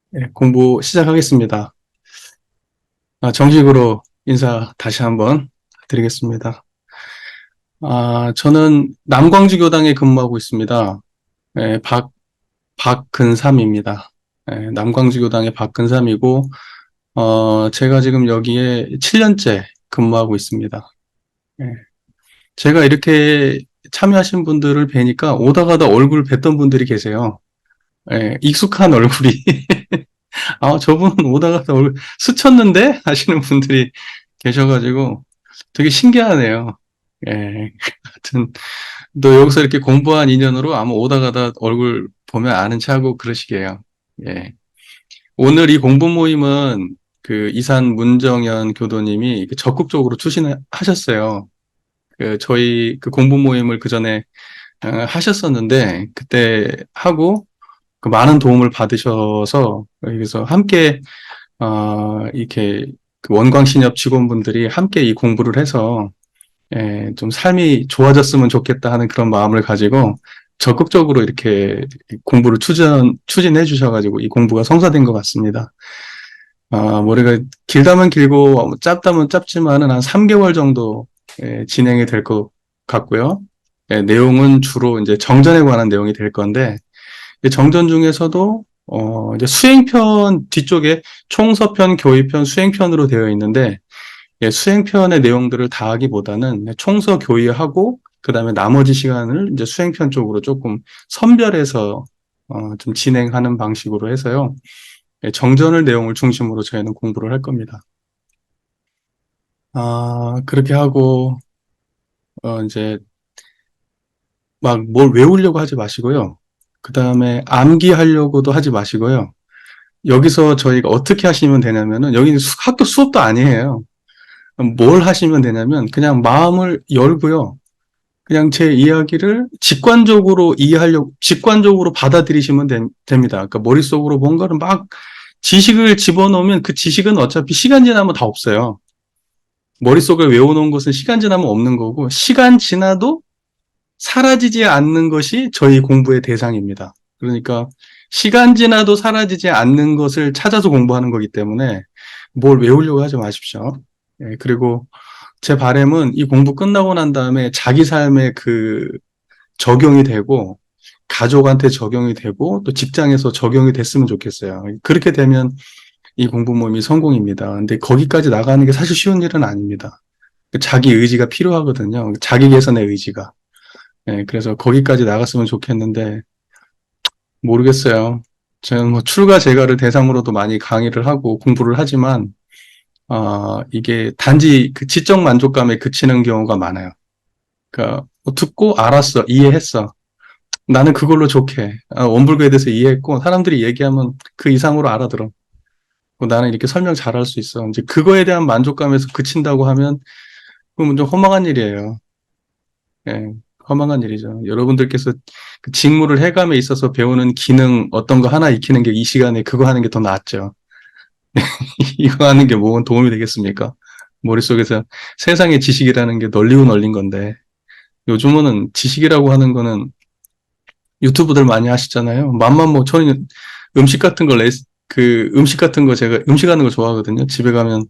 네, 공부 시작하겠습니다. 정식으로 인사 다시 한번 드리겠습니다. 저는 남광주교당에 근무하고 있습니다. 네, 박근삼입니다. 네, 남광주교당의 박근삼이고, 제가 지금 여기에 7년째 근무하고 있습니다. 네, 제가 이렇게 참여하신 분들을 뵈니까 오다 가다 얼굴 뵀던 분들이 계세요. 네, 익숙한 얼굴이 저분 오다가 스쳤는데? 하시는 분들이 계셔가지고 되게 신기하네요. 예. 하여튼, 또 여기서 이렇게 공부한 인연으로 아마 오다 가다 얼굴 보면 아는 체하고 그러시게요. 예. 오늘 이 공부 모임은 그 이산 문정현 교도님이 적극적으로 추진하셨어요. 저희 그 공부 모임을 그 전에 하셨었는데, 그때 하고 그 많은 도움을 받으셔서 여기서 함께 이렇게 그 원광신협 직원분들이 함께 이 공부를 해서 좀 삶이 좋아졌으면 좋겠다 하는 그런 마음을 가지고 적극적으로 이렇게 공부를 추진해 주셔가지고 이 공부가 성사된 것 같습니다. 머리가 길다면 길고 짧다면 짧지만은 한 3개월 정도 진행이 될 것 같고요. 내용은 주로 이제 정전에 관한 내용이 될 건데 정전 중에서도 이제 수행편 뒤쪽에 총서편, 교의편, 수행편으로 되어 있는데 수행편의 내용들을 다 하기보다는 총서 교의하고 그다음에 나머지 시간을 이제 수행편 쪽으로 조금 선별해서 좀 진행하는 방식으로 해서요. 정전을 내용을 중심으로 저희는 공부를 할 겁니다. 그렇게 하고 이제 막 뭘 외우려고 하지 마시고요. 그다음에 암기하려고도 하지 마시고요. 여기서 저희가 어떻게 하시면 되냐면은 여기는 학교 수업도 아니에요. 뭘 하시면 되냐면 그냥 마음을 열고요. 그냥 제 이야기를 직관적으로 받아들이시면 됩니다. 그러니까 머릿속으로 뭔가를 막 지식을 집어넣으면 그 지식은 어차피 시간 지나면 다 없어요. 머릿속에 외워놓은 것은 시간 지나면 없는 거고, 시간 지나도 사라지지 않는 것이 저희 공부의 대상입니다. 그러니까 시간 지나도 사라지지 않는 것을 찾아서 공부하는 거기 때문에 뭘 외우려고 하지 마십시오. 그리고 제 바람은 이 공부 끝나고 난 다음에 자기 삶에 적용이 되고 가족한테 적용이 되고 또 직장에서 적용이 됐으면 좋겠어요. 그렇게 되면 이 공부 모임이 성공입니다. 근데 거기까지 나가는 게 사실 쉬운 일은 아닙니다. 자기 의지가 필요하거든요. 자기 개선의 의지가. 그래서 거기까지 나갔으면 좋겠는데 모르겠어요. 저는 뭐 출가 제가를 대상으로도 많이 강의를 하고 공부를 하지만 이게 단지 그 지적 만족감에 그치는 경우가 많아요. 그러니까 뭐 듣고 알았어, 이해했어. 나는 그걸로 좋게 원불교에 대해서 이해했고 사람들이 얘기하면 그 이상으로 알아들어. 나는 이렇게 설명 잘할 수 있어. 이제 그거에 대한 만족감에서 그친다고 하면 그건 좀 허망한 일이에요. 예, 허망한 일이죠. 여러분들께서 그 직무를 해감에 있어서 배우는 기능 어떤 거 하나 익히는 게 이 시간에 그거 하는 게 더 낫죠. 이거 하는 게 뭐 도움이 되겠습니까? 머릿속에서 세상의 지식이라는 게 널리고 널린 건데 요즘은 지식이라고 하는 거는 유튜브들 많이 하시잖아요. 맘만 뭐 저는 음식 같은 거 음식 같은 거 제가 음식하는 거 좋아하거든요. 집에 가면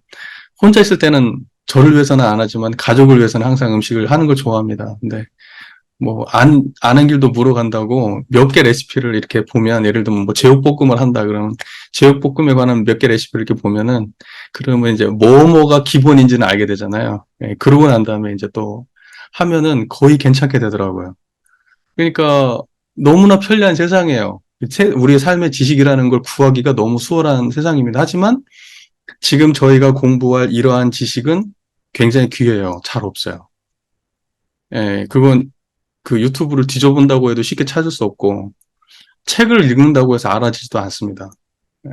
혼자 있을 때는 저를 위해서는 안 하지만 가족을 위해서는 항상 음식을 하는 걸 좋아합니다. 근데 뭐 아는 길도 물어간다고 몇 개 레시피를 이렇게 보면 예를 들면 뭐 제육볶음을 한다 그러면 제육볶음에 관한 몇 개 레시피를 이렇게 보면은 그러면 이제 뭐가 기본인지는 알게 되잖아요. 그러고 난 다음에 이제 또 하면은 거의 괜찮게 되더라고요. 그러니까 너무나 편리한 세상이에요. 우리의 삶의 지식이라는 걸 구하기가 너무 수월한 세상입니다. 하지만 지금 저희가 공부할 이러한 지식은 굉장히 귀해요. 잘 없어요. 그건 그 유튜브를 뒤져본다고 해도 쉽게 찾을 수 없고, 책을 읽는다고 해서 알아지지도 않습니다. 예,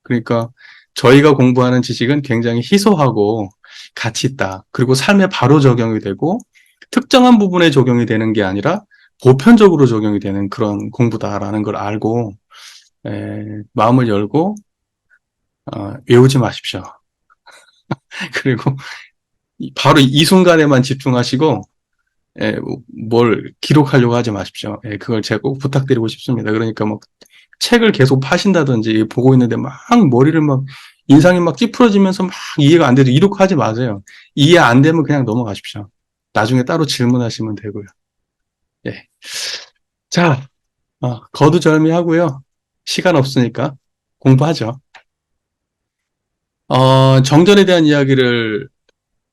그러니까 저희가 공부하는 지식은 굉장히 희소하고 가치 있다. 그리고 삶에 바로 적용이 되고, 특정한 부분에 적용이 되는 게 아니라 보편적으로 적용이 되는 그런 공부다라는 걸 알고, 마음을 열고, 외우지 마십시오. 그리고 바로 이 순간에만 집중하시고, 뭘 기록하려고 하지 마십시오. 그걸 제가 꼭 부탁드리고 싶습니다. 그러니까 뭐 책을 계속 파신다든지 보고 있는데 막 머리를 막 인상이 막 찌푸러지면서 막 이해가 안 돼도 이렇게 하지 마세요. 이해 안 되면 그냥 넘어가십시오. 나중에 따로 질문하시면 되고요. 예. 자, 거두절미하고요. 시간 없으니까 공부하죠. 정전에 대한 이야기를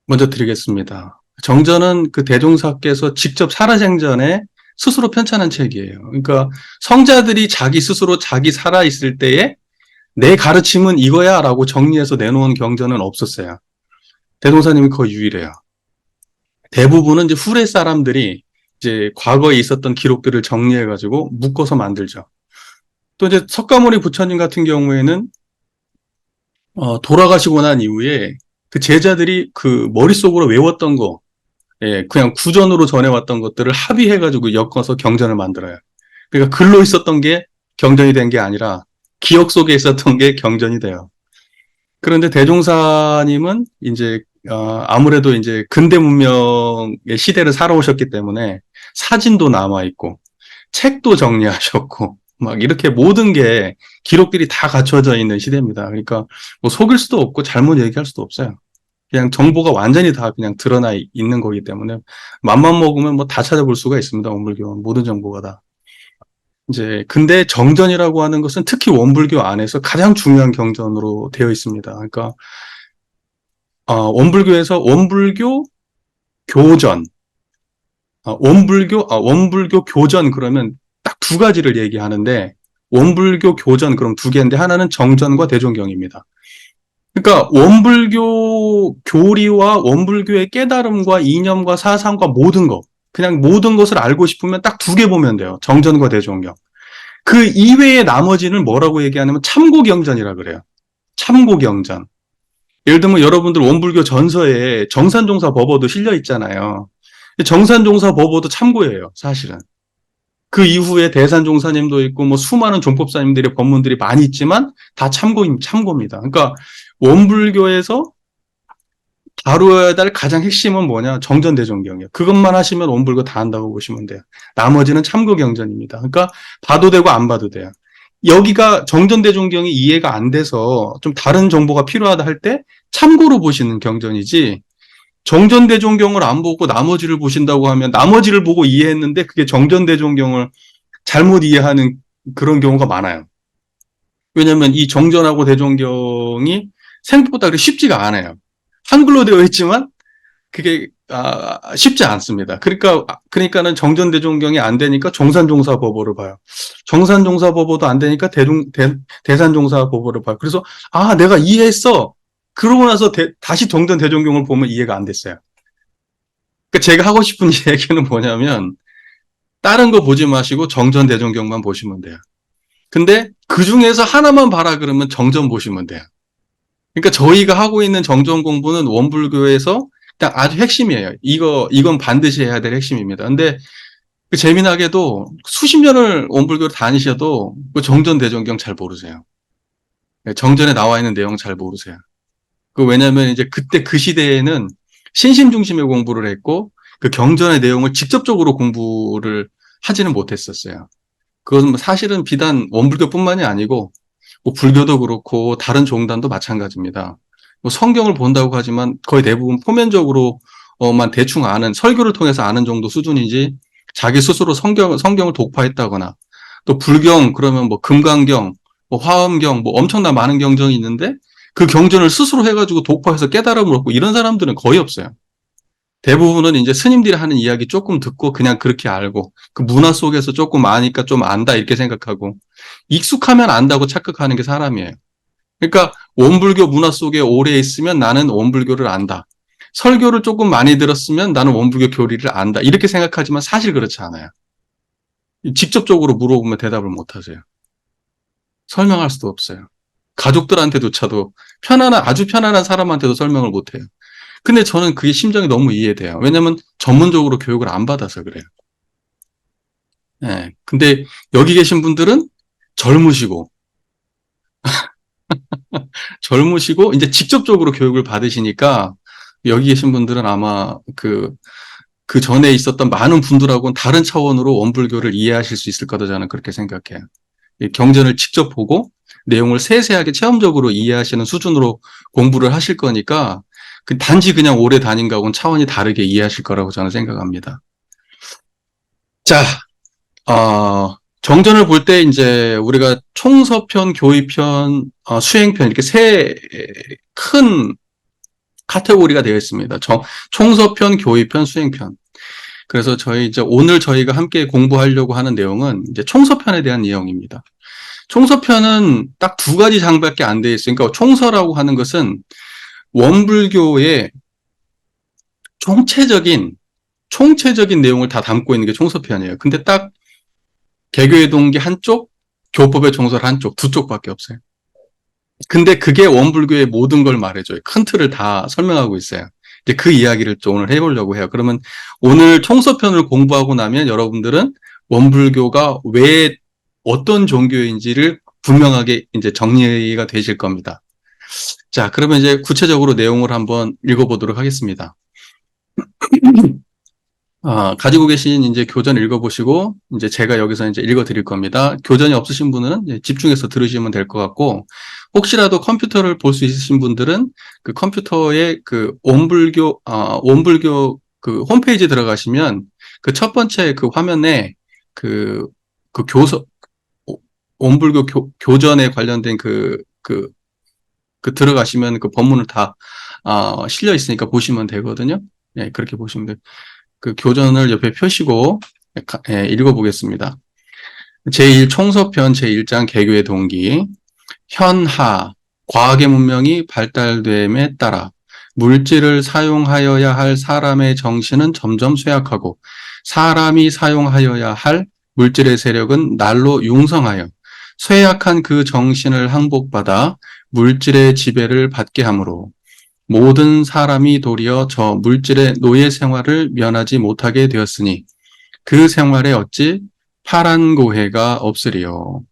먼저 드리겠습니다. 정전은 그 대종사께서 직접 살아생전에 스스로 편찬한 책이에요. 그러니까 성자들이 자기 스스로 자기 살아있을 때에 내 가르침은 이거야 라고 정리해서 내놓은 경전은 없었어요. 대종사님이 거의 유일해요. 대부분은 이제 후래 사람들이 이제 과거에 있었던 기록들을 정리해가지고 묶어서 만들죠. 또 이제 석가모니 부처님 같은 경우에는 돌아가시고 난 이후에 그 제자들이 그 머릿속으로 외웠던 거, 예, 그냥 구전으로 전해왔던 것들을 합의해가지고 엮어서 경전을 만들어요. 그러니까 글로 있었던 게 경전이 된 게 아니라 기억 속에 있었던 게 경전이 돼요. 그런데 대종사님은 이제 아무래도 이제 근대 문명의 시대를 살아오셨기 때문에 사진도 남아 있고 책도 정리하셨고 막 이렇게 모든 게 기록들이 다 갖춰져 있는 시대입니다. 그러니까 뭐 속일 수도 없고 잘못 얘기할 수도 없어요. 그냥 정보가 완전히 다 그냥 드러나 있는 거기 때문에 맘만 먹으면 뭐 다 찾아볼 수가 있습니다. 원불교 모든 정보가 다. 이제 근데 정전이라고 하는 것은 특히 원불교 안에서 가장 중요한 경전으로 되어 있습니다. 그러니까 원불교에서 원불교 교전, 원불교 교전 그러면 딱 두 가지를 얘기하는데 원불교 교전 그럼 두 개인데 하나는 정전과 대종경입니다. 그러니까 원불교 교리와 원불교의 깨달음과 이념과 사상과 모든 것, 그냥 모든 것을 알고 싶으면 딱 두 개 보면 돼요. 정전과 대종경. 그 이외의 나머지는 뭐라고 얘기하냐면 참고경전이라 그래요. 참고경전. 예를 들면 여러분들 원불교 전서에 정산종사 법어도 실려 있잖아요. 정산종사 법어도 참고예요, 사실은. 그 이후에 대산종사님도 있고 뭐 수많은 종법사님들의 법문들이 많이 있지만 다 참고입니다. 그러니까 원불교에서 다루어야 될 가장 핵심은 뭐냐? 정전대종경이에요. 그것만 하시면 원불교 다 한다고 보시면 돼요. 나머지는 참고경전입니다. 그러니까 봐도 되고 안 봐도 돼요. 여기가 정전대종경이 이해가 안 돼서 좀 다른 정보가 필요하다 할 때 참고로 보시는 경전이지 정전대종경을 안 보고 나머지를 보신다고 하면 나머지를 보고 이해했는데 그게 정전대종경을 잘못 이해하는 그런 경우가 많아요. 왜냐하면 이 정전하고 대종경이 생각보다 그렇게 쉽지가 않아요. 한글로 되어 있지만 그게 쉽지 않습니다. 그러니까는 정전대종경이 안 되니까 정산종사법어를 봐요. 정산종사법어도 안 되니까 대산종사법어를 봐요. 그래서 내가 이해했어. 그러고 나서 다시 정전대종경을 보면 이해가 안 됐어요. 그러니까 제가 하고 싶은 얘기는 뭐냐면 다른 거 보지 마시고 정전대종경만 보시면 돼요. 근데 그 중에서 하나만 봐라 그러면 정전 보시면 돼요. 그러니까 저희가 하고 있는 정전 공부는 원불교에서 딱 아주 핵심이에요. 이건 반드시 해야 될 핵심입니다. 근데 그 재미나게도 수십 년을 원불교를 다니셔도 그 정전 대종경 잘 모르세요. 정전에 나와 있는 내용 잘 모르세요. 왜냐면 이제 그때 그 시대에는 신심 중심의 공부를 했고 그 경전의 내용을 직접적으로 공부를 하지는 못했었어요. 그것은 사실은 비단 원불교뿐만이 아니고 뭐 불교도 그렇고 다른 종단도 마찬가지입니다. 뭐 성경을 본다고 하지만 거의 대부분 표면적으로만 대충 아는 설교를 통해서 아는 정도 수준이지 자기 스스로 성경을 독파했다거나 또 불경 그러면 뭐 금강경, 뭐 화엄경 뭐 엄청난 많은 경전이 있는데 그 경전을 스스로 해가지고 독파해서 깨달음을 얻고 이런 사람들은 거의 없어요. 대부분은 이제 스님들이 하는 이야기 조금 듣고 그냥 그렇게 알고 그 문화 속에서 조금 아니까 좀 안다 이렇게 생각하고 익숙하면 안다고 착각하는 게 사람이에요. 그러니까 원불교 문화 속에 오래 있으면 나는 원불교를 안다. 설교를 조금 많이 들었으면 나는 원불교 교리를 안다. 이렇게 생각하지만 사실 그렇지 않아요. 직접적으로 물어보면 대답을 못 하세요. 설명할 수도 없어요. 가족들한테조차도 아주 편안한 사람한테도 설명을 못 해요. 근데 저는 그게 심정이 너무 이해돼요. 왜냐면 전문적으로 교육을 안 받아서 그래요. 네. 근데 여기 계신 분들은 젊으시고 이제 직접적으로 교육을 받으시니까 여기 계신 분들은 아마 그 전에 있었던 많은 분들하고는 다른 차원으로 원불교를 이해하실 수 있을 거다 저는 그렇게 생각해요. 이 경전을 직접 보고 내용을 세세하게 체험적으로 이해하시는 수준으로 공부를 하실 거니까 단지 그냥 오래 다닌 거하고는 차원이 다르게 이해하실 거라고 저는 생각합니다. 자, 정전을 볼 때 이제 우리가 총서편, 교의편, 수행편 이렇게 세 큰 카테고리가 되어 있습니다. 총서편, 교의편, 수행편. 그래서 이제 오늘 저희가 함께 공부하려고 하는 내용은 이제 총서편에 대한 내용입니다. 총서편은 딱 두 가지 장밖에 안 되어 있어요. 그러니까 총서라고 하는 것은 원불교의 총체적인 내용을 다 담고 있는 게 총서편이에요. 근데 딱 개교의 동기 한쪽, 교법의 총설 한쪽, 두 쪽밖에 없어요. 근데 그게 원불교의 모든 걸 말해줘요. 큰 틀을 다 설명하고 있어요. 이제 그 이야기를 좀 오늘 해보려고 해요. 그러면 오늘 총서편을 공부하고 나면 여러분들은 원불교가 왜 어떤 종교인지를 분명하게 이제 정리가 되실 겁니다. 자, 그러면 이제 구체적으로 내용을 한번 읽어보도록 하겠습니다. 가지고 계신 이제 교전 읽어보시고, 이제 제가 여기서 이제 읽어드릴 겁니다. 교전이 없으신 분은 이제 집중해서 들으시면 될 것 같고, 혹시라도 컴퓨터를 볼 수 있으신 분들은 그 컴퓨터에 그 원불교 그 홈페이지 들어가시면 그 첫 번째 그 화면에 그 원불교 교전에 관련된 들어가시면 그 법문을 다, 실려 있으니까 보시면 되거든요. 네, 그렇게 보시면 돼요. 그 교전을 옆에 펴시고, 읽어보겠습니다. 제1총서편 제1장 개교의 동기. 현하, 과학의 문명이 발달됨에 따라 물질을 사용하여야 할 사람의 정신은 점점 쇠약하고 사람이 사용하여야 할 물질의 세력은 날로 융성하여 쇠약한 그 정신을 항복받아 물질의 지배를 받게 하므로 모든 사람이 도리어 저 물질의 노예 생활을 면하지 못하게 되었으니 그 생활에 어찌 파란고해가 없으리요.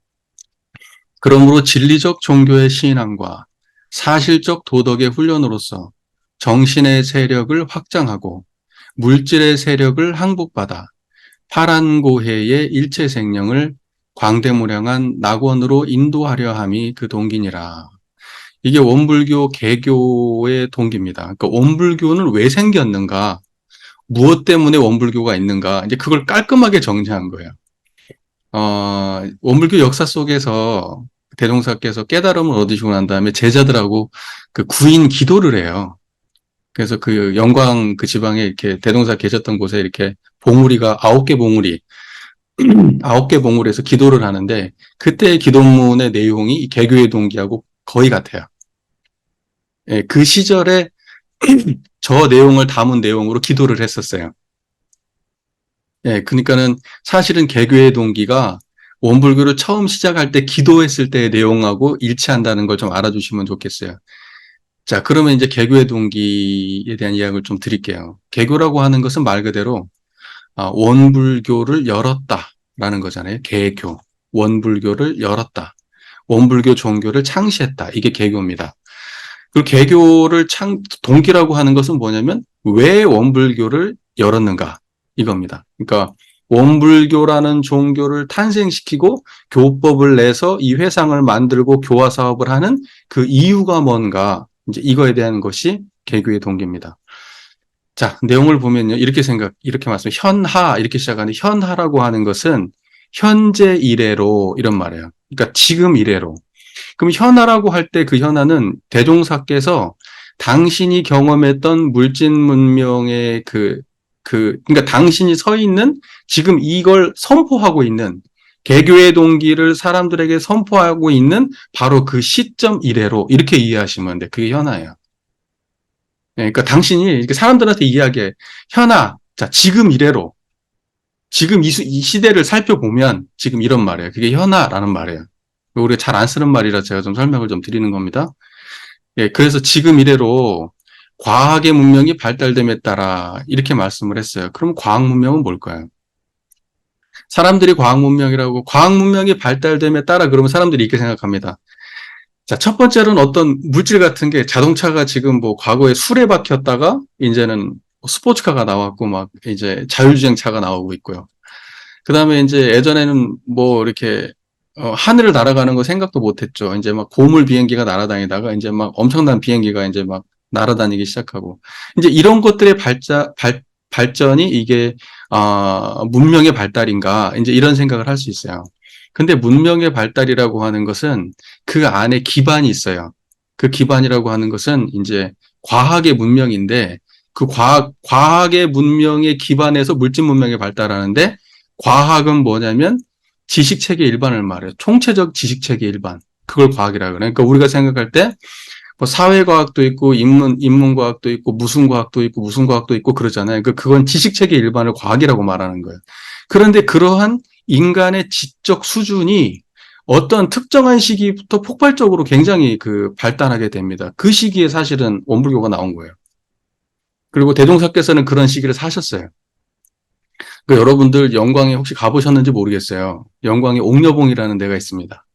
그러므로 진리적 종교의 신앙과 사실적 도덕의 훈련으로서 정신의 세력을 확장하고 물질의 세력을 항복받아 파란고해의 일체 생명을 광대무량한 낙원으로 인도하려 함이 그 동기니라. 이게 원불교 개교의 동기입니다. 그러니까 원불교는 왜 생겼는가? 무엇 때문에 원불교가 있는가? 이제 그걸 깔끔하게 정리한 거예요. 원불교 역사 속에서 대종사께서 깨달음을 얻으시고 난 다음에 제자들하고 그 구인 기도를 해요. 그래서 그 영광 그 지방에 이렇게 대종사 계셨던 곳에 이렇게 봉우리가 9개 봉우리, 9개 봉우리에서 기도를 하는데 그때의 기도문의 내용이 이 개교의 동기하고 거의 같아요. 예, 그 시절에 저 내용을 담은 내용으로 기도를 했었어요. 예, 그러니까는 사실은 개교의 동기가 원불교를 처음 시작할 때 기도했을 때의 내용하고 일치한다는 걸 좀 알아주시면 좋겠어요. 자, 그러면 이제 개교의 동기에 대한 이야기를 좀 드릴게요. 개교라고 하는 것은 말 그대로 원불교를 열었다라는 거잖아요. 개교. 원불교를 열었다. 원불교 종교를 창시했다. 이게 개교입니다. 그 개교를 동기라고 하는 것은 뭐냐면 왜 원불교를 열었는가 이겁니다. 그러니까 원불교라는 종교를 탄생시키고 교법을 내서 이 회상을 만들고 교화 사업을 하는 그 이유가 뭔가 이제 이거에 대한 것이 개교의 동기입니다. 자, 내용을 보면요. 이렇게 말씀, 현하, 이렇게 시작하는데, 현하라고 하는 것은 현재 이래로, 이런 말이에요. 그러니까 지금 이래로. 그럼 현하라고 할 때 그 현하는 대종사께서 당신이 경험했던 물진 문명의 그러니까 당신이 서 있는 지금 이걸 선포하고 있는 개교의 동기를 사람들에게 선포하고 있는 바로 그 시점 이래로 이렇게 이해하시면 돼. 그게 현하예요. 그러니까 당신이 이렇게 사람들한테 이야기해. 현하, 자, 지금 이래로. 지금 이 시대를 살펴보면 지금 이런 말이에요. 그게 현하라는 말이에요. 우리가 잘 안 쓰는 말이라 제가 좀 설명을 좀 드리는 겁니다. 예, 그래서 지금 이래로 과학의 문명이 발달됨에 따라 이렇게 말씀을 했어요. 그럼 과학 문명은 뭘까요? 사람들이 과학 문명이 발달됨에 따라 그러면 사람들이 이렇게 생각합니다. 자, 첫 번째로는 어떤 물질 같은 게 자동차가 지금 뭐 과거에 술에 박혔다가 이제는 스포츠카가 나왔고 막 이제 자율주행차가 나오고 있고요. 그 다음에 이제 예전에는 뭐 이렇게 하늘을 날아가는 거 생각도 못 했죠. 이제 막 고물 비행기가 날아다니다가 이제 막 엄청난 비행기가 이제 막 날아다니기 시작하고 이제 이런 것들의 발전이 이게 문명의 발달인가 이제 이런 생각을 할 수 있어요. 근데 문명의 발달이라고 하는 것은 그 안에 기반이 있어요. 그 기반이라고 하는 것은 이제 과학의 문명인데 그 과학의 문명의 기반에서 물질 문명이 발달하는데 과학은 뭐냐면 지식체계 일반을 말해요. 총체적 지식체계 일반. 그걸 과학이라고 그래요. 그러니까 우리가 생각할 때 뭐 사회과학도 있고 인문과학도 있고 무슨 과학도 있고 무슨 과학도 있고 그러잖아요. 그건 지식체계 일반을 과학이라고 말하는 거예요. 그런데 그러한 인간의 지적 수준이 어떤 특정한 시기부터 폭발적으로 굉장히 발달하게 됩니다. 그 시기에 사실은 원불교가 나온 거예요. 그리고 대종사께서는 그런 시기를 사셨어요. 여러분들 영광에 혹시 가보셨는지 모르겠어요. 영광에 옥녀봉이라는 데가 있습니다.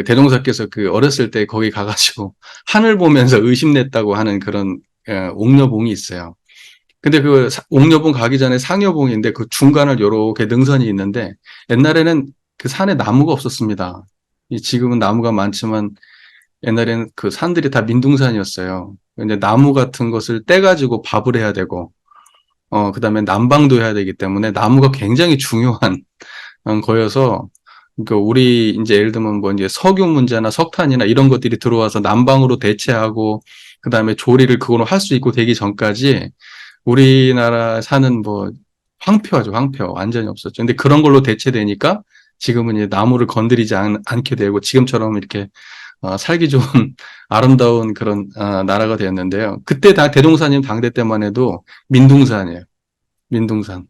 대종사께서 어렸을 때 거기 가가지고 하늘 보면서 의심냈다고 하는 그런 옥녀봉이 있어요. 근데 옥녀봉 가기 전에 상여봉인데 그 중간을 요렇게 능선이 있는데 옛날에는 그 산에 나무가 없었습니다. 지금은 나무가 많지만 옛날에는 그 산들이 다 민둥산이었어요. 근데 나무 같은 것을 떼가지고 밥을 해야 되고, 그다음에 난방도 해야 되기 때문에 나무가 굉장히 중요한 거여서, 그러니까 우리 이제 예를 들면 뭐 이제 석유 문제나 석탄이나 이런 것들이 들어와서 난방으로 대체하고, 그다음에 조리를 그걸로 할 수 있고 되기 전까지 우리나라 사는 뭐 황폐하죠, 황폐. 완전히 없었죠. 근데 그런 걸로 대체되니까 지금은 이제 나무를 건드리지 않게 되고 지금처럼 이렇게 살기 좋은 아름다운 그런 나라가 되었는데요. 그때 다 대종사님 당대 때만 해도 민둥산이에요. 민둥산.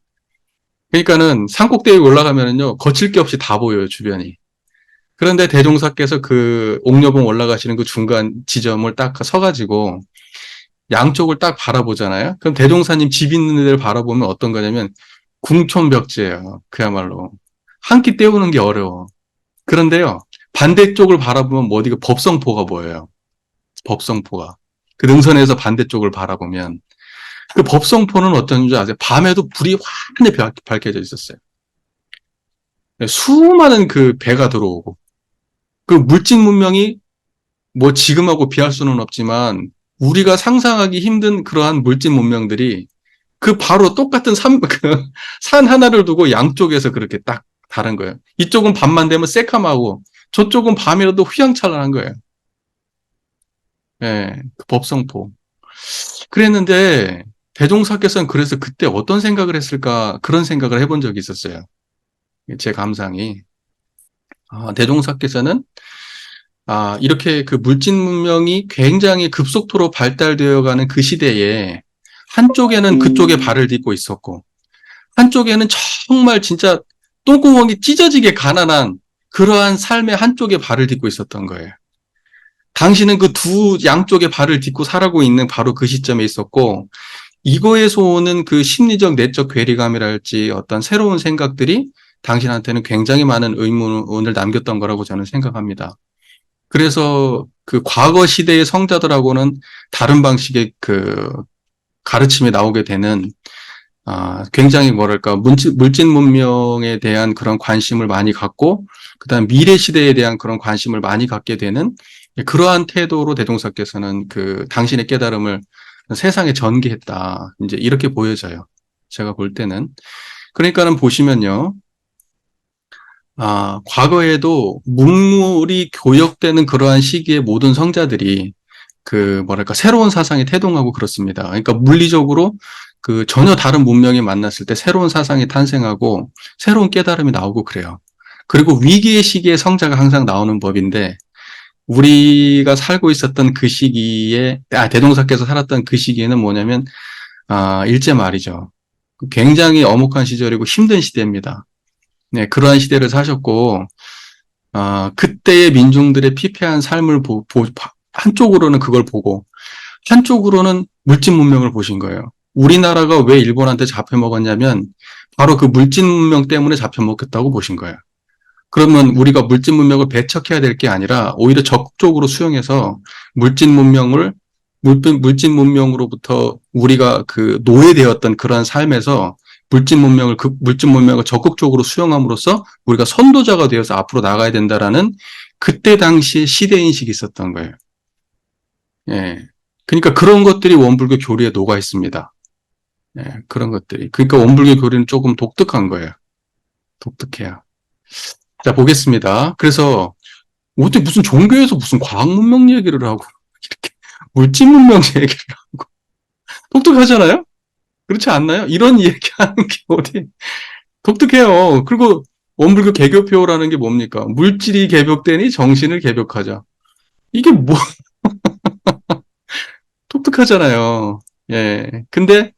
그러니까는 산꼭대기에 올라가면은요, 거칠 게 없이 다 보여요, 주변이. 그런데 대종사께서 그 옥녀봉 올라가시는 그 중간 지점을 딱 서가지고 양쪽을 딱 바라보잖아요. 그럼 대종사님 집 있는 데를 바라보면 어떤 거냐면 궁촌벽지예요. 그야말로. 한 끼 때우는 게 어려워. 그런데요, 반대쪽을 바라보면 뭐 어디가 법성포가 보여요. 법성포가. 그 능선에서 반대쪽을 바라보면. 그 법성포는 어떤 줄 아세요? 밤에도 불이 환히 밝혀져 있었어요. 수많은 그 배가 들어오고. 그 물질 문명이 뭐 지금하고 비할 수는 없지만 우리가 상상하기 힘든 그러한 물질 문명들이 그 바로 똑같은 산 하나를 두고 양쪽에서 그렇게 딱 다른 거예요. 이쪽은 밤만 되면 새카마고 저쪽은 밤이라도 휘황찬란한 거예요. 예, 그 법성포. 그랬는데 대종사께서는 그래서 그때 어떤 생각을 했을까 그런 생각을 해본 적이 있었어요. 제 감상이. 대종사께서는 이렇게 그 물질 문명이 굉장히 급속도로 발달되어가는 그 시대에 한쪽에는 그쪽에 발을 딛고 있었고 한쪽에는 정말 진짜 똥구멍이 찢어지게 가난한 그러한 삶의 한쪽에 발을 딛고 있었던 거예요. 당신은 그 두 양쪽에 발을 딛고 살아고 있는 바로 그 시점에 있었고 이거에서 오는 그 심리적 내적 괴리감이랄지 어떤 새로운 생각들이 당신한테는 굉장히 많은 의문을 남겼던 거라고 저는 생각합니다. 그래서 그 과거 시대의 성자들하고는 다른 방식의 그 가르침이 나오게 되는 굉장히 뭐랄까 물질 문명에 대한 그런 관심을 많이 갖고 그다음 미래 시대에 대한 그런 관심을 많이 갖게 되는 그러한 태도로 대종사께서는 그 당신의 깨달음을 세상에 전개했다. 이제 이렇게 보여져요. 제가 볼 때는. 그러니까는 보시면요. 과거에도 문물이 교역되는 그러한 시기에 모든 성자들이 그 뭐랄까 새로운 사상에 태동하고 그렇습니다. 그러니까 물리적으로 그 전혀 다른 문명이 만났을 때 새로운 사상이 탄생하고 새로운 깨달음이 나오고 그래요. 그리고 위기의 시기에 성자가 항상 나오는 법인데 우리가 살고 있었던 그 시기에 대종사께서 살았던 그 시기에는 뭐냐면 일제 말이죠. 굉장히 엄혹한 시절이고 힘든 시대입니다. 네, 그러한 시대를 사셨고 그때의 민중들의 피폐한 삶을 한쪽으로는 그걸 보고 한쪽으로는 물질 문명을 보신 거예요. 우리나라가 왜 일본한테 잡혀먹었냐면 바로 그 물질 문명 때문에 잡혀먹겠다고 보신 거예요. 그러면 우리가 물질 문명을 배척해야 될 게 아니라 오히려 적극적으로 수용해서 물질 문명으로부터 우리가 그 노예되었던 그러한 삶에서 물질 문명을 적극적으로 수용함으로써 우리가 선도자가 되어서 앞으로 나가야 된다라는 그때 당시에 시대인식이 있었던 거예요. 예. 그러니까 그런 것들이 원불교 교리에 녹아 있습니다. 예, 그런 것들이. 그러니까 원불교 교리는 조금 독특한 거예요. 독특해요. 자, 보겠습니다. 그래서 어떻게 무슨 종교에서 무슨 과학 문명 얘기를 하고 이렇게 물질 문명 얘기를 하고 독특하잖아요? 그렇지 않나요? 이런 얘기하는 게 어디 독특해요. 그리고 원불교 개교표라는 게 뭡니까? 물질이 개벽되니 정신을 개벽하자. 이게 뭐 독특하잖아요. 예. 근데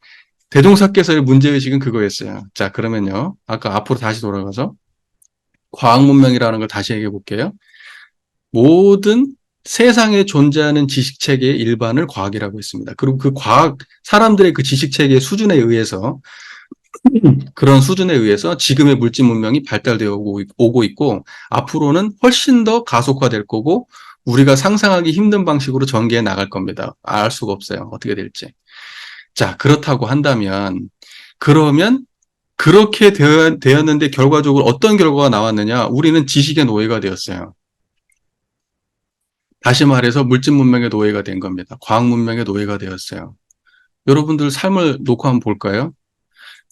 대종사께서의 문제의식은 그거였어요. 자, 그러면요. 아까 앞으로 다시 돌아가서 과학 문명이라는 걸 다시 얘기해 볼게요. 모든 세상에 존재하는 지식체계의 일반을 과학이라고 했습니다. 그리고 그 과학, 사람들의 그 지식체계의 수준에 의해서, 그런 수준에 의해서 지금의 물질 문명이 발달되어 오고 있고, 앞으로는 훨씬 더 가속화될 거고, 우리가 상상하기 힘든 방식으로 전개해 나갈 겁니다. 알 수가 없어요. 어떻게 될지. 자, 그렇다고 한다면, 그러면 그렇게 되었는데 결과적으로 어떤 결과가 나왔느냐? 우리는 지식의 노예가 되었어요. 다시 말해서 물질 문명의 노예가 된 겁니다. 과학 문명의 노예가 되었어요. 여러분들 삶을 놓고 한번 볼까요?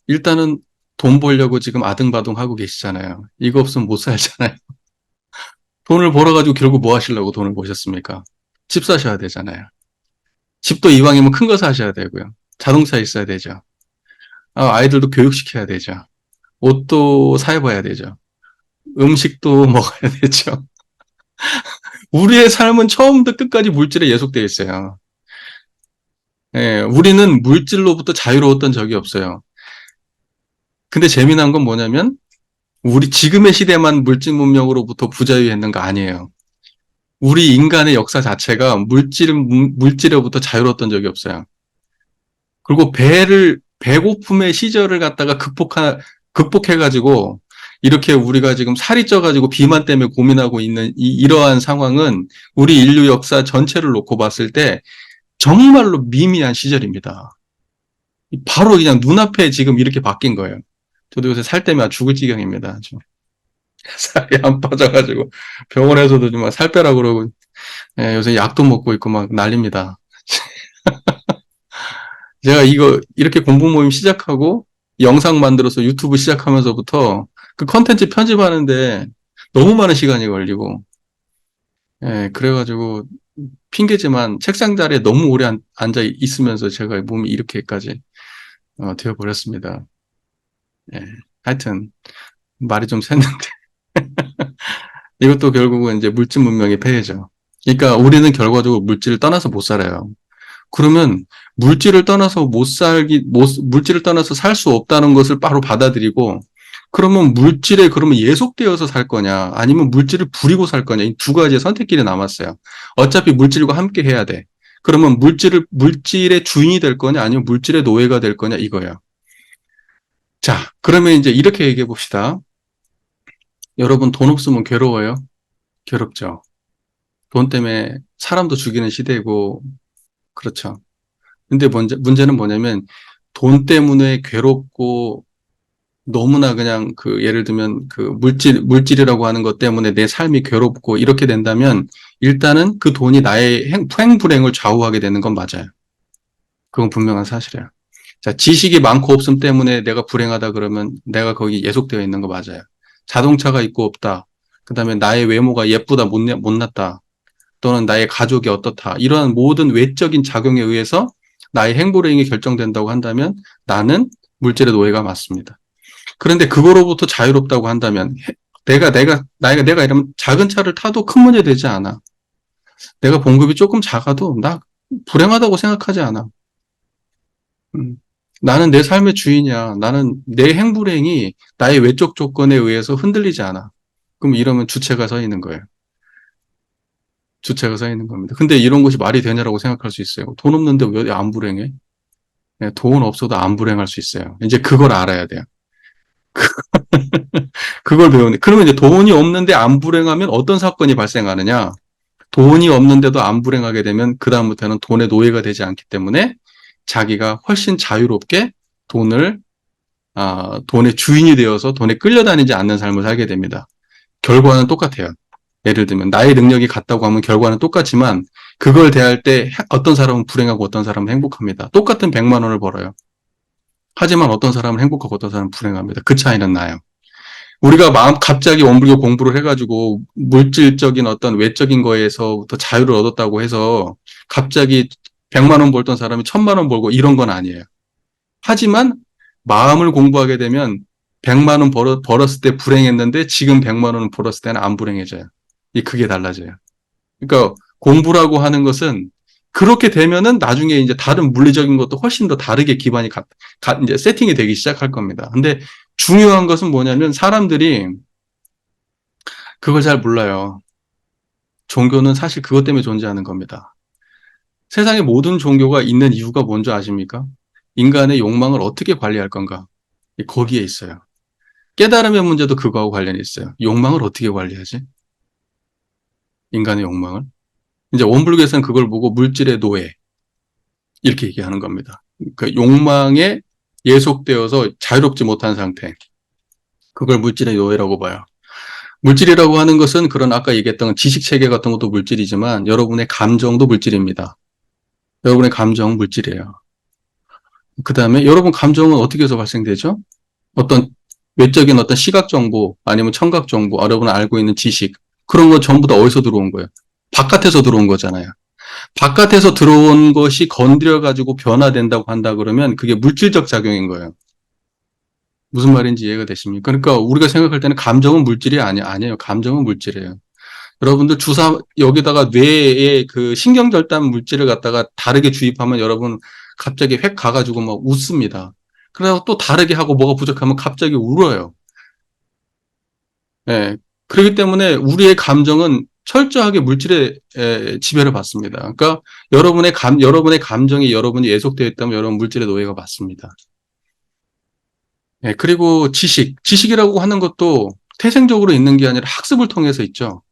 일단은 돈 벌려고 지금 아등바등 하고 계시잖아요. 이거 없으면 못 살잖아요. 돈을 벌어가지고 결국 뭐 하시려고 돈을 버셨습니까? 집 사셔야 되잖아요. 집도 이왕이면 큰 거 사셔야 되고요. 자동차 있어야 되죠. 아이들도 교육시켜야 되죠. 옷도 사 입어야 되죠. 음식도 먹어야 되죠. 우리의 삶은 처음부터 끝까지 물질에 예속되어 있어요. 예, 우리는 물질로부터 자유로웠던 적이 없어요. 근데 재미난 건 뭐냐면 우리 지금의 시대만 물질 문명으로부터 부자유했는 거 아니에요. 우리 인간의 역사 자체가 물질로부터 자유로웠던 적이 없어요. 그리고 배고픔의 시절을 갖다가 극복해가지고 이렇게 우리가 지금 살이 쪄가지고 비만 때문에 고민하고 있는 이러한 상황은 우리 인류 역사 전체를 놓고 봤을 때 정말로 미미한 시절입니다. 바로 그냥 눈앞에 지금 이렇게 바뀐 거예요. 저도 요새 살 때문에 죽을 지경입니다. 살이 안 빠져가지고 병원에서도 좀 살 빼라고 그러고 예, 요새 약도 먹고 있고 막 난립니다. 제가 이거 이렇게 공부 모임 시작하고 영상 만들어서 유튜브 시작하면서부터 그 컨텐츠 편집하는데 너무 많은 시간이 걸리고 예, 그래가지고 핑계지만 책상 자리에 너무 오래 앉아 있으면서 제가 몸이 이렇게까지 되어 버렸습니다. 예, 하여튼 말이 좀 샜는데 이것도 결국은 이제 물질 문명의 폐해죠. 그러니까 우리는 결과적으로 물질을 떠나서 못 살아요. 그러면 물질을 떠나서 살 수 없다는 것을 바로 받아들이고, 그러면 그러면 예속되어서 살 거냐, 아니면 물질을 부리고 살 거냐, 이 두 가지의 선택길이 남았어요. 어차피 물질과 함께 해야 돼. 그러면 물질의 주인이 될 거냐, 아니면 물질의 노예가 될 거냐, 이거예요. 자, 그러면 이제 이렇게 얘기해 봅시다. 여러분, 돈 없으면 괴로워요? 괴롭죠. 돈 때문에 사람도 죽이는 시대고, 그렇죠. 근데 문제는 뭐냐면 돈 때문에 괴롭고 너무나 그냥 예를 들면 물질이라고 하는 것 때문에 내 삶이 괴롭고 이렇게 된다면 일단은 그 돈이 나의 행불행을 좌우하게 되는 건 맞아요. 그건 분명한 사실이에요. 자, 지식이 많고 없음 때문에 내가 불행하다 그러면 내가 거기 예속되어 있는 거 맞아요. 자동차가 있고 없다. 그 다음에 나의 외모가 예쁘다, 못났다. 또는 나의 가족이 어떻다. 이러한 모든 외적인 작용에 의해서 나의 행보행위 결정된다고 한다면 나는 물질의 노예가 맞습니다. 그런데 그거로부터 자유롭다고 한다면 내가 이러면 작은 차를 타도 큰 문제 되지 않아. 내가 봉급이 조금 작아도 나 불행하다고 생각하지 않아. 나는 내 삶의 주인이야. 나는 내 행불행이 나의 외적 조건에 의해서 흔들리지 않아. 그럼 이러면 주체가 서 있는 거예요. 주체가 서 있는 겁니다. 근데 이런 것이 말이 되냐라고 생각할 수 있어요. 돈 없는데 왜 안 불행해? 네, 돈 없어도 안 불행할 수 있어요. 이제 그걸 알아야 돼요. 그걸 배우는. 그러면 이제 돈이 없는데 안 불행하면 어떤 사건이 발생하느냐? 돈이 없는데도 안 불행하게 되면 그다음부터는 돈의 노예가 되지 않기 때문에 자기가 훨씬 자유롭게 돈을 돈의 주인이 되어서 돈에 끌려다니지 않는 삶을 살게 됩니다. 결과는 똑같아요. 예를 들면 나의 능력이 같다고 하면 결과는 똑같지만 그걸 대할 때 어떤 사람은 불행하고 어떤 사람은 행복합니다. 똑같은 100만 원을 벌어요. 하지만 어떤 사람은 행복하고 어떤 사람은 불행합니다. 그 차이는 나요. 우리가 갑자기 원불교 공부를 해가지고 물질적인 어떤 외적인 거에서부터 자유를 얻었다고 해서 갑자기 100만 원 벌던 사람이 1000만 원 벌고 이런 건 아니에요. 하지만 마음을 공부하게 되면 100만 원 벌었을 때 불행했는데 지금 100만 원 벌었을 때는 안 불행해져요. 그게 달라져요. 그러니까 공부라고 하는 것은 그렇게 되면은 나중에 이제 다른 물리적인 것도 훨씬 더 다르게 기반이 이제 세팅이 되기 시작할 겁니다. 근데 중요한 것은 뭐냐면 사람들이 그걸 잘 몰라요. 종교는 사실 그것 때문에 존재하는 겁니다. 세상의 모든 종교가 있는 이유가 뭔지 아십니까? 인간의 욕망을 어떻게 관리할 건가? 거기에 있어요. 깨달음의 문제도 그거하고 관련이 있어요. 욕망을 어떻게 관리하지? 인간의 욕망을. 이제 원불교에서는 그걸 보고 물질의 노예 이렇게 얘기하는 겁니다. 그 욕망에 예속되어서 자유롭지 못한 상태. 그걸 물질의 노예라고 봐요. 물질이라고 하는 것은 그런 아까 얘기했던 지식 체계 같은 것도 물질이지만 여러분의 감정도 물질입니다. 여러분의 감정은 물질이에요. 그 다음에 여러분 감정은 어떻게 해서 발생되죠? 어떤 외적인 어떤 시각 정보 아니면 청각 정보, 여러분 알고 있는 지식 그런 거 전부 다 어디서 들어온 거예요? 바깥에서 들어온 거잖아요. 바깥에서 들어온 것이 건드려가지고 변화된다고 한다 그러면 그게 물질적 작용인 거예요. 무슨 말인지 이해가 되십니까? 그러니까 우리가 생각할 때는 감정은 물질이 아니에요. 감정은 물질이에요. 여러분들 여기다가 뇌에 그 신경절단 물질을 갖다가 다르게 주입하면 여러분 갑자기 획 가가지고 막 웃습니다. 그래서 또 다르게 하고 뭐가 부족하면 갑자기 울어요. 예. 그렇기 때문에 우리의 감정은 철저하게 물질의 지배를 받습니다. 그러니까 여러분의 감정이 여러분이 예속되어 있다면 여러분 물질의 노예가 맞습니다. 예, 그리고 지식이라고 하는 것도 태생적으로 있는 게 아니라 학습을 통해서 있죠.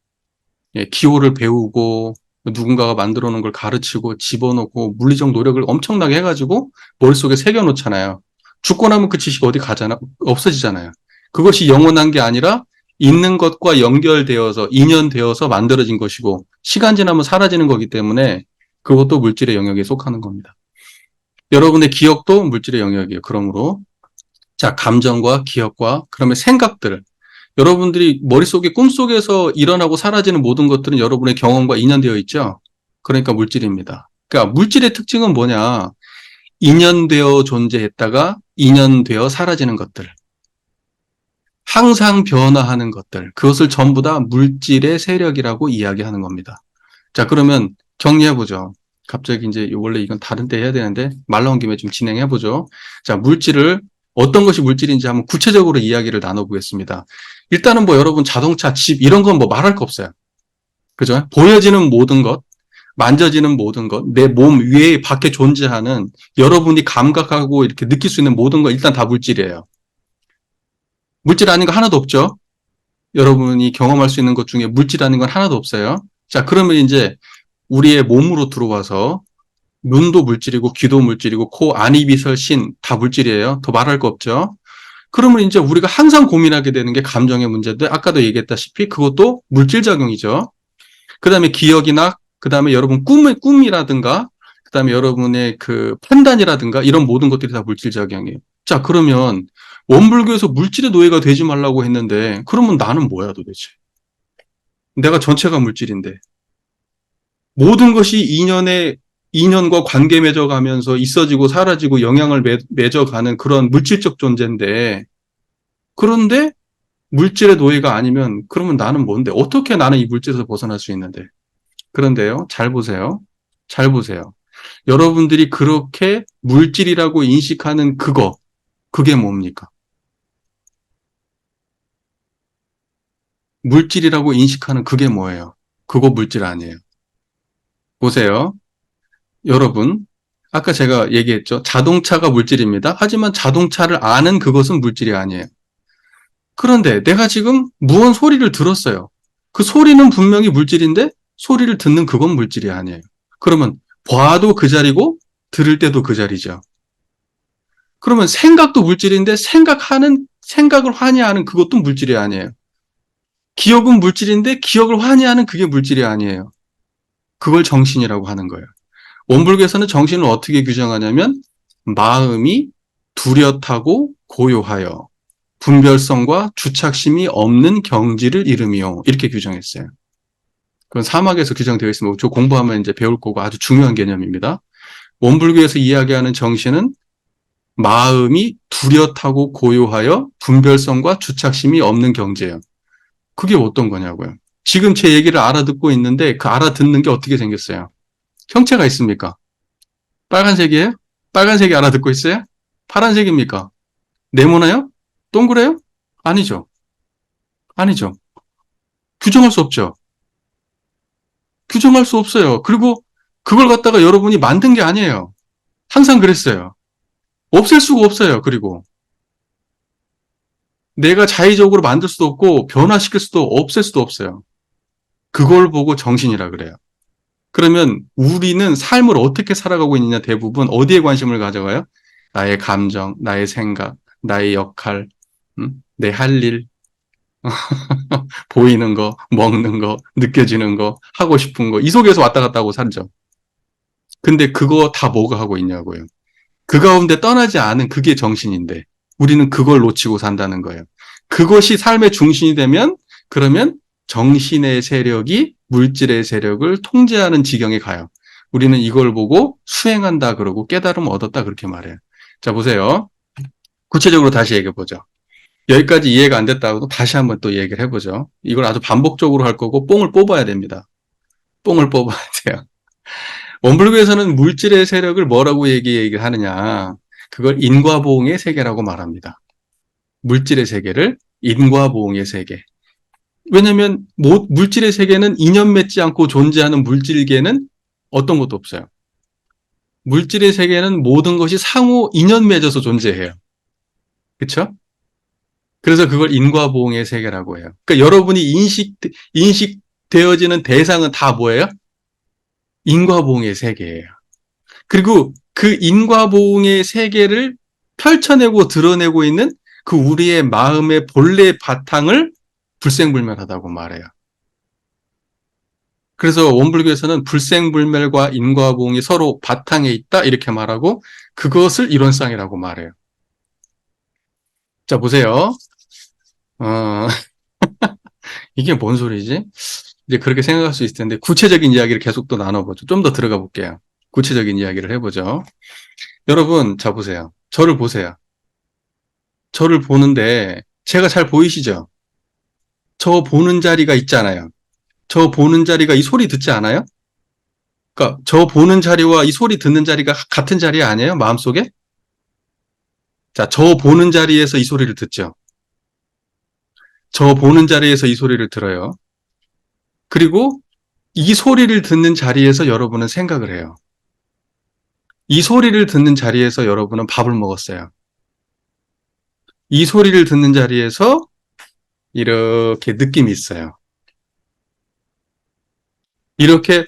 예, 기호를 배우고 누군가가 만들어 놓은 걸 가르치고 집어넣고 물리적 노력을 엄청나게 해가지고 머릿속에 새겨놓잖아요. 죽고 나면 그 지식 어디 가잖아? 없어지잖아요. 그것이 영원한 게 아니라 있는 것과 연결되어서 인연되어서 만들어진 것이고 시간 지나면 사라지는 거기 때문에 그것도 물질의 영역에 속하는 겁니다. 여러분의 기억도 물질의 영역이에요. 그러므로 자, 감정과 기억과 그러면 생각들 여러분들이 머릿속에 꿈속에서 일어나고 사라지는 모든 것들은 여러분의 경험과 인연되어 있죠. 그러니까 물질입니다. 그러니까 물질의 특징은 뭐냐? 인연되어 존재했다가 인연되어 사라지는 것들. 항상 변화하는 것들. 그것을 전부 다 물질의 세력이라고 이야기하는 겁니다. 자, 그러면 정리해보죠. 갑자기 이제 원래 이건 다른 때 해야 되는데 말 나온 김에 좀 진행해보죠. 자, 물질을 어떤 것이 물질인지 한번 구체적으로 이야기를 나눠보겠습니다. 일단은 뭐 여러분 자동차, 집 이런 건 뭐 말할 거 없어요. 그죠? 보여지는 모든 것, 만져지는 모든 것, 내 몸 위에 밖에 존재하는 여러분이 감각하고 이렇게 느낄 수 있는 모든 것 일단 다 물질이에요. 물질 아닌 거 하나도 없죠? 여러분이 경험할 수 있는 것 중에 물질 아닌 건 하나도 없어요. 자, 그러면 이제 우리의 몸으로 들어와서 눈도 물질이고 귀도 물질이고 코, 안, 입, 이설, 신 다 물질이에요. 더 말할 거 없죠? 그러면 이제 우리가 항상 고민하게 되는 게 감정의 문제인데 아까도 얘기했다시피 그것도 물질작용이죠. 그 다음에 기억이나 그 다음에 여러분 꿈이라든가 그 다음에 여러분의 그 판단이라든가 이런 모든 것들이 다 물질작용이에요. 자, 그러면 원불교에서 물질의 노예가 되지 말라고 했는데 그러면 나는 뭐야 도대체? 내가 전체가 물질인데 모든 것이 인연과 관계 맺어가면서 있어지고 사라지고 영향을 맺어가는 그런 물질적 존재인데 그런데 물질의 노예가 아니면 그러면 나는 뭔데? 어떻게 나는 이 물질에서 벗어날 수 있는데? 그런데요, 잘 보세요. 잘 보세요. 여러분들이 그렇게 물질이라고 인식하는 그게 뭡니까? 물질이라고 인식하는 그게 뭐예요? 그거 물질 아니에요. 보세요. 여러분, 아까 제가 얘기했죠. 자동차가 물질입니다. 하지만 자동차를 아는 그것은 물질이 아니에요. 그런데 내가 지금 무언 소리를 들었어요. 그 소리는 분명히 물질인데 소리를 듣는 그건 물질이 아니에요. 그러면 봐도 그 자리고 들을 때도 그 자리죠. 그러면 생각도 물질인데 생각을 환희하는 그것도 물질이 아니에요. 기억은 물질인데 기억을 환희하는 그게 물질이 아니에요. 그걸 정신이라고 하는 거예요. 원불교에서는 정신을 어떻게 규정하냐면 마음이 뚜렷하고 고요하여 분별성과 주착심이 없는 경지를 이름이요. 이렇게 규정했어요. 그건 사막에서 규정되어 있으면 저 공부하면 이제 배울 거고 아주 중요한 개념입니다. 원불교에서 이야기하는 정신은 마음이 뚜렷하고 고요하여 분별성과 주착심이 없는 경지예요. 그게 어떤 거냐고요. 지금 제 얘기를 알아듣고 있는데 그 알아듣는 게 어떻게 생겼어요? 형체가 있습니까? 빨간색이에요? 빨간색이 알아듣고 있어요? 파란색입니까? 네모나요? 동그래요? 아니죠. 아니죠. 규정할 수 없죠. 규정할 수 없어요. 그리고 그걸 갖다가 여러분이 만든 게 아니에요. 항상 그랬어요. 없앨 수가 없어요. 그리고 내가 자의적으로 만들 수도 없고 변화시킬 수도 없앨 수도 없어요. 그걸 보고 정신이라 그래요. 그러면 우리는 삶을 어떻게 살아가고 있느냐 대부분 어디에 관심을 가져가요? 나의 감정, 나의 생각, 나의 역할, 내 할 일, 보이는 거, 먹는 거, 느껴지는 거, 하고 싶은 거, 이 속에서 왔다 갔다 하고 살죠. 근데 그거 다 뭐가 하고 있냐고요. 그 가운데 떠나지 않은 그게 정신인데 우리는 그걸 놓치고 산다는 거예요. 그것이 삶의 중심이 되면 그러면 정신의 세력이 물질의 세력을 통제하는 지경에 가요. 우리는 이걸 보고 수행한다 그러고 깨달음 얻었다 그렇게 말해요. 자, 보세요. 구체적으로 다시 얘기해 보죠. 여기까지 이해가 안 됐다고 다시 한번 또 얘기를 해보죠. 이걸 아주 반복적으로 할 거고 뽕을 뽑아야 됩니다. 뽕을 뽑아야 돼요. 원불교에서는 물질의 세력을 뭐라고 얘기를 하느냐. 그걸 인과보응의 세계라고 말합니다. 물질의 세계를 인과보응의 세계. 왜냐하면 물질의 세계는 인연 맺지 않고 존재하는 물질계는 어떤 것도 없어요. 물질의 세계는 모든 것이 상호 인연 맺어서 존재해요. 그렇죠? 그래서 그걸 인과보응의 세계라고 해요. 그러니까 여러분이 인식되어지는 대상은 다 뭐예요? 인과보응의 세계예요. 그리고 그 인과보응의 세계를 펼쳐내고 드러내고 있는 그 우리의 마음의 본래 바탕을 불생불멸하다고 말해요. 그래서 원불교에서는 불생불멸과 인과보응이 서로 바탕에 있다 이렇게 말하고 그것을 이론상이라고 말해요. 자, 보세요. 이게 뭔 소리지? 이제 그렇게 생각할 수 있을 텐데 구체적인 이야기를 계속 또 나눠보죠. 좀 더 들어가 볼게요. 구체적인 이야기를 해보죠. 여러분, 자 보세요. 저를 보세요. 저를 보는데 제가 잘 보이시죠? 저 보는 자리가 있잖아요. 저 보는 자리가 이 소리 듣지 않아요? 그러니까 저 보는 자리와 이 소리 듣는 자리가 같은 자리 아니에요? 마음속에? 자, 저 보는 자리에서 이 소리를 듣죠. 저 보는 자리에서 이 소리를 들어요. 그리고 이 소리를 듣는 자리에서 여러분은 생각을 해요. 이 소리를 듣는 자리에서 여러분은 밥을 먹었어요. 이 소리를 듣는 자리에서 이렇게 느낌이 있어요. 이렇게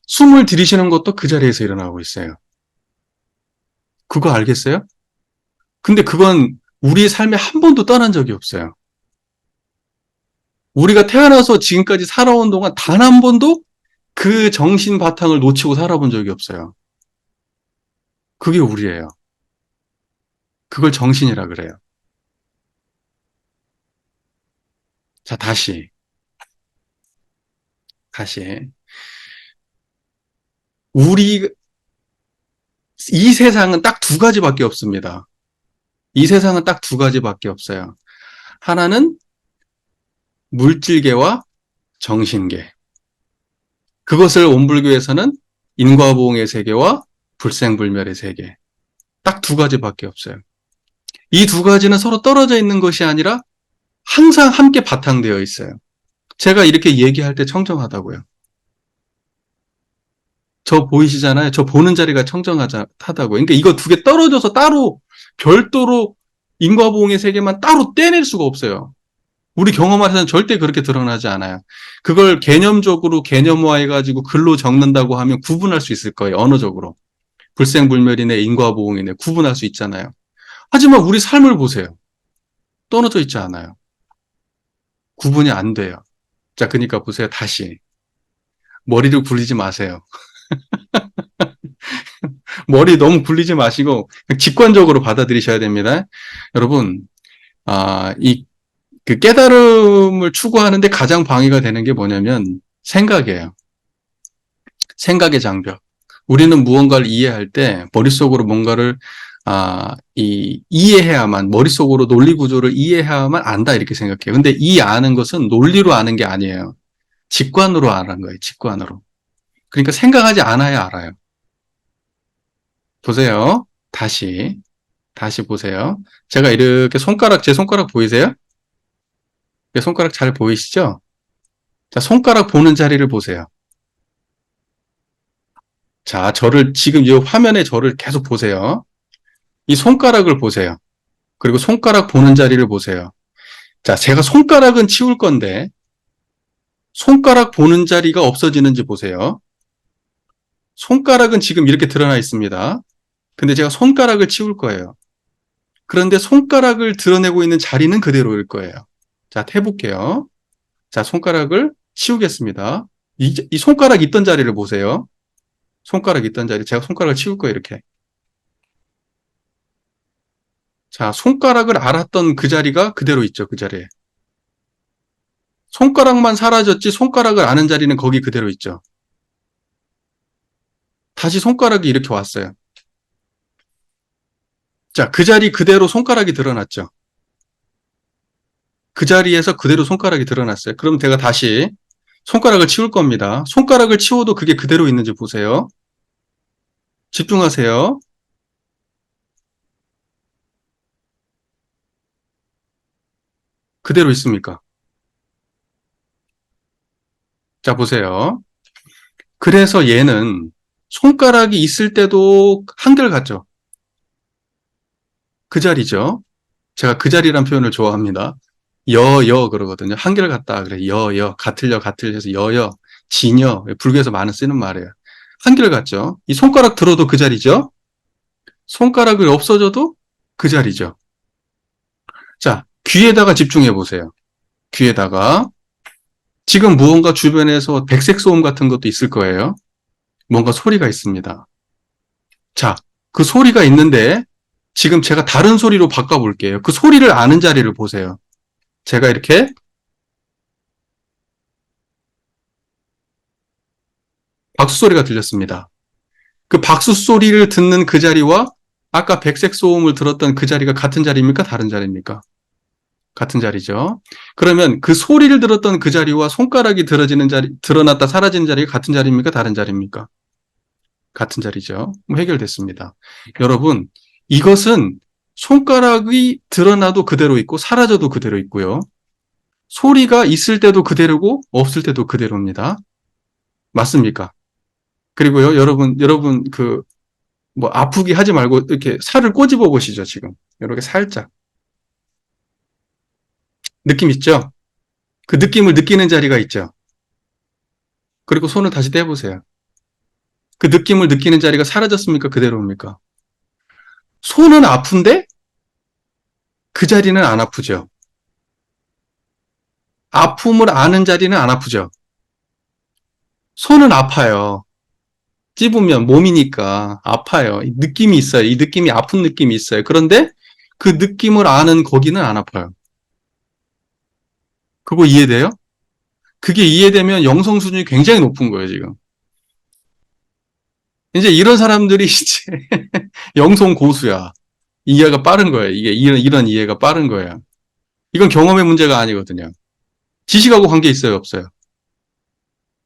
숨을 들이쉬는 것도 그 자리에서 일어나고 있어요. 그거 알겠어요? 근데 그건 우리의 삶에 한 번도 떠난 적이 없어요. 우리가 태어나서 지금까지 살아온 동안 단 한 번도 그 정신 바탕을 놓치고 살아본 적이 없어요. 그게 우리예요. 그걸 정신이라 그래요. 자, 다시. 이 세상은 딱 두 가지밖에 없습니다. 이 세상은 딱 두 가지밖에 없어요. 하나는 물질계와 정신계. 그것을 원불교에서는 인과보응의 세계와 불생불멸의 세계. 딱 두 가지밖에 없어요. 이 두 가지는 서로 떨어져 있는 것이 아니라 항상 함께 바탕되어 있어요. 제가 이렇게 얘기할 때 청정하다고요. 저 보이시잖아요. 저 보는 자리가 청정하다고요. 그러니까 이거 두 개 떨어져서 따로 별도로 인과보응의 세계만 따로 떼낼 수가 없어요. 우리 경험에서는 절대 그렇게 드러나지 않아요. 그걸 개념적으로 개념화해가지고 글로 적는다고 하면 구분할 수 있을 거예요. 언어적으로. 불생불멸이네 인과보응이네 구분할 수 있잖아요. 하지만 우리 삶을 보세요. 떨어져 있지 않아요. 구분이 안 돼요. 자, 그러니까 보세요. 다시. 머리를 굴리지 마세요. 머리 너무 굴리지 마시고 직관적으로 받아들이셔야 됩니다. 여러분, 그 깨달음을 추구하는데 가장 방해가 되는 게 뭐냐면 생각이에요. 생각의 장벽. 우리는 무언가를 이해할 때 머릿속으로 뭔가를 이해해야만, 머릿속으로 논리 구조를 이해해야만 안다 이렇게 생각해요. 근데 이 아는 것은 논리로 아는 게 아니에요. 직관으로 아는 거예요. 직관으로. 그러니까 생각하지 않아야 알아요. 보세요. 다시 보세요. 제가 이렇게 제 손가락 보이세요? 제 손가락 잘 보이시죠? 자, 손가락 보는 자리를 보세요. 자, 지금 이 화면에 저를 계속 보세요. 이 손가락을 보세요. 그리고 손가락 보는 자리를 보세요. 자, 제가 손가락은 치울 건데, 손가락 보는 자리가 없어지는지 보세요. 손가락은 지금 이렇게 드러나 있습니다. 근데 제가 손가락을 치울 거예요. 그런데 손가락을 드러내고 있는 자리는 그대로일 거예요. 자, 해볼게요. 자, 손가락을 치우겠습니다. 이 손가락 있던 자리를 보세요. 손가락 있던 자리. 제가 손가락을 치울 거예요, 이렇게. 자, 손가락을 알았던 그 자리가 그대로 있죠, 그 자리에. 손가락만 사라졌지, 손가락을 아는 자리는 거기 그대로 있죠. 다시 손가락이 이렇게 왔어요. 자, 그 자리 그대로 손가락이 드러났죠. 그 자리에서 그대로 손가락이 드러났어요. 그럼 제가 다시 손가락을 치울 겁니다. 손가락을 치워도 그게 그대로 있는지 보세요. 집중하세요. 그대로 있습니까? 자, 보세요. 그래서 얘는 손가락이 있을 때도 한결같죠. 그 자리죠. 제가 그 자리란 표현을 좋아합니다. 그러거든요. 한결같다. 그래. 같을 해서 진여. 불교에서 많이 쓰는 말이에요. 한결같죠. 이 손가락 들어도 그 자리죠. 손가락을 없어져도 그 자리죠. 자, 귀에다가 집중해 보세요. 귀에다가. 지금 무언가 주변에서 백색 소음 같은 것도 있을 거예요. 뭔가 소리가 있습니다. 자, 그 소리가 있는데 지금 제가 다른 소리로 바꿔볼게요. 그 소리를 아는 자리를 보세요. 제가 이렇게 박수 소리가 들렸습니다. 그 박수 소리를 듣는 그 자리와 아까 백색 소음을 들었던 그 자리가 같은 자리입니까? 다른 자리입니까? 같은 자리죠. 그러면 그 소리를 들었던 그 자리와 손가락이 드러났다 사라지는 자리가 같은 자리입니까? 다른 자리입니까? 같은 자리죠. 해결됐습니다. 여러분, 이것은 손가락이 드러나도 그대로 있고 사라져도 그대로 있고요. 소리가 있을 때도 그대로고 없을 때도 그대로입니다. 맞습니까? 그리고요, 여러분 아프게 하지 말고 이렇게 살을 꼬집어 보시죠, 지금. 이렇게 살짝. 느낌 있죠? 그 느낌을 느끼는 자리가 있죠? 그리고 손을 다시 떼보세요. 그 느낌을 느끼는 자리가 사라졌습니까? 그대로입니까? 손은 아픈데 그 자리는 안 아프죠. 아픔을 아는 자리는 안 아프죠. 손은 아파요. 찝으면 몸이니까 아파요. 느낌이 있어요. 이 느낌이 아픈 느낌이 있어요. 그런데 그 느낌을 아는 거기는 안 아파요. 그거 이해돼요? 그게 이해되면 영성 수준이 굉장히 높은 거예요, 지금. 이제 이런 사람들이 이제 영성 고수야. 이해가 빠른 거예요. 이게 이런 이해가 빠른 거예요. 이건 경험의 문제가 아니거든요. 지식하고 관계 있어요, 없어요?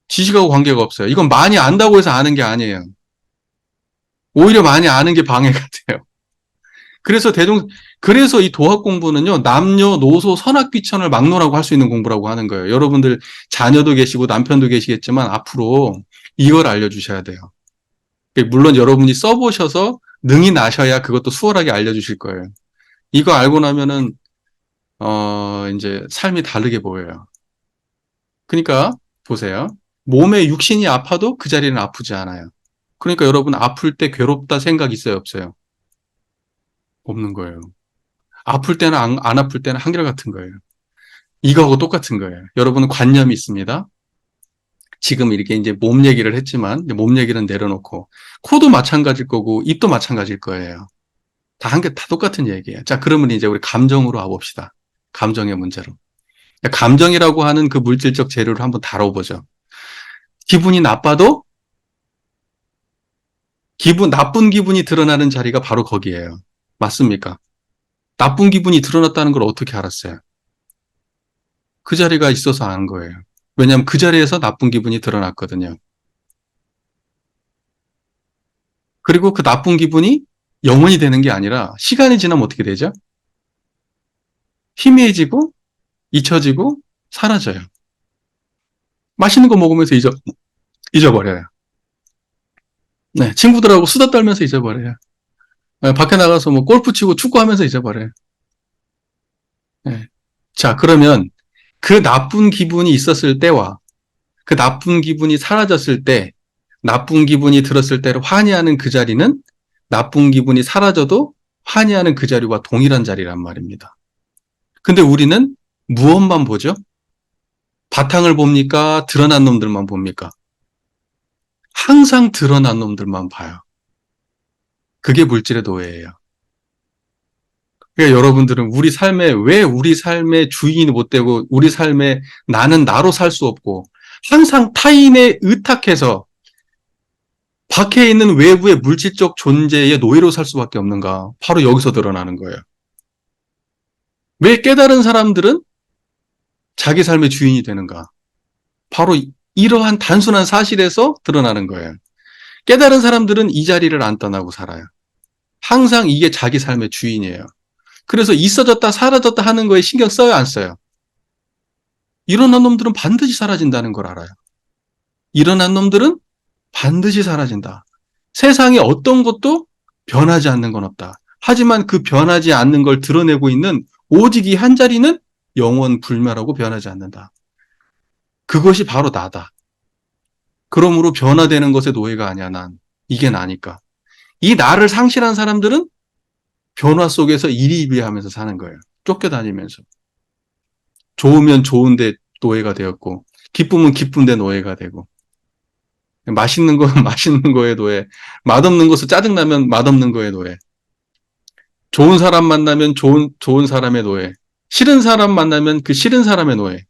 지식하고 관계가 없어요. 이건 많이 안다고 해서 아는 게 아니에요. 오히려 많이 아는 게 방해가 돼요. 그래서 그래서 이 도학 공부는요, 남녀노소 선악귀천을 막론하고 할 수 있는 공부라고 하는 거예요. 여러분들 자녀도 계시고 남편도 계시겠지만 앞으로 이걸 알려주셔야 돼요. 물론 여러분이 써보셔서 능히 나셔야 그것도 수월하게 알려주실 거예요. 이거 알고 나면은, 이제 삶이 다르게 보여요. 그러니까, 보세요. 몸의 육신이 아파도 그 자리는 아프지 않아요. 그러니까 여러분 아플 때 괴롭다 생각 있어요, 없어요? 없는 거예요. 아플 때는 안 아플 때는 한결같은 거예요. 이거하고 똑같은 거예요. 여러분은 관념이 있습니다. 지금 이렇게 이제 몸 얘기를 했지만, 이제 몸 얘기는 내려놓고, 코도 마찬가지일 거고, 입도 마찬가지일 거예요. 다 똑같은 얘기예요. 자, 그러면 이제 우리 감정으로 와봅시다. 감정의 문제로. 감정이라고 하는 그 물질적 재료를 한번 다뤄보죠. 기분이 나빠도 나쁜 기분이 드러나는 자리가 바로 거기예요. 맞습니까? 나쁜 기분이 드러났다는 걸 어떻게 알았어요? 그 자리가 있어서 아는 거예요. 왜냐하면 그 자리에서 나쁜 기분이 드러났거든요. 그리고 그 나쁜 기분이 영원히 되는 게 아니라 시간이 지나면 어떻게 되죠? 희미해지고 잊혀지고 사라져요. 맛있는 거 먹으면서 잊어버려요. 네, 친구들하고 수다 떨면서 잊어버려요. 네, 밖에 나가서 뭐 골프 치고 축구하면서 잊어버려요. 네. 자, 그러면 그 나쁜 기분이 있었을 때와 그 나쁜 기분이 사라졌을 때, 나쁜 기분이 들었을 때를 환희하는 그 자리는 나쁜 기분이 사라져도 환희하는 그 자리와 동일한 자리란 말입니다. 근데 우리는 무엇만 보죠? 바탕을 봅니까? 드러난 놈들만 봅니까? 항상 드러난 놈들만 봐요. 그게 물질의 노예예요. 그러니까 여러분들은 왜 우리 삶의 주인이 못 되고 우리 삶에 나는 나로 살 수 없고 항상 타인에 의탁해서 밖에 있는 외부의 물질적 존재의 노예로 살 수밖에 없는가? 바로 여기서 드러나는 거예요. 왜 깨달은 사람들은 자기 삶의 주인이 되는가? 바로 이러한 단순한 사실에서 드러나는 거예요. 깨달은 사람들은 이 자리를 안 떠나고 살아요. 항상 이게 자기 삶의 주인이에요. 그래서 있어졌다 사라졌다 하는 거에 신경 써요, 안 써요? 일어난 놈들은 반드시 사라진다는 걸 알아요. 일어난 놈들은 반드시 사라진다. 세상에 어떤 것도 변하지 않는 건 없다. 하지만 그 변하지 않는 걸 드러내고 있는 오직 이 한 자리는 영원 불멸하고 변하지 않는다. 그것이 바로 나다. 그러므로 변화되는 것의 노예가 아니야, 난. 이게 나니까. 이 나를 상실한 사람들은 변화 속에서 이리이비하면서 사는 거예요. 쫓겨다니면서. 좋으면 좋은데 노예가 되었고, 기쁘면 기쁜데 노예가 되고, 맛있는 건 맛있는 거에 노예, 맛없는 것을 짜증나면 맛없는 거에 노예, 좋은 사람 만나면 좋은 사람의 노예, 싫은 사람 만나면 그 싫은 사람의 노예,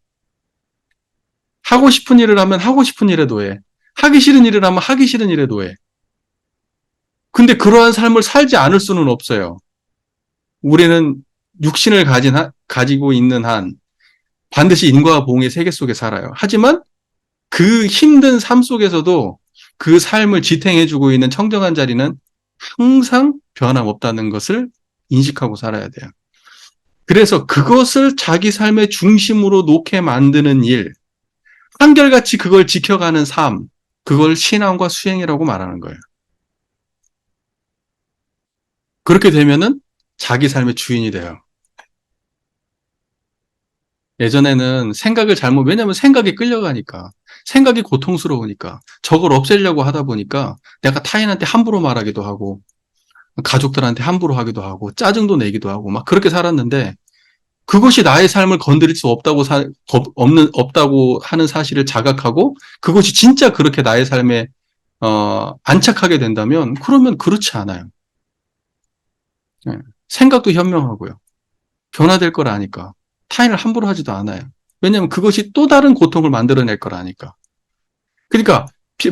하고 싶은 일을 하면 하고 싶은 일의 노예, 하기 싫은 일을 하면 하기 싫은 일의 노예. 근데 그러한 삶을 살지 않을 수는 없어요. 우리는 육신을 가지고 있는 한 반드시 인과 보응의 세계 속에 살아요. 하지만 그 힘든 삶 속에서도 그 삶을 지탱해주고 있는 청정한 자리는 항상 변함없다는 것을 인식하고 살아야 돼요. 그래서 그것을 자기 삶의 중심으로 놓게 만드는 일, 한결같이 그걸 지켜가는 삶, 그걸 신앙과 수행이라고 말하는 거예요. 그렇게 되면은 자기 삶의 주인이 돼요. 예전에는 왜냐면 생각이 끌려가니까, 생각이 고통스러우니까, 저걸 없애려고 하다 보니까 내가 타인한테 함부로 말하기도 하고, 가족들한테 함부로 하기도 하고, 짜증도 내기도 하고, 막 그렇게 살았는데, 그것이 나의 삶을 건드릴 수 없다고 하는 사실을 자각하고, 그것이 진짜 그렇게 나의 삶에, 안착하게 된다면, 그러면 그렇지 않아요. 예. 생각도 현명하고요. 변화될 걸 아니까. 타인을 함부로 하지도 않아요. 왜냐하면 그것이 또 다른 고통을 만들어낼 걸 아니까. 그러니까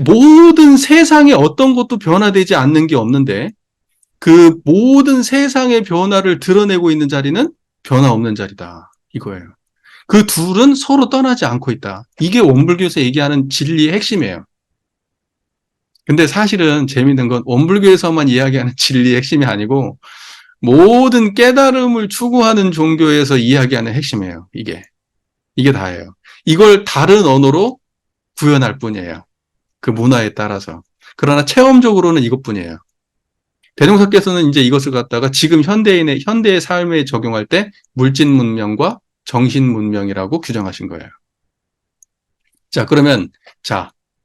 모든 세상에 어떤 것도 변화되지 않는 게 없는데 그 모든 세상의 변화를 드러내고 있는 자리는 변화 없는 자리다. 이거예요. 그 둘은 서로 떠나지 않고 있다. 이게 원불교에서 얘기하는 진리의 핵심이에요. 근데 사실은 재미있는 건 원불교에서만 이야기하는 진리의 핵심이 아니고 모든 깨달음을 추구하는 종교에서 이야기하는 핵심이에요. 이게 다예요. 이걸 다른 언어로 구현할 뿐이에요. 그 문화에 따라서. 그러나 체험적으로는 이것뿐이에요. 대종사께서는 이제 이것을 갖다가 지금 현대의 삶에 적용할 때 물질 문명과 정신 문명이라고 규정하신 거예요. 자, 그러면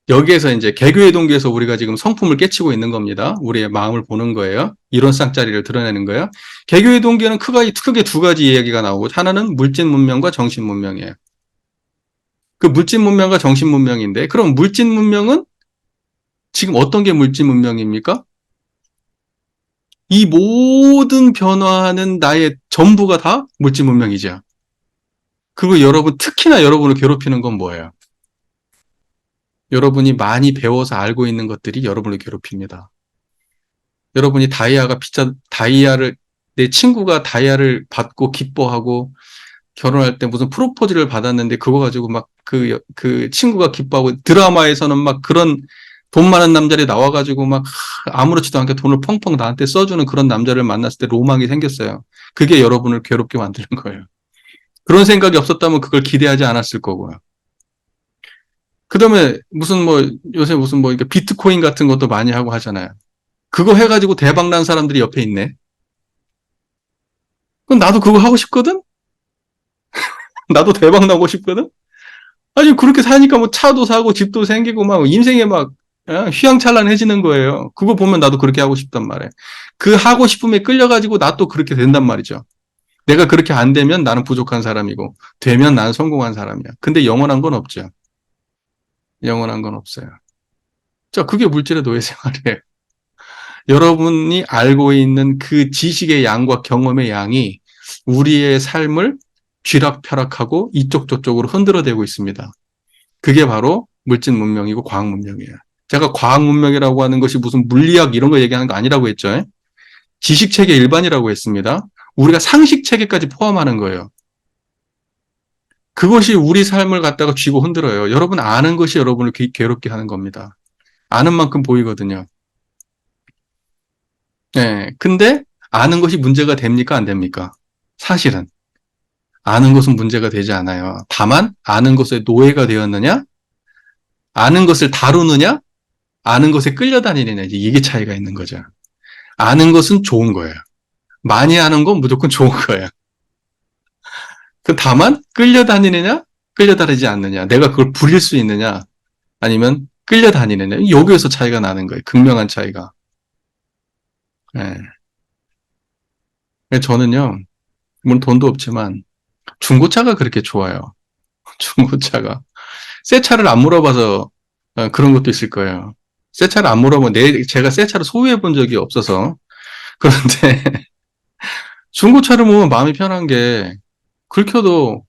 여기에서 이제 개교의 동기에서 우리가 지금 성품을 깨치고 있는 겁니다. 우리의 마음을 보는 거예요. 이론쌍짜리를 드러내는 거예요. 개교의 동기에는 크게 두 가지 이야기가 나오고 하나는 물질 문명과 정신 문명이에요. 그 물질 문명과 정신 문명인데 그럼 물질 문명은 지금 어떤 게 물질 문명입니까? 이 모든 변화하는 나의 전부가 다 물질 문명이죠. 그리고 특히나 여러분을 괴롭히는 건 뭐예요? 여러분이 많이 배워서 알고 있는 것들이 여러분을 괴롭힙니다. 여러분이 내 친구가 다이아를 받고 기뻐하고 결혼할 때 무슨 프로포즈를 받았는데 그거 가지고 막 그 친구가 기뻐하고 드라마에서는 막 그런 돈 많은 남자들이 나와가지고 막 아무렇지도 않게 돈을 펑펑 나한테 써주는 그런 남자를 만났을 때 로망이 생겼어요. 그게 여러분을 괴롭게 만드는 거예요. 그런 생각이 없었다면 그걸 기대하지 않았을 거고요. 그 다음에 요새 이렇게 비트코인 같은 것도 많이 하고 하잖아요. 그거 해가지고 대박 난 사람들이 옆에 있네. 그럼 나도 그거 하고 싶거든? 나도 대박 나고 싶거든? 아니, 그렇게 사니까 뭐 차도 사고 집도 생기고 막 인생에 막 휘황찬란해지는 거예요. 그거 보면 나도 그렇게 하고 싶단 말이에요. 그 하고 싶음에 끌려가지고 나 또 그렇게 된단 말이죠. 내가 그렇게 안 되면 나는 부족한 사람이고, 되면 나는 성공한 사람이야. 근데 영원한 건 없죠. 영원한 건 없어요. 자, 그게 물질의 노예 생활이에요. 여러분이 알고 있는 그 지식의 양과 경험의 양이 우리의 삶을 쥐락펴락하고 이쪽 저쪽으로 흔들어대고 있습니다. 그게 바로 물질 문명이고 과학 문명이에요. 제가 과학 문명이라고 하는 것이 무슨 물리학 이런 거 얘기하는 거 아니라고 했죠. 지식 체계 일반이라고 했습니다. 우리가 상식 체계까지 포함하는 거예요. 그것이 우리 삶을 갖다가 쥐고 흔들어요. 여러분 아는 것이 여러분을 괴롭게 하는 겁니다. 아는 만큼 보이거든요. 네. 근데 아는 것이 문제가 됩니까? 안 됩니까? 사실은. 아는 것은 문제가 되지 않아요. 다만 아는 것에 노예가 되었느냐? 아는 것을 다루느냐? 아는 것에 끌려다니느냐? 이게 차이가 있는 거죠. 아는 것은 좋은 거예요. 많이 아는 건 무조건 좋은 거예요. 다만 끌려다니느냐? 끌려다니지 않느냐? 내가 그걸 부릴 수 있느냐? 아니면 끌려다니느냐? 여기에서 차이가 나는 거예요. 극명한 차이가. 네. 저는요, 물론 돈도 없지만 중고차가 그렇게 좋아요. 중고차가. 새 차를 안 몰아봐서 그런 것도 있을 거예요. 새 차를 안 몰아보면 제가 새 차를 소유해 본 적이 없어서. 그런데 중고차를 보면 마음이 편한 게 긁혀도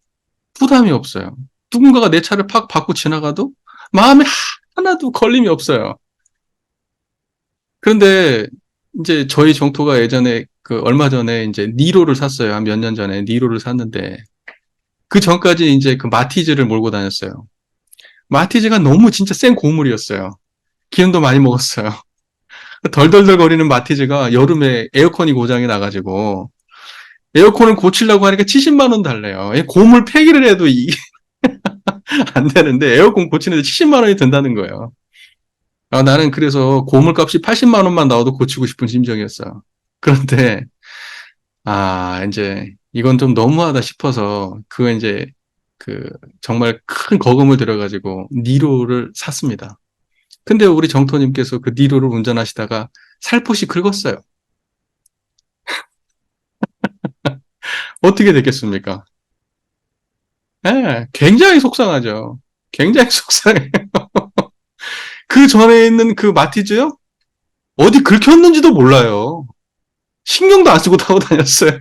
부담이 없어요. 누군가가 내 차를 팍 받고 지나가도 마음에 하나도 걸림이 없어요. 그런데 이제 저희 정토가 예전에 얼마 전에 이제 니로를 샀어요. 한 몇 년 전에 니로를 샀는데 그 전까지 이제 그 마티즈를 몰고 다녔어요. 마티즈가 너무 진짜 센 고물이었어요. 기름도 많이 먹었어요. 덜덜덜 거리는 마티즈가 여름에 에어컨이 고장이 나가지고 에어컨을 고치려고 하니까 70만 원 달래요. 고물 폐기를 해도 안 되는데 에어컨 고치는데 70만 원이 든다는 거예요. 나는 그래서 고물값이 80만 원만 나와도 고치고 싶은 심정이었어요. 그런데 이제 이건 좀 너무하다 싶어서 그거 이제 정말 큰 거금을 들여가지고 니로를 샀습니다. 근데 우리 정토님께서 그 니로를 운전하시다가 살포시 긁었어요. 어떻게 됐겠습니까? 굉장히 속상하죠. 굉장히 속상해요. 그 전에 있는 그 마티즈요? 어디 긁혔는지도 몰라요. 신경도 안 쓰고 타고 다녔어요.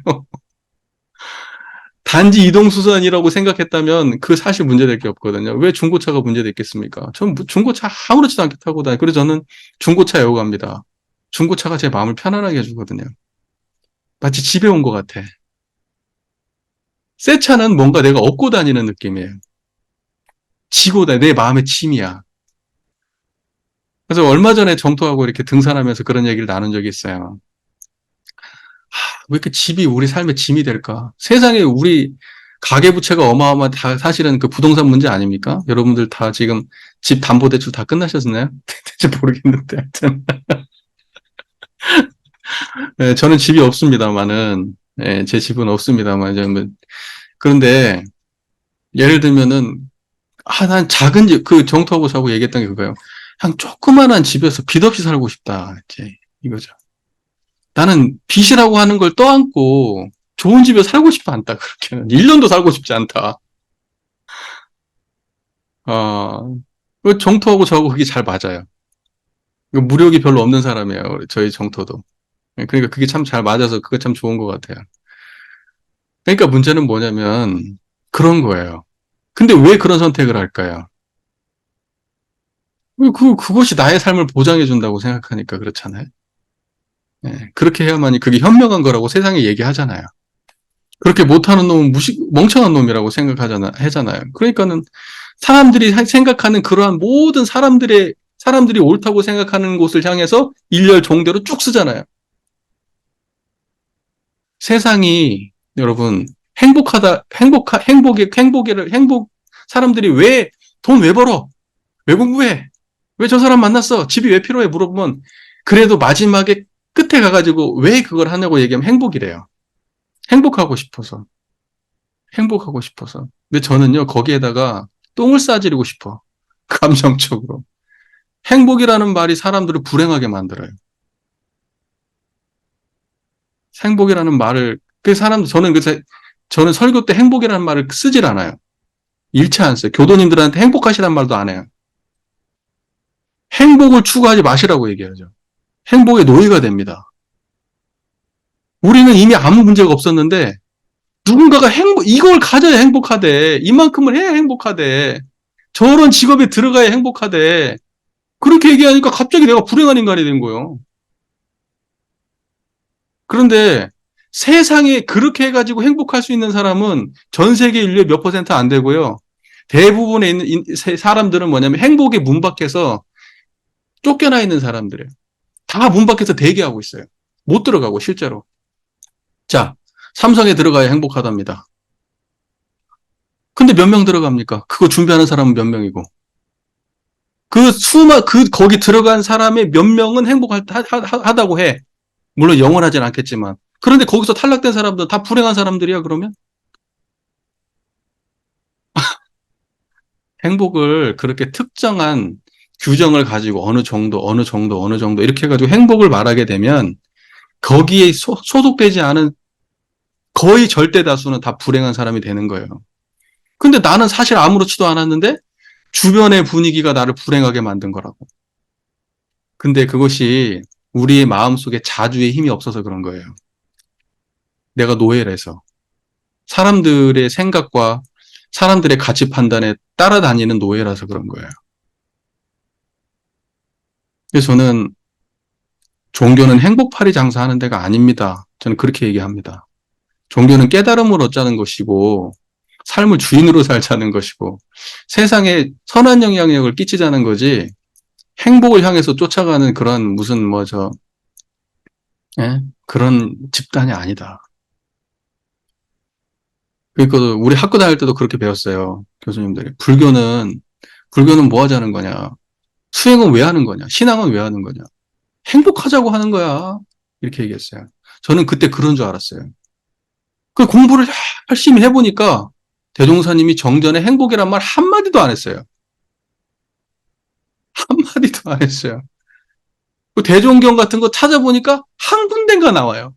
단지 이동수단이라고 생각했다면 그 사실 문제될 게 없거든요. 왜 중고차가 문제됐겠습니까? 전 중고차 아무렇지도 않게 타고 다녀요. 그래서 저는 중고차 애호가입니다. 중고차가 제 마음을 편안하게 해주거든요. 마치 집에 온 것 같아. 새 차는 뭔가 내가 업고 다니는 느낌이에요. 내 마음의 짐이야. 그래서 얼마 전에 정토하고 이렇게 등산하면서 그런 얘기를 나눈 적이 있어요. 왜 이렇게 집이 우리 삶의 짐이 될까? 세상에 우리 가계부채가 어마어마한 사실은 그 부동산 문제 아닙니까? 여러분들 다 지금 집 담보대출 다 끝나셨나요? 대체 모르겠는데 하여튼. 네, 저는 집이 없습니다만은, 제 집은 없습니다만, 그런데 예를 들면은 난 작은 집, 그 정토하고 저하고 얘기했던 게 그거예요. 그냥 조그만한 집에서 빚 없이 살고 싶다. 이제 이거죠. 나는 빚이라고 하는 걸 떠안고 좋은 집에 살고 싶지 않다. 그렇게는. 1년도 살고 싶지 않다. 그 정토하고 저하고 그게 잘 맞아요. 무력이 별로 없는 사람이에요. 저희 정토도. 그러니까 그게 참 잘 맞아서 그거 참 좋은 것 같아요. 그러니까 문제는 뭐냐면 그런 거예요. 근데 왜 그런 선택을 할까요? 그것이 나의 삶을 보장해 준다고 생각하니까 그렇잖아요. 예, 그렇게 해야만이 그게 현명한 거라고 세상에 얘기하잖아요. 그렇게 못하는 놈은 멍청한 놈이라고 하잖아요. 그러니까는 사람들이 생각하는 그러한 모든 사람들이 옳다고 생각하는 곳을 향해서 일렬 종대로 쭉 쓰잖아요. 세상이, 여러분, 사람들이 돈 왜 벌어? 왜 공부해? 왜 저 사람 만났어? 집이 왜 필요해? 물어보면, 그래도 마지막에 끝에 가가지고 왜 그걸 하냐고 얘기하면 행복이래요. 행복하고 싶어서. 행복하고 싶어서. 근데 저는요, 거기에다가 똥을 싸지르고 싶어. 감정적으로. 행복이라는 말이 사람들을 불행하게 만들어요. 행복이라는 말을, 저는 설교 때 행복이라는 말을 쓰질 않아요. 일체 안 써요. 교도님들한테 행복하시란 말도 안 해요. 행복을 추구하지 마시라고 얘기하죠. 행복의 노예가 됩니다. 우리는 이미 아무 문제가 없었는데, 누군가가 이걸 가져야 행복하대. 이만큼을 해야 행복하대. 저런 직업에 들어가야 행복하대. 그렇게 얘기하니까 갑자기 내가 불행한 인간이 된 거예요. 그런데 세상에 그렇게 해가지고 행복할 수 있는 사람은 전 세계 인류의 몇 퍼센트 안 되고요. 대부분의 사람들은 뭐냐면 행복의 문 밖에서 쫓겨나 있는 사람들이에요. 다 문 밖에서 대기하고 있어요. 못 들어가고 실제로. 자, 삼성에 들어가야 행복하답니다. 근데 몇 명 들어갑니까? 그거 준비하는 사람은 몇 명이고. 거기 들어간 사람의 몇 명은 행복하다고 해. 물론 영원하진 않겠지만. 그런데 거기서 탈락된 사람들은 다 불행한 사람들이야, 그러면? 행복을 그렇게 특정한 규정을 가지고 어느 정도, 어느 정도, 어느 정도 이렇게 해가지고 행복을 말하게 되면 거기에 소속되지 않은 거의 절대 다수는 다 불행한 사람이 되는 거예요. 근데 나는 사실 아무렇지도 않았는데 주변의 분위기가 나를 불행하게 만든 거라고. 근데 그것이 우리의 마음속에 자주의 힘이 없어서 그런 거예요. 내가 노예라서. 사람들의 생각과 사람들의 가치 판단에 따라다니는 노예라서 그런 거예요. 그래서 저는 종교는 행복팔이 장사하는 데가 아닙니다. 저는 그렇게 얘기합니다. 종교는 깨달음을 얻자는 것이고 삶을 주인으로 살자는 것이고 세상에 선한 영향력을 끼치자는 거지 행복을 향해서 쫓아가는 그런 무슨 그런 집단이 아니다. 그러니까 우리 학교 다닐 때도 그렇게 배웠어요. 교수님들이. 불교는 뭐 하자는 거냐? 수행은 왜 하는 거냐? 신앙은 왜 하는 거냐? 행복하자고 하는 거야. 이렇게 얘기했어요. 저는 그때 그런 줄 알았어요. 그 공부를 열심히 해보니까 대종사님이 정전에 행복이란 말 한마디도 안 했어요. 한마디도 안 했어요. 그 대종경 같은 거 찾아보니까 한 군데가 나와요.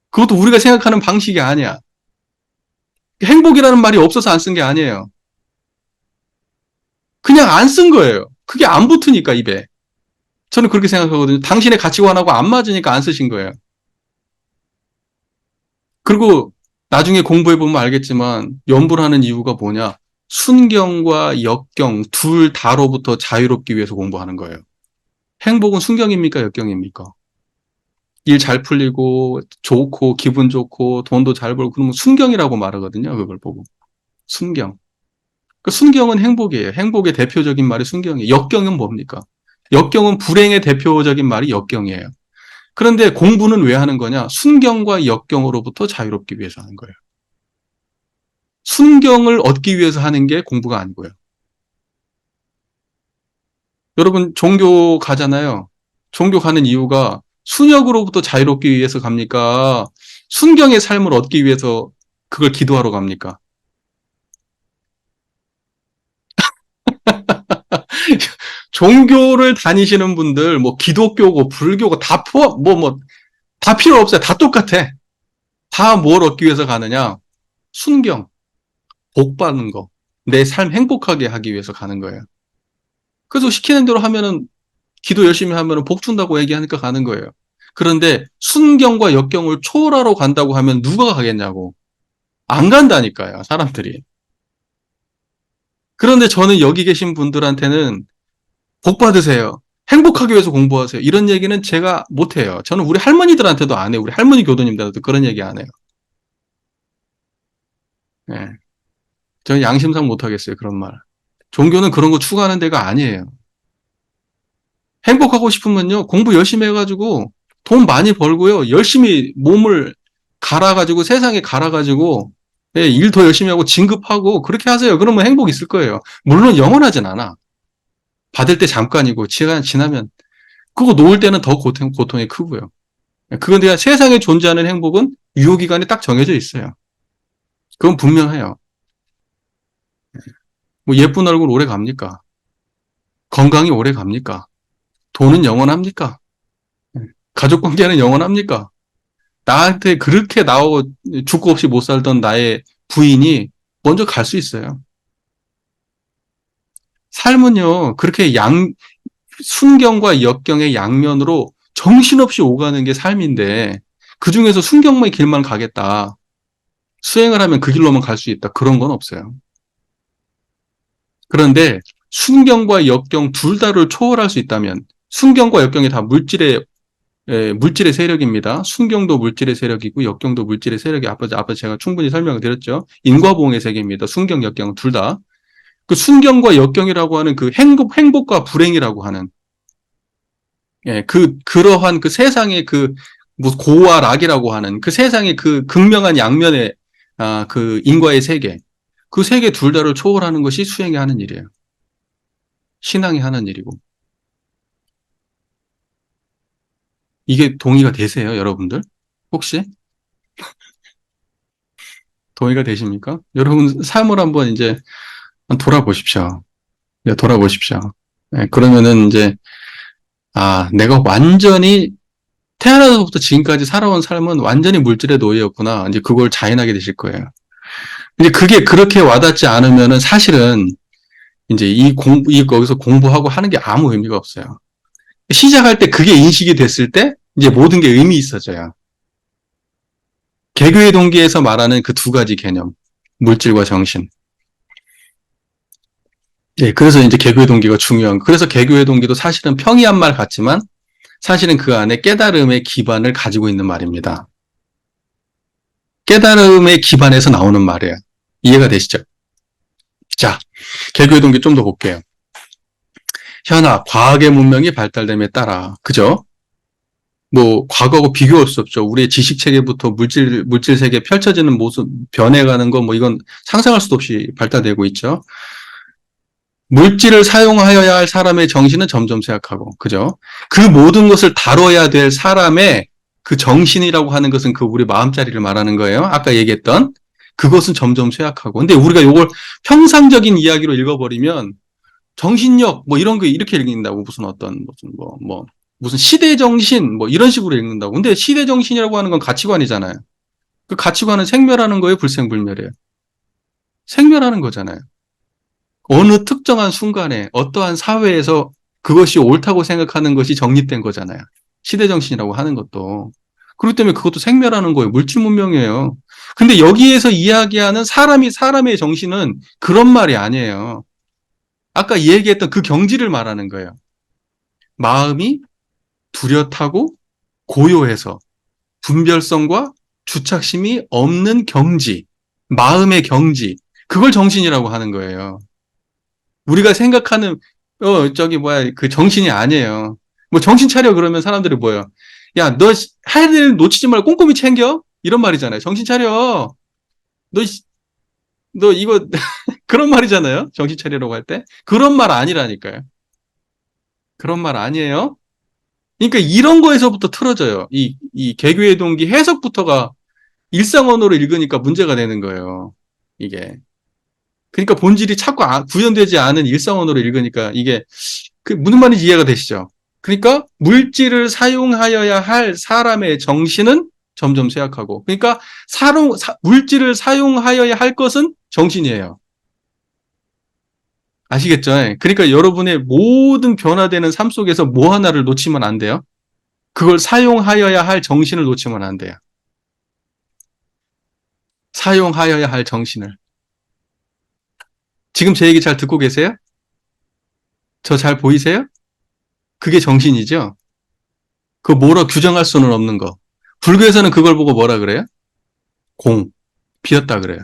그것도 우리가 생각하는 방식이 아니야. 행복이라는 말이 없어서 안 쓴 게 아니에요. 그냥 안 쓴 거예요. 그게 안 붙으니까 입에. 저는 그렇게 생각하거든요. 당신의 가치관하고 안 맞으니까 안 쓰신 거예요. 그리고 나중에 공부해보면 알겠지만 연불하는 이유가 뭐냐. 순경과 역경 둘 다로부터 자유롭기 위해서 공부하는 거예요. 행복은 순경입니까? 역경입니까? 일 잘 풀리고 좋고 기분 좋고 돈도 잘 벌고 그러면 순경이라고 말하거든요. 그걸 보고. 순경. 그 순경은 행복이에요. 행복의 대표적인 말이 순경이에요. 역경은 뭡니까? 역경은 불행의 대표적인 말이 역경이에요. 그런데 공부는 왜 하는 거냐? 순경과 역경으로부터 자유롭기 위해서 하는 거예요. 순경을 얻기 위해서 하는 게 공부가 아니고요. 여러분 종교 가잖아요. 종교 가는 이유가 순역으로부터 자유롭기 위해서 갑니까? 순경의 삶을 얻기 위해서 그걸 기도하러 갑니까? 종교를 다니시는 분들, 뭐 기독교고 불교고 다 포함, 다 필요 없어요. 다 똑같아. 다 뭘 얻기 위해서 가느냐? 순경, 복 받는 거, 내 삶 행복하게 하기 위해서 가는 거예요. 그래서 시키는 대로 하면은 기도 열심히 하면은 복 준다고 얘기하니까 가는 거예요. 그런데 순경과 역경을 초월하러 간다고 하면 누가 가겠냐고. 안 간다니까요, 사람들이. 그런데 저는 여기 계신 분들한테는 복 받으세요. 행복하기 위해서 공부하세요. 이런 얘기는 제가 못 해요. 저는 우리 할머니들한테도 안 해요. 우리 할머니 교도님들한테도 그런 얘기 안 해요. 예. 저는 양심상 못 하겠어요. 그런 말. 종교는 그런 거 추구하는 데가 아니에요. 행복하고 싶으면요, 공부 열심히 해가지고 돈 많이 벌고요, 열심히 몸을 갈아가지고 세상에 갈아가지고 예, 일 더 열심히 하고 진급하고 그렇게 하세요. 그러면 행복 있을 거예요. 물론 영원하진 않아. 받을 때 잠깐이고 시간 지나면 그거 놓을 때는 더 고통이 크고요. 그건 내가 세상에 존재하는 행복은 유효기간이 딱 정해져 있어요. 그건 분명해요. 뭐 예쁜 얼굴 오래 갑니까? 건강이 오래 갑니까? 돈은 영원합니까? 가족 관계는 영원합니까? 나한테 그렇게 나오고 죽고 없이 못 살던 나의 부인이 먼저 갈 수 있어요. 삶은요, 그렇게 순경과 역경의 양면으로 정신없이 오가는 게 삶인데, 그 중에서 순경의 길만 가겠다. 수행을 하면 그 길로만 갈 수 있다. 그런 건 없어요. 그런데 순경과 역경 둘 다를 초월할 수 있다면, 순경과 역경이 다 물질의 세력입니다. 순경도 물질의 세력이고 역경도 물질의 세력이 앞에 제가 충분히 설명을 드렸죠. 인과보응의 세계입니다. 순경, 역경 둘 다. 그 순경과 역경이라고 하는 그 행복과 불행이라고 하는 예, 그러한 그 세상의 뭐 고와 락이라고 하는 그 세상의 그 극명한 양면의 그 인과의 세계. 그 세계 둘 다를 초월하는 것이 수행이 하는 일이에요. 신앙이 하는 일이고. 이게 동의가 되세요, 여러분들? 혹시? 동의가 되십니까? 여러분 삶을 한번 이제 돌아보십시오. 네, 돌아보십시오. 네, 그러면은 이제 내가 완전히 태어나서부터 지금까지 살아온 삶은 완전히 물질의 노예였구나. 이제 그걸 자인하게 되실 거예요. 이제 그게 그렇게 와닿지 않으면은 사실은 이제 거기서 공부하고 하는 게 아무 의미가 없어요. 시작할 때 그게 인식이 됐을 때 이제 모든 게 의미 있어져요. 개교의 동기에서 말하는 그 두 가지 개념. 물질과 정신. 예, 그래서 이제 개교의 동기가 중요한 거. 그래서 개교의 동기도 사실은 평이한 말 같지만 사실은 그 안에 깨달음의 기반을 가지고 있는 말입니다. 깨달음의 기반에서 나오는 말이에요. 이해가 되시죠? 자, 개교의 동기 좀 더 볼게요. 현아, 과학의 문명이 발달됨에 따라, 그죠? 뭐, 과거하고 비교할 수 없죠. 우리의 지식 체계부터 물질 세계에 펼쳐지는 모습, 변해가는 거, 뭐, 이건 상상할 수도 없이 발달되고 있죠. 물질을 사용하여야 할 사람의 정신은 점점 쇠약하고, 그죠? 그 모든 것을 다뤄야 될 사람의 그 정신이라고 하는 것은 그 우리 마음자리를 말하는 거예요. 아까 얘기했던 그것은 점점 쇠약하고. 근데 우리가 이걸 평상적인 이야기로 읽어버리면 정신력 뭐 이런 거 이렇게 읽는다고 무슨 시대 정신 뭐 이런 식으로 읽는다고. 근데 시대 정신이라고 하는 건 가치관이잖아요. 그 가치관은 생멸하는 거예요, 불생불멸이에요. 생멸하는 거잖아요. 어느 특정한 순간에 어떠한 사회에서 그것이 옳다고 생각하는 것이 정립된 거잖아요. 시대정신이라고 하는 것도. 그렇기 때문에 그것도 생멸하는 거예요. 물질문명이에요. 근데 여기에서 이야기하는 사람의 정신은 그런 말이 아니에요. 아까 얘기했던 그 경지를 말하는 거예요. 마음이 뚜렷하고 고요해서 분별성과 주착심이 없는 경지, 마음의 경지, 그걸 정신이라고 하는 거예요. 우리가 생각하는 그 정신이 아니에요. 뭐 정신 차려 그러면 사람들이 뭐예요? 야, 너 할 일 놓치지 말고 꼼꼼히 챙겨? 이런 말이잖아요. 정신 차려. 너, 너 이거 그런 말이잖아요. 정신 차리라고 할 때. 그런 말 아니라니까요. 그런 말 아니에요. 그러니까 이런 거에서부터 틀어져요. 이 개교의 동기 해석부터가 일상 언어로 읽으니까 문제가 되는 거예요. 이게. 그러니까 본질이 자꾸 구현되지 않은 일상언어로 읽으니까 이게 무슨 말인지 이해가 되시죠? 그러니까 물질을 사용하여야 할 사람의 정신은 점점 쇠약하고, 그러니까 물질을 사용하여야 할 것은 정신이에요. 아시겠죠? 그러니까 여러분의 모든 변화되는 삶 속에서 뭐 하나를 놓치면 안 돼요. 그걸 사용하여야 할 정신을 놓치면 안 돼요. 사용하여야 할 정신을. 지금 제 얘기 잘 듣고 계세요? 저 잘 보이세요? 그게 정신이죠? 그거 뭐라 규정할 수는 없는 거. 불교에서는 그걸 보고 뭐라 그래요? 공, 비었다 그래요.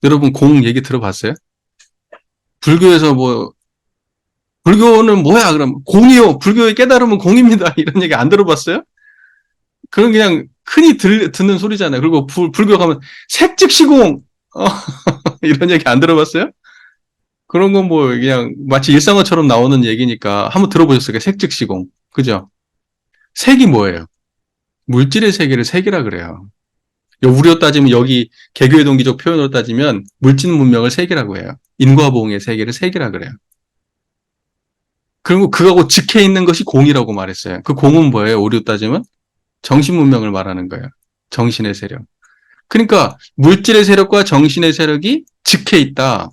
여러분 공 얘기 들어봤어요? 불교에서 불교는 뭐야 그럼 공이요. 불교의 깨달음은 공입니다. 이런 얘기 안 들어봤어요? 그건 그냥 흔히 듣는 소리잖아요. 그리고 불교 가면 색즉시공 이런 얘기 안 들어봤어요? 그런 건 그냥 마치 일상어처럼 나오는 얘기니까 한번 들어보셨어요? 색즉시공. 그죠? 색이 뭐예요? 물질의 세계를 색이라 그래요. 우리로 따지면 여기 개교의 동기적 표현으로 따지면 물질 문명을 색이라고 해요. 인과보응의 세계를 색이라 그래요. 그리고 그거하고 직해 있는 것이 공이라고 말했어요. 그 공은 뭐예요? 우리로 따지면 정신 문명을 말하는 거예요. 정신의 세력. 그러니까 물질의 세력과 정신의 세력이 직해 있다.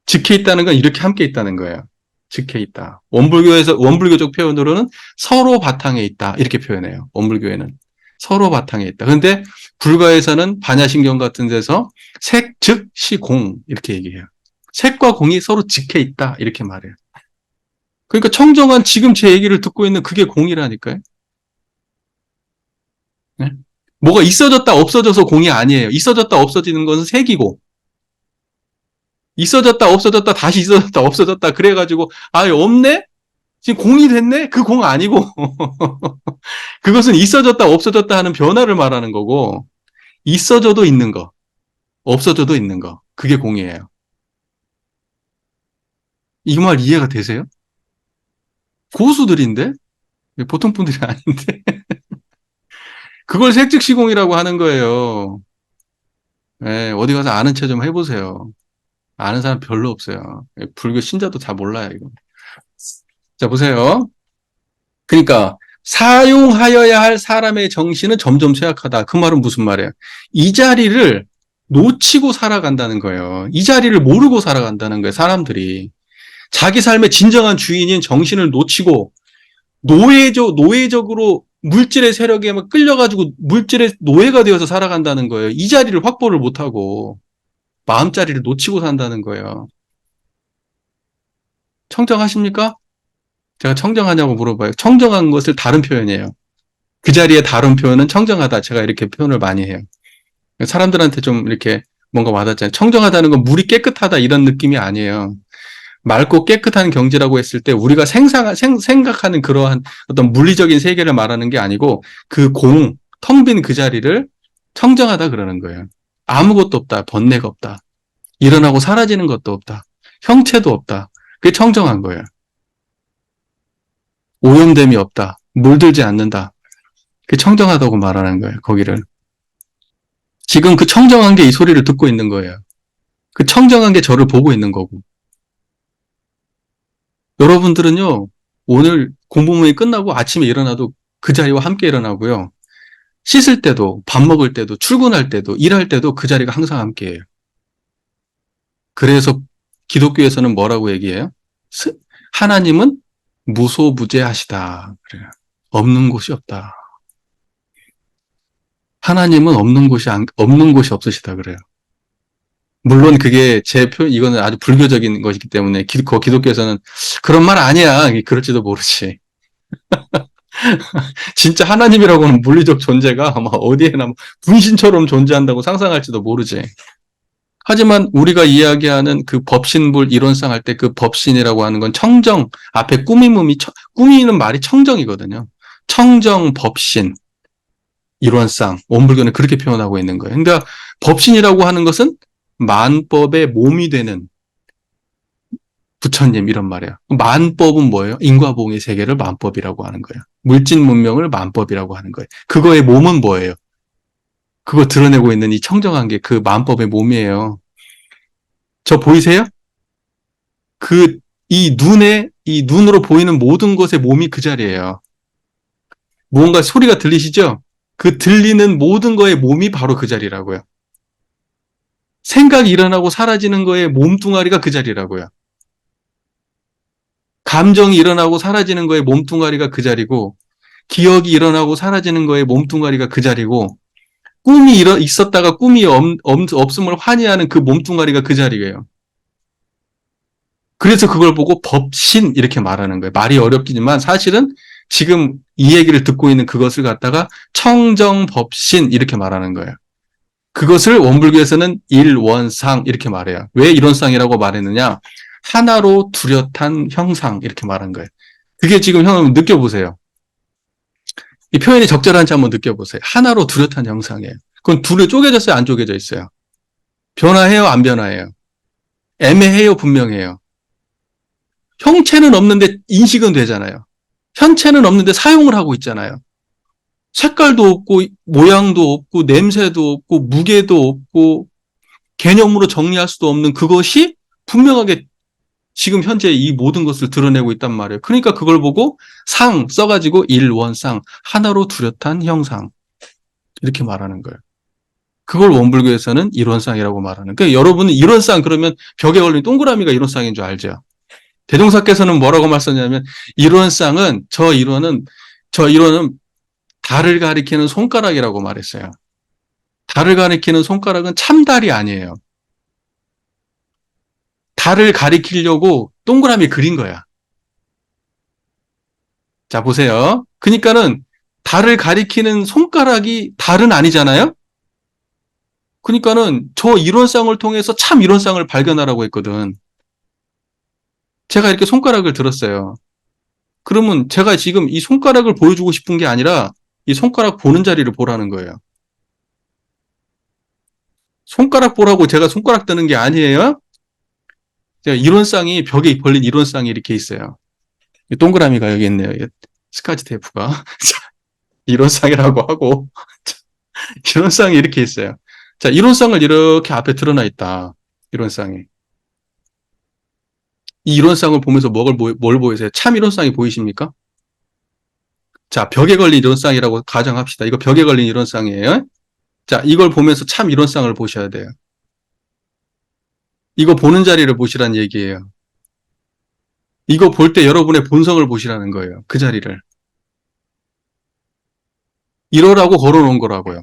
직해 있다는 건 이렇게 함께 있다는 거예요. 직해 있다. 원불교적 표현으로는 서로 바탕에 있다. 이렇게 표현해요. 원불교에는. 서로 바탕에 있다. 그런데 불가에서는 반야신경 같은 데서 색, 즉, 시, 공 이렇게 얘기해요. 색과 공이 서로 직해 있다. 이렇게 말해요. 그러니까 청정한 지금 제 얘기를 듣고 있는 그게 공이라니까요. 네? 뭐가 있어졌다 없어져서 공이 아니에요. 있어졌다 없어지는 것은 색이고, 있어졌다 없어졌다 다시 있어졌다 없어졌다 그래가지고 없네? 지금 공이 됐네? 그 공 아니고 그것은 있어졌다 없어졌다 하는 변화를 말하는 거고, 있어져도 있는 거, 없어져도 있는 거, 그게 공이에요. 이 말 이해가 되세요? 고수들인데? 보통 분들이 아닌데 그걸 색즉시공이라고 하는 거예요. 네, 어디 가서 아는 체 좀 해보세요. 아는 사람 별로 없어요. 불교 신자도 다 몰라요, 이거. 자, 보세요. 그러니까, 사용하여야 할 사람의 정신은 점점 쇠약하다. 그 말은 무슨 말이에요? 이 자리를 놓치고 살아간다는 거예요. 이 자리를 모르고 살아간다는 거예요, 사람들이. 자기 삶의 진정한 주인인 정신을 놓치고, 노예적으로 물질의 세력에 끌려가지고 물질의 노예가 되어서 살아간다는 거예요. 이 자리를 확보를 못하고, 마음자리를 놓치고 산다는 거예요. 청정하십니까? 제가 청정하냐고 물어봐요. 청정한 것을 다른 표현이에요. 그 자리에 다른 표현은 청정하다. 제가 이렇게 표현을 많이 해요. 사람들한테 좀 이렇게 뭔가 와닿잖아요. 청정하다는 건 물이 깨끗하다 이런 느낌이 아니에요. 맑고 깨끗한 경지라고 했을 때 우리가 생각하는 그러한 어떤 물리적인 세계를 말하는 게 아니고 텅 빈 그 자리를 청정하다 그러는 거예요. 아무것도 없다. 번뇌가 없다. 일어나고 사라지는 것도 없다. 형체도 없다. 그게 청정한 거예요. 오염됨이 없다. 물들지 않는다. 그게 청정하다고 말하는 거예요. 거기를. 지금 그 청정한 게 이 소리를 듣고 있는 거예요. 그 청정한 게 저를 보고 있는 거고. 여러분들은요, 오늘 공부문이 끝나고 아침에 일어나도 그 자리와 함께 일어나고요. 씻을 때도, 밥 먹을 때도, 출근할 때도, 일할 때도 그 자리가 항상 함께해요. 그래서 기독교에서는 뭐라고 얘기해요? 하나님은 무소부재하시다. 그래요. 없는 곳이 없다. 하나님은 없는 곳이 없으시다. 그래요. 물론 그게 이거는 아주 불교적인 것이기 때문에 기독교에서는 그런 말 아니야. 그럴지도 모르지. 진짜 하나님이라고는 물리적 존재가 아마 어디에나 분신처럼 존재한다고 상상할지도 모르지. 하지만 우리가 이야기하는 그 법신불 이론상 할 때 그 법신이라고 하는 건 청정, 앞에 꾸미는 말이 청정이거든요. 청정, 법신, 이론상, 원불교는 그렇게 표현하고 있는 거예요. 그러니까 법신이라고 하는 것은 만법의 몸이 되는 부처님 이런 말이에요. 만법은 뭐예요? 인과보응의 세계를 만법이라고 하는 거예요. 물질 문명을 만법이라고 하는 거예요. 그거의 몸은 뭐예요? 그거 드러내고 있는 이 청정한 게 그 만법의 몸이에요. 저 보이세요? 이 눈으로 보이는 모든 것의 몸이 그 자리예요. 무언가 소리가 들리시죠? 그 들리는 모든 거의 몸이 바로 그 자리라고요. 생각이 일어나고 사라지는 거의 몸뚱아리가 그 자리라고요. 감정이 일어나고 사라지는 거의 몸뚱아리가 그 자리고, 기억이 일어나고 사라지는 거의 몸뚱아리가 그 자리고, 있었다가 꿈이 없음을 환희하는 그 몸뚱아리가 그 자리예요. 그래서 그걸 보고 법신 이렇게 말하는 거예요. 말이 어렵기지만 사실은 지금 이 얘기를 듣고 있는 그것을 갖다가 청정법신 이렇게 말하는 거예요. 그것을 원불교에서는 일원상 이렇게 말해요. 왜 일원상이라고 말했느냐? 하나로 뚜렷한 형상 이렇게 말한 거예요. 그게 지금 형 느껴보세요. 이 표현이 적절한지 한번 느껴보세요. 하나로 뚜렷한 형상이에요. 그건 둘이 쪼개졌어요? 안 쪼개져 있어요? 변화해요? 안 변화해요? 애매해요? 분명해요? 형체는 없는데 인식은 되잖아요. 현체는 없는데 사용을 하고 있잖아요. 색깔도 없고 모양도 없고 냄새도 없고 무게도 없고 개념으로 정리할 수도 없는 그것이 분명하게 지금 현재 이 모든 것을 드러내고 있단 말이에요. 그러니까 그걸 보고 상 써가지고 일원상 하나로 뚜렷한 형상 이렇게 말하는 거예요. 그걸 원불교에서는 일원상이라고 말하는. 그러니까 여러분은 일원상 그러면 벽에 걸린 동그라미가 일원상인 줄 알죠? 대종사께서는 뭐라고 말씀하냐면 저 일원은 달을 가리키는 손가락이라고 말했어요. 달을 가리키는 손가락은 참달이 아니에요. 달을 가리키려고 동그라미 그린 거야. 자, 보세요. 그러니까는 달을 가리키는 손가락이 달은 아니잖아요? 그러니까는 저 이론상을 통해서 참 이론상을 발견하라고 했거든. 제가 이렇게 손가락을 들었어요. 그러면 제가 지금 이 손가락을 보여주고 싶은 게 아니라 이 손가락 보는 자리를 보라는 거예요. 손가락 보라고 제가 손가락 드는 게 아니에요? 제가 이론상이 벽에 걸린 이론상이 이렇게 있어요. 동그라미가 여기 있네요. 스카치 테이프가. 이론상이라고 하고 이론상이 이렇게 있어요. 자, 이론상을 이렇게 앞에 드러나 있다. 이론상이. 이 이론상을 보면서 뭘 보이세요? 참 이론상이 보이십니까? 자, 벽에 걸린 이론상이라고 가정합시다. 이거 벽에 걸린 이론상이에요. 자, 이걸 보면서 참 이론상을 보셔야 돼요. 이거 보는 자리를 보시라는 얘기예요. 이거 볼 때 여러분의 본성을 보시라는 거예요. 그 자리를. 이러라고 걸어놓은 거라고요.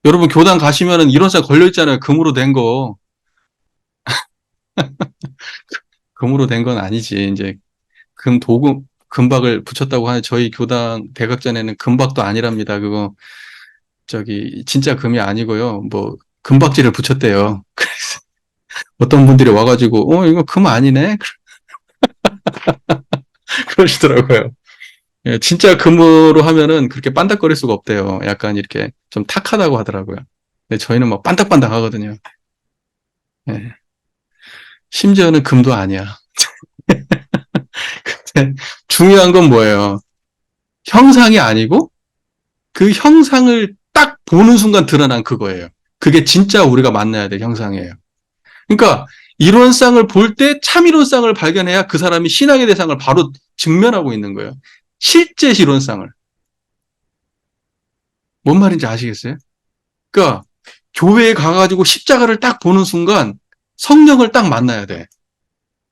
여러분 교당 가시면은 이론상 걸려있잖아요. 금으로 된 거. 금으로 된 건 아니지. 이제 금박을 붙였다고 하는 저희 교당 대각전에는 금박도 아니랍니다. 그거 진짜 금이 아니고요. 뭐 금박지를 붙였대요. 그래서 어떤 분들이 와가지고 이거 금 아니네? 그러시더라고요. 예, 진짜 금으로 하면은 그렇게 반짝거릴 수가 없대요. 약간 이렇게 좀 탁하다고 하더라고요. 근데 저희는 막 반짝반짝 하거든요. 예. 심지어는 금도 아니야. 근데 중요한 건 뭐예요? 형상이 아니고 그 형상을 딱 보는 순간 드러난 그거예요. 그게 진짜 우리가 만나야 될 형상이에요. 그러니까 이론상을 볼 때 참 이론상을 발견해야 그 사람이 신앙의 대상을 바로 직면하고 있는 거예요. 실제 이론상을. 뭔 말인지 아시겠어요? 그러니까 교회에 가가지고 십자가를 딱 보는 순간 성령을 딱 만나야 돼.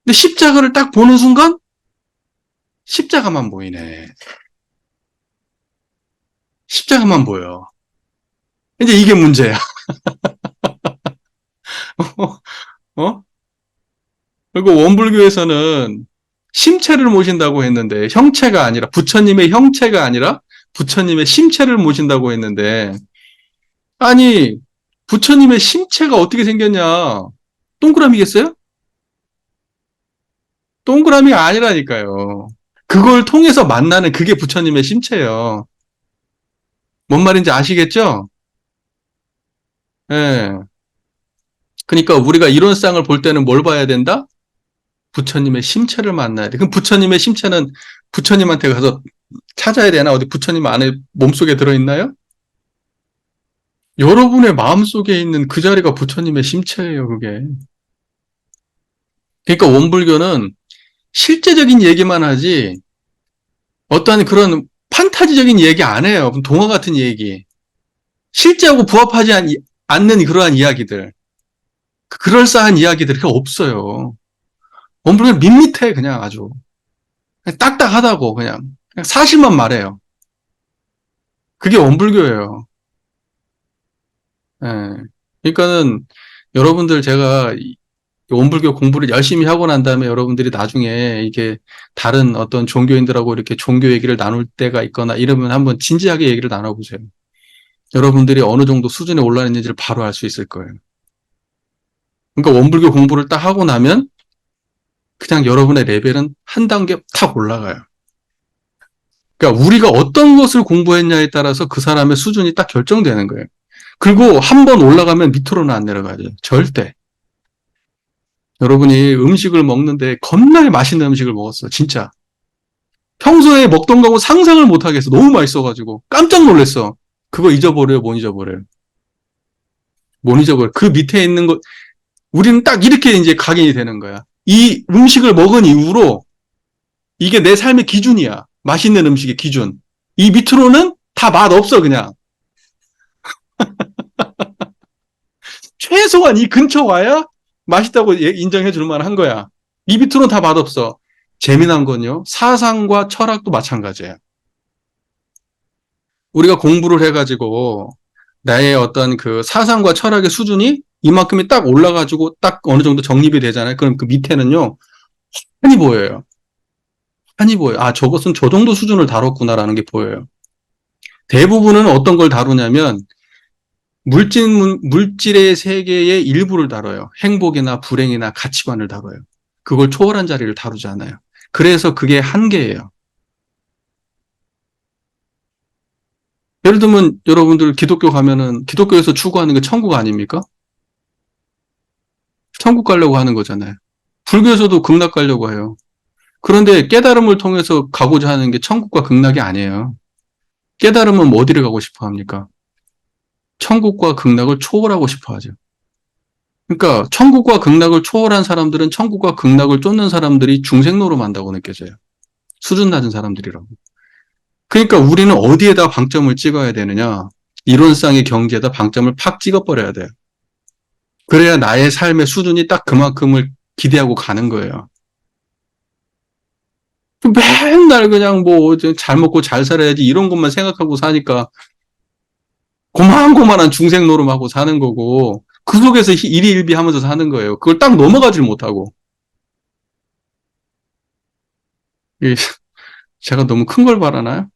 근데 십자가를 딱 보는 순간 십자가만 보이네. 십자가만 보여. 이제 이게 문제야. 어? 그리고 원불교에서는 심체를 모신다고 했는데 형체가 아니라 부처님의 형체가 아니라 부처님의 심체를 모신다고 했는데 아니 부처님의 심체가 어떻게 생겼냐? 동그라미겠어요? 동그라미가 아니라니까요. 그걸 통해서 만나는 그게 부처님의 심체예요. 뭔 말인지 아시겠죠? 예. 그러니까 우리가 이론상을 볼 때는 뭘 봐야 된다? 부처님의 심체를 만나야 돼. 그럼 부처님의 심체는 부처님한테 가서 찾아야 되나? 어디 부처님 안에 몸속에 들어있나요? 여러분의 마음속에 있는 그 자리가 부처님의 심체예요, 그게. 그러니까 원불교는 실제적인 얘기만 하지 어떠한 그런 판타지적인 얘기 안 해요. 동화 같은 얘기. 실제하고 부합하지 않는 그러한 이야기들. 그럴싸한 이야기들이 없어요. 원불교는 밋밋해, 그냥 아주. 그냥 딱딱하다고, 그냥 사실만 말해요. 그게 원불교예요. 예. 그러니까는 여러분들 제가 원불교 공부를 열심히 하고 난 다음에 여러분들이 나중에 이게 다른 어떤 종교인들하고 이렇게 종교 얘기를 나눌 때가 있거나 이러면 한번 진지하게 얘기를 나눠보세요. 여러분들이 어느 정도 수준에 올라있는지를 바로 알 수 있을 거예요. 그러니까 원불교 공부를 딱 하고 나면 그냥 여러분의 레벨은 한 단계 탁 올라가요. 그러니까 우리가 어떤 것을 공부했냐에 따라서 그 사람의 수준이 딱 결정되는 거예요. 그리고 한 번 올라가면 밑으로는 안 내려가죠. 절대. 여러분이 음식을 먹는데 겁나게 맛있는 음식을 먹었어. 진짜. 평소에 먹던 거하고 상상을 못 하겠어. 너무 맛있어가지고. 깜짝 놀랐어. 그거 잊어버려요? 못 잊어버려요? 못 잊어버려요. 그 밑에 있는 거, 우리는 딱 이렇게 이제 각인이 되는 거야. 이 음식을 먹은 이후로 이게 내 삶의 기준이야. 맛있는 음식의 기준. 이 밑으로는 다 맛 없어, 그냥. 최소한 이 근처 와야 맛있다고 인정해 줄 만한 거야. 이 밑으로는 다 맛없어. 재미난 건요. 사상과 철학도 마찬가지예요. 우리가 공부를 해가지고 나의 어떤 그 사상과 철학의 수준이 이만큼이 딱 올라가지고 딱 어느 정도 정립이 되잖아요. 그럼 그 밑에는요. 환히 보여요. 환히 보여요. 아, 저것은 저 정도 수준을 다뤘구나라는 게 보여요. 대부분은 어떤 걸 다루냐면 물질의 세계의 일부를 다뤄요. 행복이나 불행이나 가치관을 다뤄요. 그걸 초월한 자리를 다루지 않아요. 그래서 그게 한계예요. 예를 들면 여러분들 기독교 가면은 기독교에서 추구하는 게 천국 아닙니까? 천국 가려고 하는 거잖아요. 불교에서도 극락 가려고 해요. 그런데 깨달음을 통해서 가고자 하는 게 천국과 극락이 아니에요. 깨달음은 뭐 어디를 가고 싶어 합니까? 천국과 극락을 초월하고 싶어 하죠. 그러니까 천국과 극락을 초월한 사람들은 천국과 극락을 쫓는 사람들이 중생노로 만다고 느껴져요. 수준 낮은 사람들이라고. 그러니까 우리는 어디에다 방점을 찍어야 되느냐? 이론상의 경지에다 방점을 팍 찍어버려야 돼요. 그래야 나의 삶의 수준이 딱 그만큼을 기대하고 가는 거예요. 맨날 그냥 뭐 잘 먹고 잘 살아야지 이런 것만 생각하고 사니까 고만고만한 중생 노름하고 사는 거고 그 속에서 일희일비하면서 사는 거예요. 그걸 딱 넘어가질 못하고. 제가 너무 큰 걸 바라나요?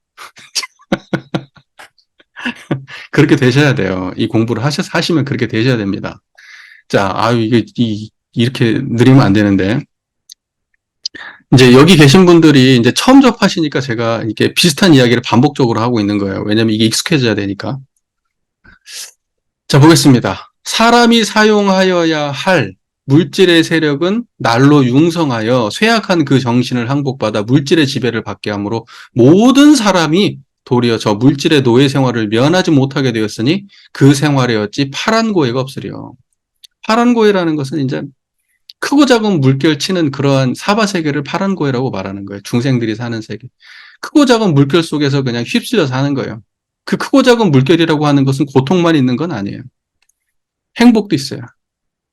그렇게 되셔야 돼요. 이 공부를 하시면 그렇게 되셔야 됩니다. 자, 아유, 이렇게 느리면 안 되는데. 이제 여기 계신 분들이 이제 처음 접하시니까 제가 이렇게 비슷한 이야기를 반복적으로 하고 있는 거예요. 왜냐면 이게 익숙해져야 되니까. 자, 보겠습니다. 사람이 사용하여야 할 물질의 세력은 날로 융성하여 쇠약한 그 정신을 항복받아 물질의 지배를 받게 하므로 모든 사람이 도리어 저 물질의 노예 생활을 면하지 못하게 되었으니 그 생활에 어찌 파란 고해가 없으리요. 파란 고해라는 것은 이제 크고 작은 물결 치는 그러한 사바 세계를 파란 고해라고 말하는 거예요. 중생들이 사는 세계. 크고 작은 물결 속에서 그냥 휩쓸려 사는 거예요. 그 크고 작은 물결이라고 하는 것은 고통만 있는 건 아니에요. 행복도 있어요.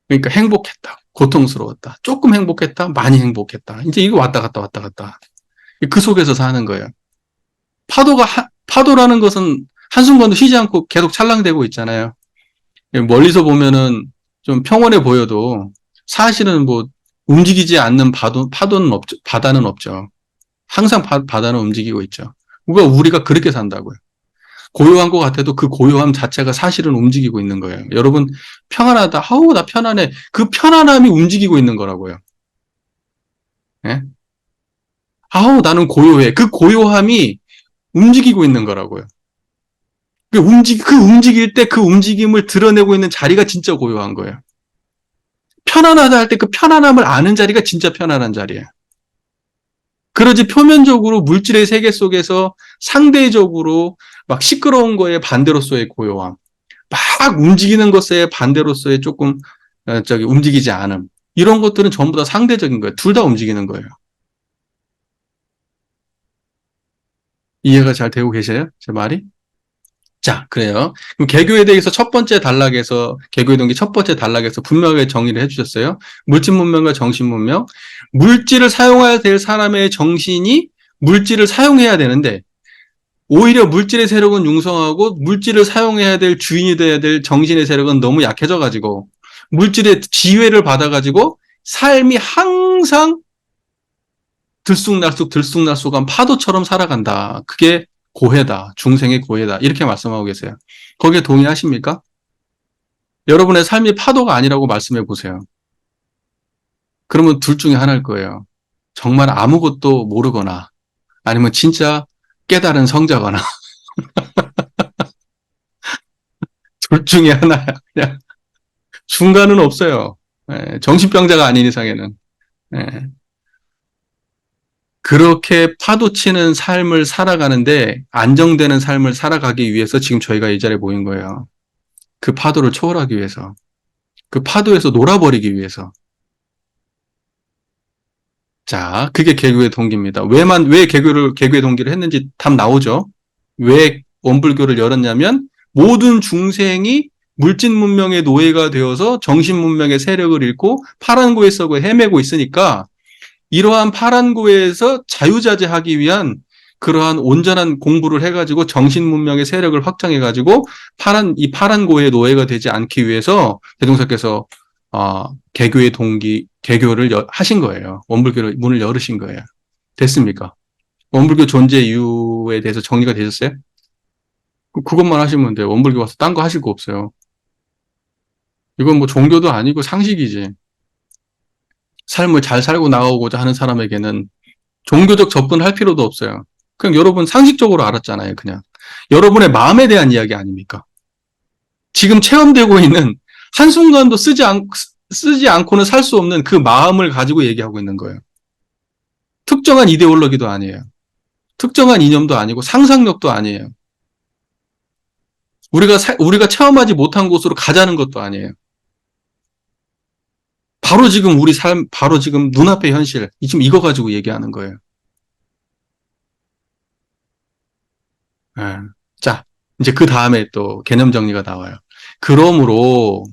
그러니까 행복했다. 고통스러웠다. 조금 행복했다. 많이 행복했다. 이제 이거 왔다 갔다 왔다 갔다. 그 속에서 사는 거예요. 파도라는 것은 한순간도 쉬지 않고 계속 찰랑대고 있잖아요. 멀리서 보면은 좀 평온해 보여도 사실은 뭐 움직이지 않는 파도는 없죠. 바다는 없죠. 항상 바다는 움직이고 있죠. 우리가 그렇게 산다고요. 고요한 것 같아도 그 고요함 자체가 사실은 움직이고 있는 거예요. 여러분, 평안하다. 아우, 나 편안해. 그 편안함이 움직이고 있는 거라고요. 예? 아우, 나는 고요해. 그 고요함이 움직이고 있는 거라고요. 그 움직일 때 그 움직임을 드러내고 있는 자리가 진짜 고요한 거예요. 편안하다 할 때 그 편안함을 아는 자리가 진짜 편안한 자리예요. 그러지 표면적으로 물질의 세계 속에서 상대적으로 막 시끄러운 거에 반대로서의 고요함, 막 막 움직이는 것에 반대로서의 조금 움직이지 않음. 이런 것들은 전부 다 상대적인 거예요. 둘 다 움직이는 거예요. 이해가 잘 되고 계세요? 제 말이? 자, 그래요. 그럼 개교에 대해서 첫 번째 단락에서, 개교의 동기 첫 번째 단락에서 분명하게 정의를 해주셨어요. 물질 문명과 정신 문명. 물질을 사용해야 될 사람의 정신이 물질을 사용해야 되는데, 오히려 물질의 세력은 융성하고, 물질을 사용해야 될 주인이 돼야 될 정신의 세력은 너무 약해져가지고, 물질의 지배를 받아가지고, 삶이 항상 들쑥날쑥한 파도처럼 살아간다. 그게 고해다. 중생의 고해다. 이렇게 말씀하고 계세요. 거기에 동의하십니까? 여러분의 삶이 파도가 아니라고 말씀해 보세요. 그러면 둘 중에 하나일 거예요. 정말 아무것도 모르거나 아니면 진짜 깨달은 성자거나 둘 중에 하나야. 그냥 중간은 없어요. 예, 정신병자가 아닌 이상에는. 예. 그렇게 파도치는 삶을 살아가는데 안정되는 삶을 살아가기 위해서 지금 저희가 이 자리에 모인 거예요. 그 파도를 초월하기 위해서. 그 파도에서 놀아버리기 위해서. 자, 그게 개교의 동기입니다. 왜 개교의 동기를 했는지 답 나오죠? 왜 원불교를 열었냐면, 모든 중생이 물질 문명의 노예가 되어서 정신 문명의 세력을 잃고 파란고에 썩어 헤매고 있으니까, 이러한 파란고에서 자유자재하기 위한 그러한 온전한 공부를 해가지고 정신 문명의 세력을 확장해가지고 이 파란고의 노예가 되지 않기 위해서 대종사께서 개교의 동기, 개교를 하신 거예요. 원불교를 문을 열으신 거예요. 됐습니까? 원불교 존재 이유에 대해서 정리가 되셨어요? 그것만 하시면 돼요. 원불교 와서 딴 거 하실 거 없어요. 이건 뭐 종교도 아니고 상식이지. 삶을 잘 살고 나가고자 하는 사람에게는 종교적 접근을 할 필요도 없어요. 그냥 여러분 상식적으로 알았잖아요, 그냥. 여러분의 마음에 대한 이야기 아닙니까? 지금 체험되고 있는 한순간도 쓰지 않고는 살 수 없는 그 마음을 가지고 얘기하고 있는 거예요. 특정한 이데올로기도 아니에요. 특정한 이념도 아니고 상상력도 아니에요. 우리가 체험하지 못한 곳으로 가자는 것도 아니에요. 바로 지금 우리 삶, 바로 지금 눈앞의 현실, 지금 이거 가지고 얘기하는 거예요. 예. 자, 이제 그 다음에 또 개념 정리가 나와요. 그러므로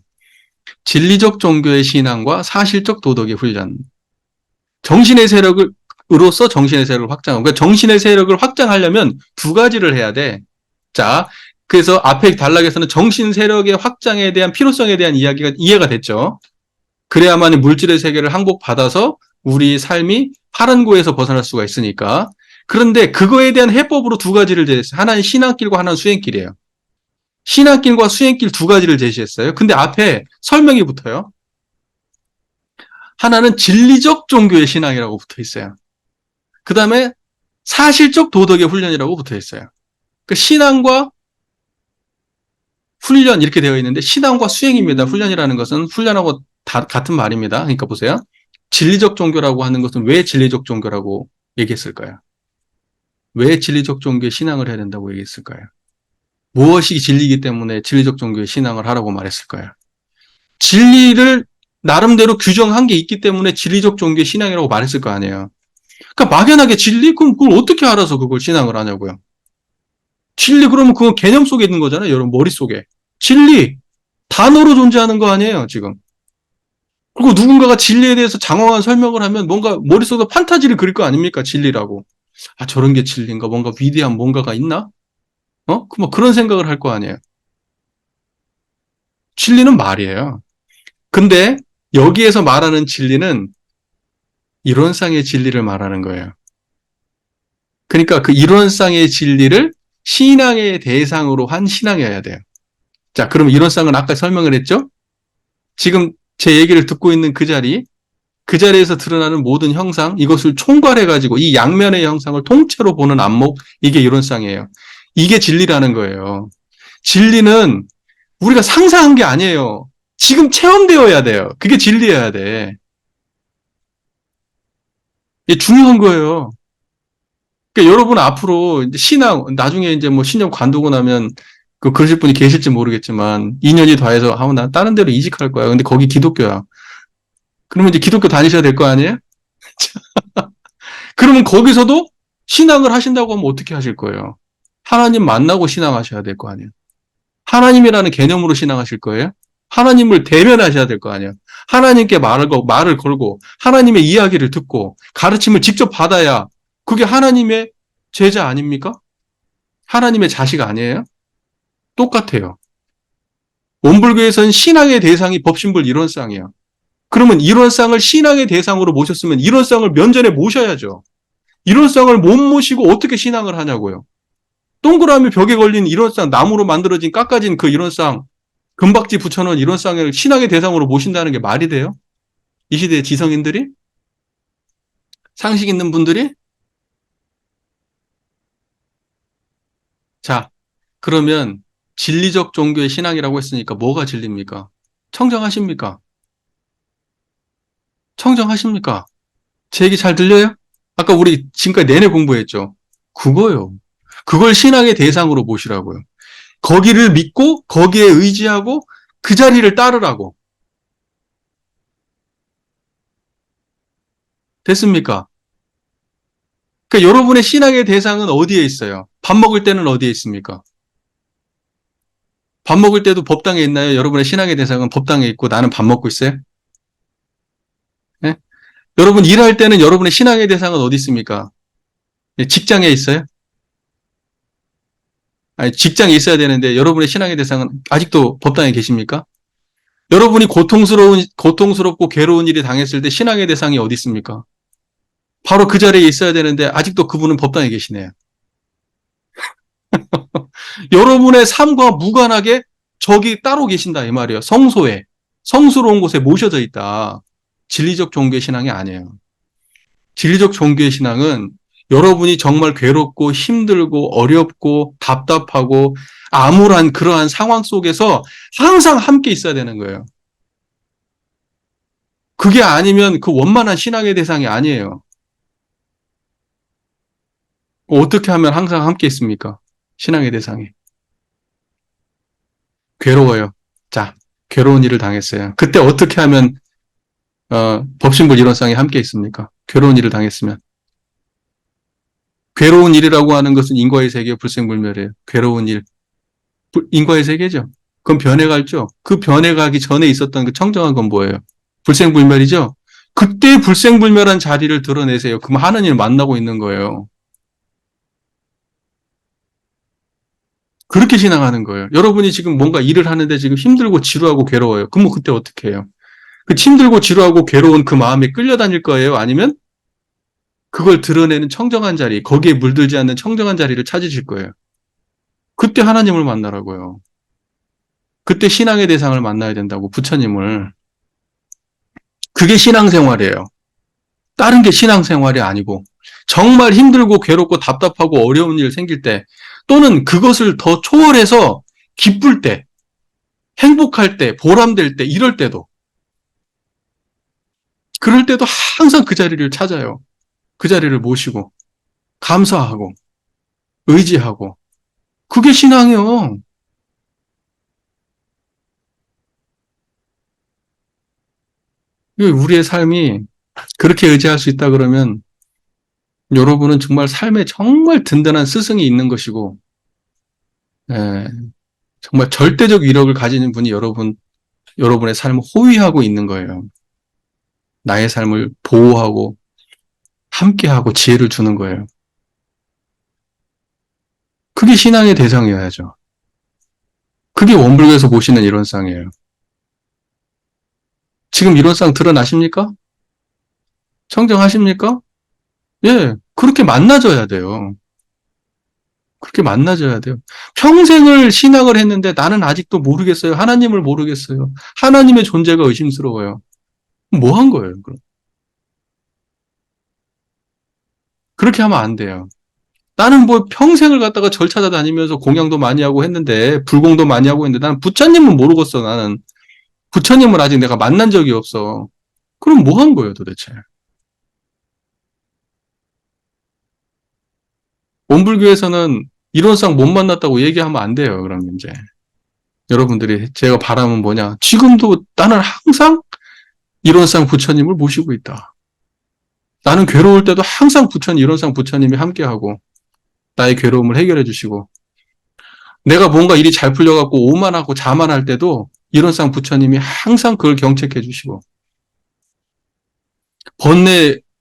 진리적 종교의 신앙과 사실적 도덕의 훈련, 정신의 세력으로서 정신의 세력을 확장하고, 그러니까 정신의 세력을 확장하려면 두 가지를 해야 돼. 자, 그래서 앞에 단락에서는 정신 세력의 확장에 대한 필요성에 대한 이야기가 이해가 됐죠. 그래야만 물질의 세계를 항복받아서 우리 삶이 파란고에서 벗어날 수가 있으니까. 그런데 그거에 대한 해법으로 두 가지를 제시했어요. 하나는 신앙길과 하나는 수행길이에요. 신앙길과 수행길 두 가지를 제시했어요. 근데 앞에 설명이 붙어요. 하나는 진리적 종교의 신앙이라고 붙어 있어요. 그 다음에 사실적 도덕의 훈련이라고 붙어 있어요. 그 신앙과 훈련 이렇게 되어 있는데 신앙과 수행입니다. 훈련이라는 것은 훈련하고 같은 말입니다. 그러니까 보세요. 진리적 종교라고 하는 것은 왜 진리적 종교라고 얘기했을까요? 왜 진리적 종교의 신앙을 해야 된다고 얘기했을까요? 무엇이 진리이기 때문에 진리적 종교의 신앙을 하라고 말했을까요? 진리를 나름대로 규정한 게 있기 때문에 진리적 종교의 신앙이라고 말했을 거 아니에요. 그러니까 막연하게 진리? 그럼 그걸 어떻게 알아서 그걸 신앙을 하냐고요. 진리 그러면 그건 개념 속에 있는 거잖아요. 여러분 머릿속에. 진리 단어로 존재하는 거 아니에요, 지금. 그리고 누군가가 진리에 대해서 장황한 설명을 하면 뭔가 머릿속에 판타지를 그릴 거 아닙니까? 진리라고. 아, 저런 게 진리인가? 뭔가 위대한 뭔가가 있나? 뭐 그런 생각을 할 거 아니에요. 진리는 말이에요. 근데 여기에서 말하는 진리는 이론상의 진리를 말하는 거예요. 그러니까 그 이론상의 진리를 신앙의 대상으로 한 신앙이어야 돼요. 자, 그럼 이론상은 아까 설명을 했죠? 지금 제 얘기를 듣고 있는 그 자리에서 드러나는 모든 형상, 이것을 총괄해가지고 이 양면의 형상을 통째로 보는 안목, 이게 이론상이에요. 이게 진리라는 거예요. 진리는 우리가 상상한 게 아니에요. 지금 체험되어야 돼요. 그게 진리여야 돼. 이게 중요한 거예요. 그러니까 여러분 앞으로 이제 신앙, 나중에 이제 뭐 신념 관두고 나면 그러실 분이 계실지 모르겠지만 2년이 더해서 하면 난 다른 데로 이직할 거야. 근데 거기 기독교야. 그러면 이제 기독교 다니셔야 될 거 아니에요? 그러면 거기서도 신앙을 하신다고 하면 어떻게 하실 거예요? 하나님 만나고 신앙하셔야 될 거 아니에요? 하나님이라는 개념으로 신앙하실 거예요? 하나님을 대면하셔야 될 거 아니에요? 하나님께 말을 걸고 하나님의 이야기를 듣고 가르침을 직접 받아야 그게 하나님의 제자 아닙니까? 하나님의 자식 아니에요? 똑같아요. 원불교에서는 신앙의 대상이 법신불 일원상이에요. 그러면 일원상을 신앙의 대상으로 모셨으면 일원상을 면전에 모셔야죠. 일원상을 못 모시고 어떻게 신앙을 하냐고요. 동그라미 벽에 걸린 일원상, 나무로 만들어진 깎아진 그 일원상, 금박지 붙여놓은 일원상을 신앙의 대상으로 모신다는 게 말이 돼요? 이 시대의 지성인들이? 상식 있는 분들이? 자, 그러면 진리적 종교의 신앙이라고 했으니까 뭐가 진리입니까? 청정하십니까? 청정하십니까? 제 얘기 잘 들려요? 아까 우리 지금까지 내내 공부했죠? 그거요. 그걸 신앙의 대상으로 모시라고요. 거기를 믿고 거기에 의지하고 그 자리를 따르라고. 됐습니까? 그러니까 여러분의 신앙의 대상은 어디에 있어요? 밥 먹을 때는 어디에 있습니까? 밥 먹을 때도 법당에 있나요? 여러분의 신앙의 대상은 법당에 있고 나는 밥 먹고 있어요? 네? 여러분 일할 때는 여러분의 신앙의 대상은 어디 있습니까? 네, 직장에 있어요? 아니, 직장에 있어야 되는데 여러분의 신앙의 대상은 아직도 법당에 계십니까? 여러분이 고통스럽고 괴로운 일이 당했을 때 신앙의 대상이 어디 있습니까? 바로 그 자리에 있어야 되는데 아직도 그분은 법당에 계시네요. 여러분의 삶과 무관하게 저기 따로 계신다 이 말이에요. 성소에, 성스러운 곳에 모셔져 있다. 진리적 종교의 신앙이 아니에요. 진리적 종교의 신앙은 여러분이 정말 괴롭고 힘들고 어렵고 답답하고 암울한 그러한 상황 속에서 항상 함께 있어야 되는 거예요. 그게 아니면 그 원만한 신앙의 대상이 아니에요. 어떻게 하면 항상 함께 있습니까? 신앙의 대상이. 괴로워요. 자, 괴로운 일을 당했어요. 그때 어떻게 하면 법신불 일원상이 함께 있습니까? 괴로운 일을 당했으면. 괴로운 일이라고 하는 것은 인과의 세계, 불생불멸이에요. 괴로운 일. 인과의 세계죠. 그건 변해갈죠. 그 변해가기 전에 있었던 그 청정한 건 뭐예요? 불생불멸이죠. 그때 불생불멸한 자리를 드러내세요. 그럼 하나님을 만나고 있는 거예요. 그렇게 신앙하는 거예요. 여러분이 지금 뭔가 일을 하는데 지금 힘들고 지루하고 괴로워요. 그럼 그때 어떻게 해요? 그 힘들고 지루하고 괴로운 그 마음에 끌려다닐 거예요? 아니면 그걸 드러내는 청정한 자리, 거기에 물들지 않는 청정한 자리를 찾으실 거예요. 그때 하나님을 만나라고요. 그때 신앙의 대상을 만나야 된다고, 부처님을. 그게 신앙생활이에요. 다른 게 신앙생활이 아니고, 정말 힘들고 괴롭고 답답하고 어려운 일 생길 때, 또는 그것을 더 초월해서 기쁠 때, 행복할 때, 보람될 때, 이럴 때도, 그럴 때도 항상 그 자리를 찾아요. 그 자리를 모시고, 감사하고, 의지하고. 그게 신앙이요. 우리의 삶이 그렇게 의지할 수 있다 그러면 여러분은 정말 삶에 정말 든든한 스승이 있는 것이고, 예, 정말 절대적 위력을 가지는 분이 여러분의 삶을 호위하고 있는 거예요. 나의 삶을 보호하고, 함께하고 지혜를 주는 거예요. 그게 신앙의 대상이어야죠. 그게 원불교에서 보시는 일원상이에요. 지금 일원상 드러나십니까? 청정하십니까? 예, 그렇게 만나져야 돼요. 그렇게 만나져야 돼요. 평생을 신앙을 했는데 나는 아직도 모르겠어요. 하나님을 모르겠어요. 하나님의 존재가 의심스러워요. 뭐 한 거예요, 그럼? 그렇게 하면 안 돼요. 나는 뭐 평생을 갖다가 절 찾아다니면서 공양도 많이 하고 했는데, 불공도 많이 하고 했는데, 나는 부처님은 모르겠어, 나는. 부처님을 아직 내가 만난 적이 없어. 그럼 뭐 한 거예요, 도대체? 원불교에서는 이론상 못 만났다고 얘기하면 안 돼요. 그러면 이제 여러분들이 제가 바람은 뭐냐? 지금도 나는 항상 이론상 부처님을 모시고 있다. 나는 괴로울 때도 항상 이론상 부처님이 함께하고 나의 괴로움을 해결해 주시고, 내가 뭔가 일이 잘 풀려갖고 오만하고 자만할 때도 이론상 부처님이 항상 그걸 경책해 주시고,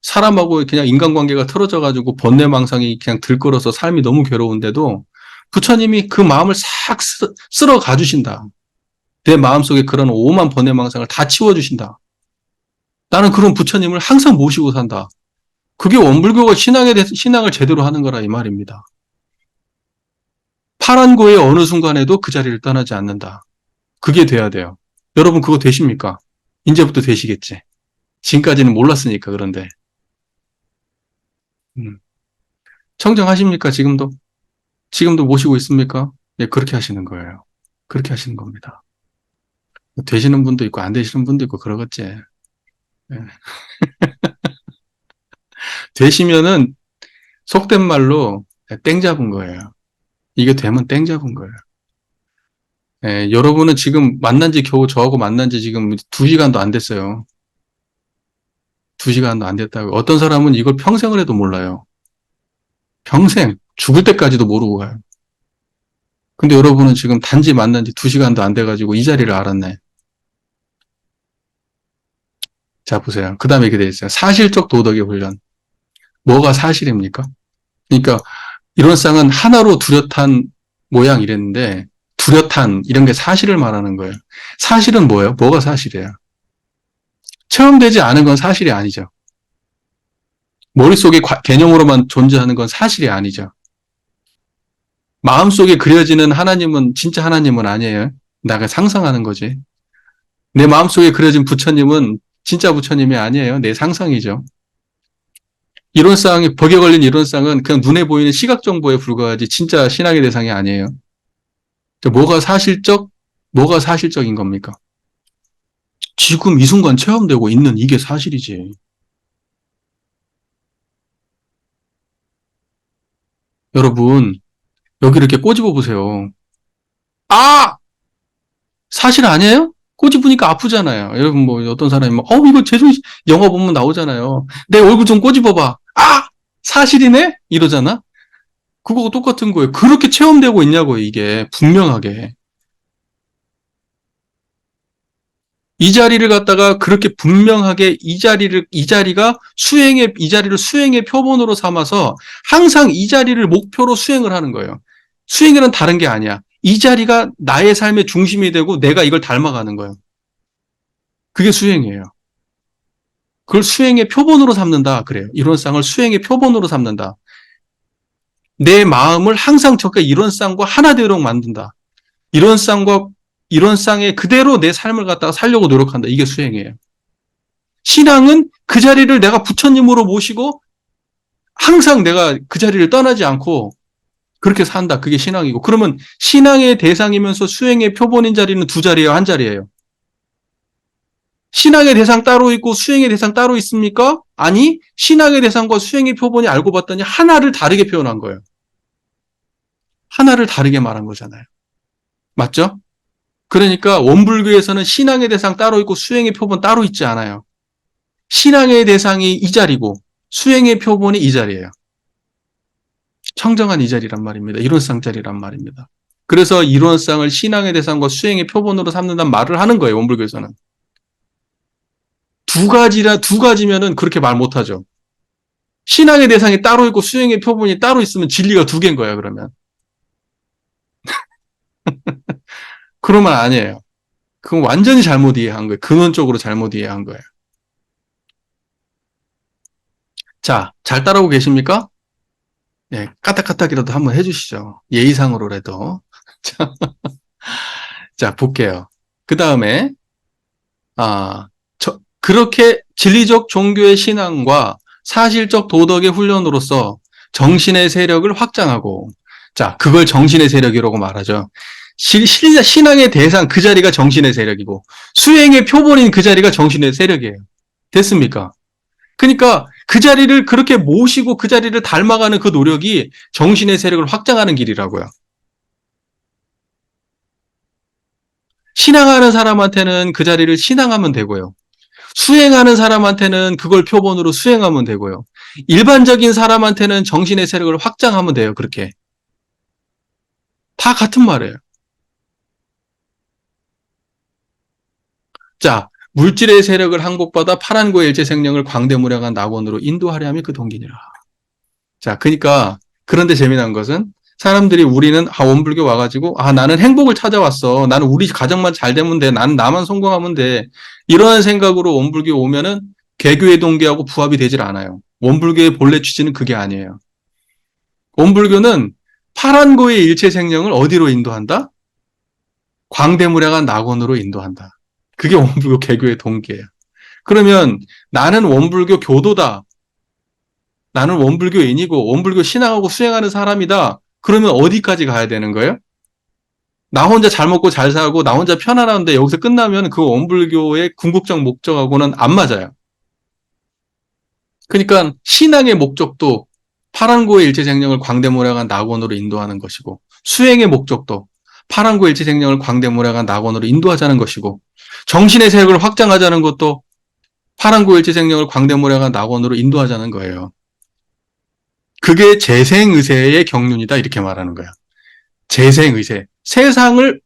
사람하고 그냥 인간관계가 틀어져가지고 번뇌망상이 그냥 들끓어서 삶이 너무 괴로운데도 부처님이 그 마음을 싹 쓸어 가주신다. 내 마음속에 그런 오만 번뇌망상을 다 치워주신다. 나는 그런 부처님을 항상 모시고 산다. 그게 원불교가 신앙을 제대로 하는 거라 이 말입니다. 파란고의 어느 순간에도 그 자리를 떠나지 않는다. 그게 돼야 돼요. 여러분 그거 되십니까? 이제부터 되시겠지. 지금까지는 몰랐으니까 그런데. 청정하십니까? 지금도 모시고 있습니까? 예, 그렇게 하시는 거예요. 그렇게 하시는 겁니다. 되시는 분도 있고 안 되시는 분도 있고 그러겠지. 예. 되시면은 속된 말로 땡 잡은 거예요. 이게 되면 땡 잡은 거예요. 예, 여러분은 지금 저하고 만난 지 지금 2시간도 안 됐어요. 2시간도 안 됐다고. 어떤 사람은 이걸 평생을 해도 몰라요. 평생, 죽을 때까지도 모르고 가요. 근데 여러분은 지금 단지 만난 지 2시간도 안 돼가지고 이 자리를 알았네. 자, 보세요. 그 다음에 이렇게 되어 있어요. 사실적 도덕의 훈련. 뭐가 사실입니까? 그러니까, 이론상은 하나로 뚜렷한 모양 이랬는데, 뚜렷한, 이런 게 사실을 말하는 거예요. 사실은 뭐예요? 뭐가 사실이에요? 체험되지 않은 건 사실이 아니죠. 머릿속에 개념으로만 존재하는 건 사실이 아니죠. 마음속에 그려지는 하나님은 진짜 하나님은 아니에요. 내가 상상하는 거지. 내 마음속에 그려진 부처님은 진짜 부처님이 아니에요. 내 상상이죠. 벽에 걸린 이론상은 그냥 눈에 보이는 시각 정보에 불과하지 진짜 신앙의 대상이 아니에요. 뭐가 사실적인 겁니까? 지금 이 순간 체험되고 있는 이게 사실이지. 여러분, 여기 이렇게 꼬집어 보세요. 아! 사실 아니에요? 꼬집으니까 아프잖아요. 여러분, 어떤 사람이 이거 영화 보면 나오잖아요. 내 얼굴 좀 꼬집어봐. 아! 사실이네? 이러잖아? 그거하고 똑같은 거예요. 그렇게 체험되고 있냐고요, 이게. 분명하게. 이 자리를 갖다가 그렇게 분명하게 이 자리를 수행의 표본으로 삼아서 항상 이 자리를 목표로 수행을 하는 거예요. 수행은 다른 게 아니야. 이 자리가 나의 삶의 중심이 되고 내가 이걸 닮아가는 거예요. 그게 수행이에요. 그걸 수행의 표본으로 삼는다. 그래요. 이론상을 수행의 표본으로 삼는다. 내 마음을 항상 이론상과 하나 되도록 만든다. 이론상에 그대로 내 삶을 갖다가 살려고 노력한다. 이게 수행이에요. 신앙은 그 자리를 내가 부처님으로 모시고 항상 내가 그 자리를 떠나지 않고 그렇게 산다. 그게 신앙이고. 그러면 신앙의 대상이면서 수행의 표본인 자리는 두 자리예요? 한 자리예요? 신앙의 대상 따로 있고 수행의 대상 따로 있습니까? 아니, 신앙의 대상과 수행의 표본이 알고 봤더니 하나를 다르게 표현한 거예요. 하나를 다르게 말한 거잖아요. 맞죠? 그러니까 원불교에서는 신앙의 대상 따로 있고 수행의 표본 따로 있지 않아요. 신앙의 대상이 이 자리고 수행의 표본이 이 자리예요. 청정한 이 자리란 말입니다. 이론상 자리란 말입니다. 그래서 이론상을 신앙의 대상과 수행의 표본으로 삼는다는 말을 하는 거예요. 원불교에서는. 두 가지면은 그렇게 말 못하죠. 신앙의 대상이 따로 있고 수행의 표본이 따로 있으면 진리가 두 개인 거야, 그러면. 그러면 아니에요. 그건 완전히 잘못 이해한 거예요. 근원적으로 잘못 이해한 거예요. 자, 잘 따라오고 계십니까? 예, 까딱까딱이라도 한번 해주시죠. 예의상으로라도. 자, 볼게요. 그 다음에, 그렇게 진리적 종교의 신앙과 사실적 도덕의 훈련으로서 정신의 세력을 확장하고, 자, 그걸 정신의 세력이라고 말하죠. 신앙의 대상 그 자리가 정신의 세력이고, 수행의 표본인 그 자리가 정신의 세력이에요. 됐습니까? 그러니까 그 자리를 그렇게 모시고 그 자리를 닮아가는 그 노력이 정신의 세력을 확장하는 길이라고요. 신앙하는 사람한테는 그 자리를 신앙하면 되고요. 수행하는 사람한테는 그걸 표본으로 수행하면 되고요. 일반적인 사람한테는 정신의 세력을 확장하면 돼요. 그렇게. 다 같은 말이에요. 자, 물질의 세력을 항복받아 파란고의 일체생명을 광대무량한 낙원으로 인도하려 함이 그 동기니라. 자, 그러니까 그런데 재미난 것은 사람들이 우리는 원불교 와가지고 나는 행복을 찾아왔어. 나는 우리 가정만 잘 되면 돼. 나는 나만 성공하면 돼. 이런 생각으로 원불교 오면은 개교의 동기하고 부합이 되질 않아요. 원불교의 본래 취지는 그게 아니에요. 원불교는 파란고의 일체생명을 어디로 인도한다? 광대무량한 낙원으로 인도한다. 그게 원불교 개교의 동기예요. 그러면 나는 원불교 교도다. 나는 원불교인이고 원불교 신앙하고 수행하는 사람이다. 그러면 어디까지 가야 되는 거예요? 나 혼자 잘 먹고 잘 살고 나 혼자 편안한데 여기서 끝나면 그 원불교의 궁극적 목적하고는 안 맞아요. 그러니까 신앙의 목적도 파란고의 일체생명을 광대무량한 낙원으로 인도하는 것이고 수행의 목적도 파란고의 일체생명을 광대무량한 낙원으로 인도하자는 것이고 정신의 세력을 확장하자는 것도 파란고의 일체생명을 광대무량한 낙원으로 인도하자는 거예요. 그게 재생의세의 경륜이다 이렇게 말하는 거야. 재생의세. 세상을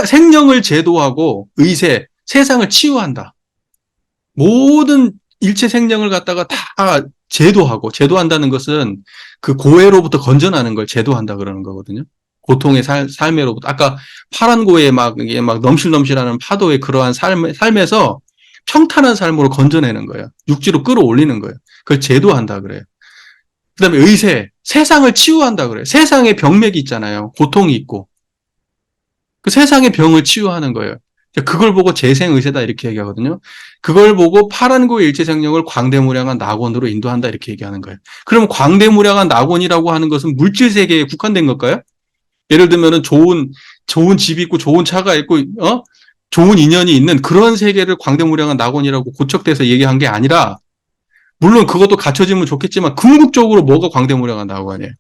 생명을 제도하고 의세, 세상을 치유한다. 모든 일체 생명을 갖다가 다 제도한다는 것은 그 고해로부터 건져나는 걸 제도한다 그러는 거거든요. 고통의 삶으로부터. 아까 파란 고해 이게 막 넘실넘실하는 파도의 그러한 삶에서 평탄한 삶으로 건져내는 거예요. 육지로 끌어올리는 거예요. 그걸 제도한다 그래요. 그 다음에 의세, 세상을 치유한다 그래요. 세상에 병맥이 있잖아요. 고통이 있고. 그 세상의 병을 치유하는 거예요. 그걸 보고 재생의세다 이렇게 얘기하거든요. 그걸 보고 파란고의 일체생명을 광대무량한 낙원으로 인도한다 이렇게 얘기하는 거예요. 그럼 광대무량한 낙원이라고 하는 것은 물질 세계에 국한된 걸까요? 예를 들면은 좋은 집이 있고 좋은 차가 있고 좋은 인연이 있는 그런 세계를 광대무량한 낙원이라고 고척돼서 얘기한 게 아니라 물론 그것도 갖춰지면 좋겠지만 궁극적으로 뭐가 광대무량한 낙원이에요?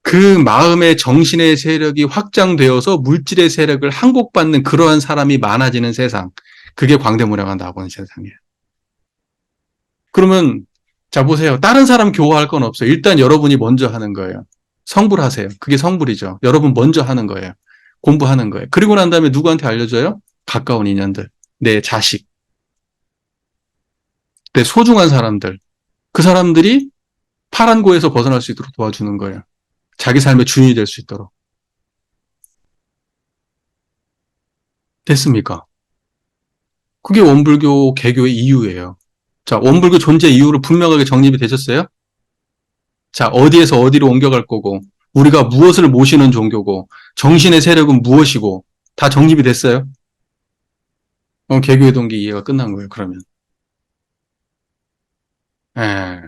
그 마음의 정신의 세력이 확장되어서 물질의 세력을 항복받는 그러한 사람이 많아지는 세상. 그게 광대무량한 낙원 세상이에요. 그러면 자 보세요. 다른 사람 교화할 건 없어요. 일단 여러분이 먼저 하는 거예요. 성불하세요. 그게 성불이죠. 여러분 먼저 하는 거예요. 공부하는 거예요. 그리고 난 다음에 누구한테 알려줘요? 가까운 인연들. 내 자식. 내 소중한 사람들. 그 사람들이 파란고에서 벗어날 수 있도록 도와주는 거예요. 자기 삶의 주인이 될 수 있도록. 됐습니까? 그게 원불교 개교의 이유예요. 자, 원불교 존재 이유를 분명하게 정립이 되셨어요? 자, 어디에서 어디로 옮겨갈 거고, 우리가 무엇을 모시는 종교고, 정신의 세력은 무엇이고, 다 정립이 됐어요? 개교의 동기 이해가 끝난 거예요, 그러면. 예.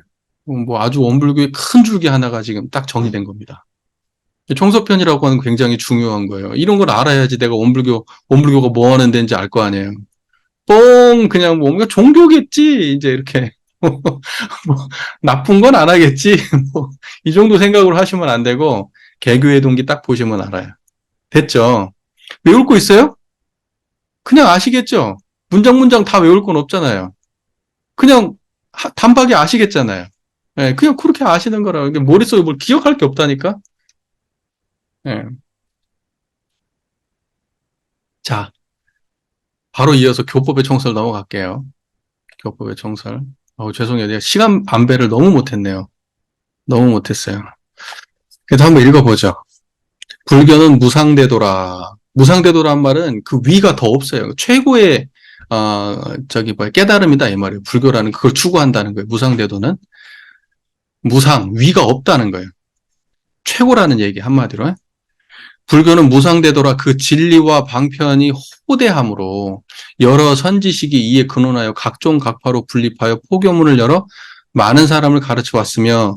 뭐 아주 원불교의 큰 줄기 하나가 지금 딱 정리된 겁니다. 총서편이라고 하는 거 굉장히 중요한 거예요. 이런 걸 알아야지 내가 원불교가 뭐 하는 데인지 알 거 아니에요. 그냥 뭔가 종교겠지, 이제 이렇게. 뭐, 나쁜 건 안 하겠지. 뭐, 이 정도 생각으로 하시면 안 되고, 개교의 동기 딱 보시면 알아요. 됐죠? 외울 거 있어요? 그냥 아시겠죠? 문장 다 외울 건 없잖아요. 그냥 단박에 아시겠잖아요. 예, 그냥 그렇게 아시는 거라. 머릿속에 뭘 기억할 게 없다니까? 예. 자, 바로 이어서 교법의 총설 넘어갈게요. 교법의 총설. 죄송해요. 내가 시간 안배를 너무 못했네요. 너무 못했어요. 그래도 한번 읽어보죠. 불교는 무상대도라. 무상대도란 말은 그 위가 더 없어요. 최고의 깨달음이다 이 말이에요. 불교라는 그걸 추구한다는 거예요. 무상대도는 위가 없다는 거예요. 최고라는 얘기 한마디로. 불교는 무상대도라 그 진리와 방편이 호대함으로 여러 선지식이 이에 근원하여 각종 각파로 분립하여 포교문을 열어 많은 사람을 가르쳐 왔으며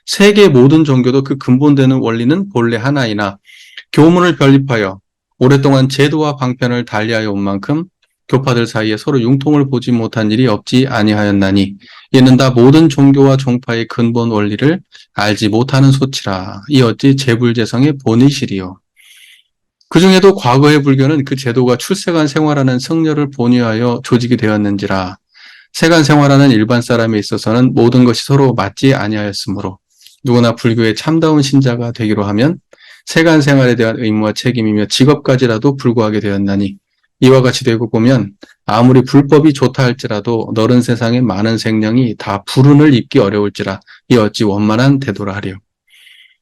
세계 모든 종교도 그 근본되는 원리는 본래 하나이나 교문을 변립하여 오랫동안 제도와 방편을 달리하여 온 만큼 교파들 사이에 서로 융통을 보지 못한 일이 없지 아니하였나니 이는 다 모든 종교와 종파의 근본 원리를 알지 못하는 소치라. 이 어찌 재불재성의 본의시리요. 그 중에도 과거의 불교는 그 제도가 출세간 생활하는 성녀를 본유하여 조직이 되었는지라. 세간 생활하는 일반 사람에 있어서는 모든 것이 서로 맞지 아니하였으므로 누구나 불교의 참다운 신자가 되기로 하면 세간 생활에 대한 의무와 책임이며 직업까지라도 불구하게 되었나니 이와 같이 되고 보면 아무리 불법이 좋다 할지라도 너른 세상의 많은 생명이 다 불운을 입기 어려울지라 이 어찌 원만한 태도라 하리요.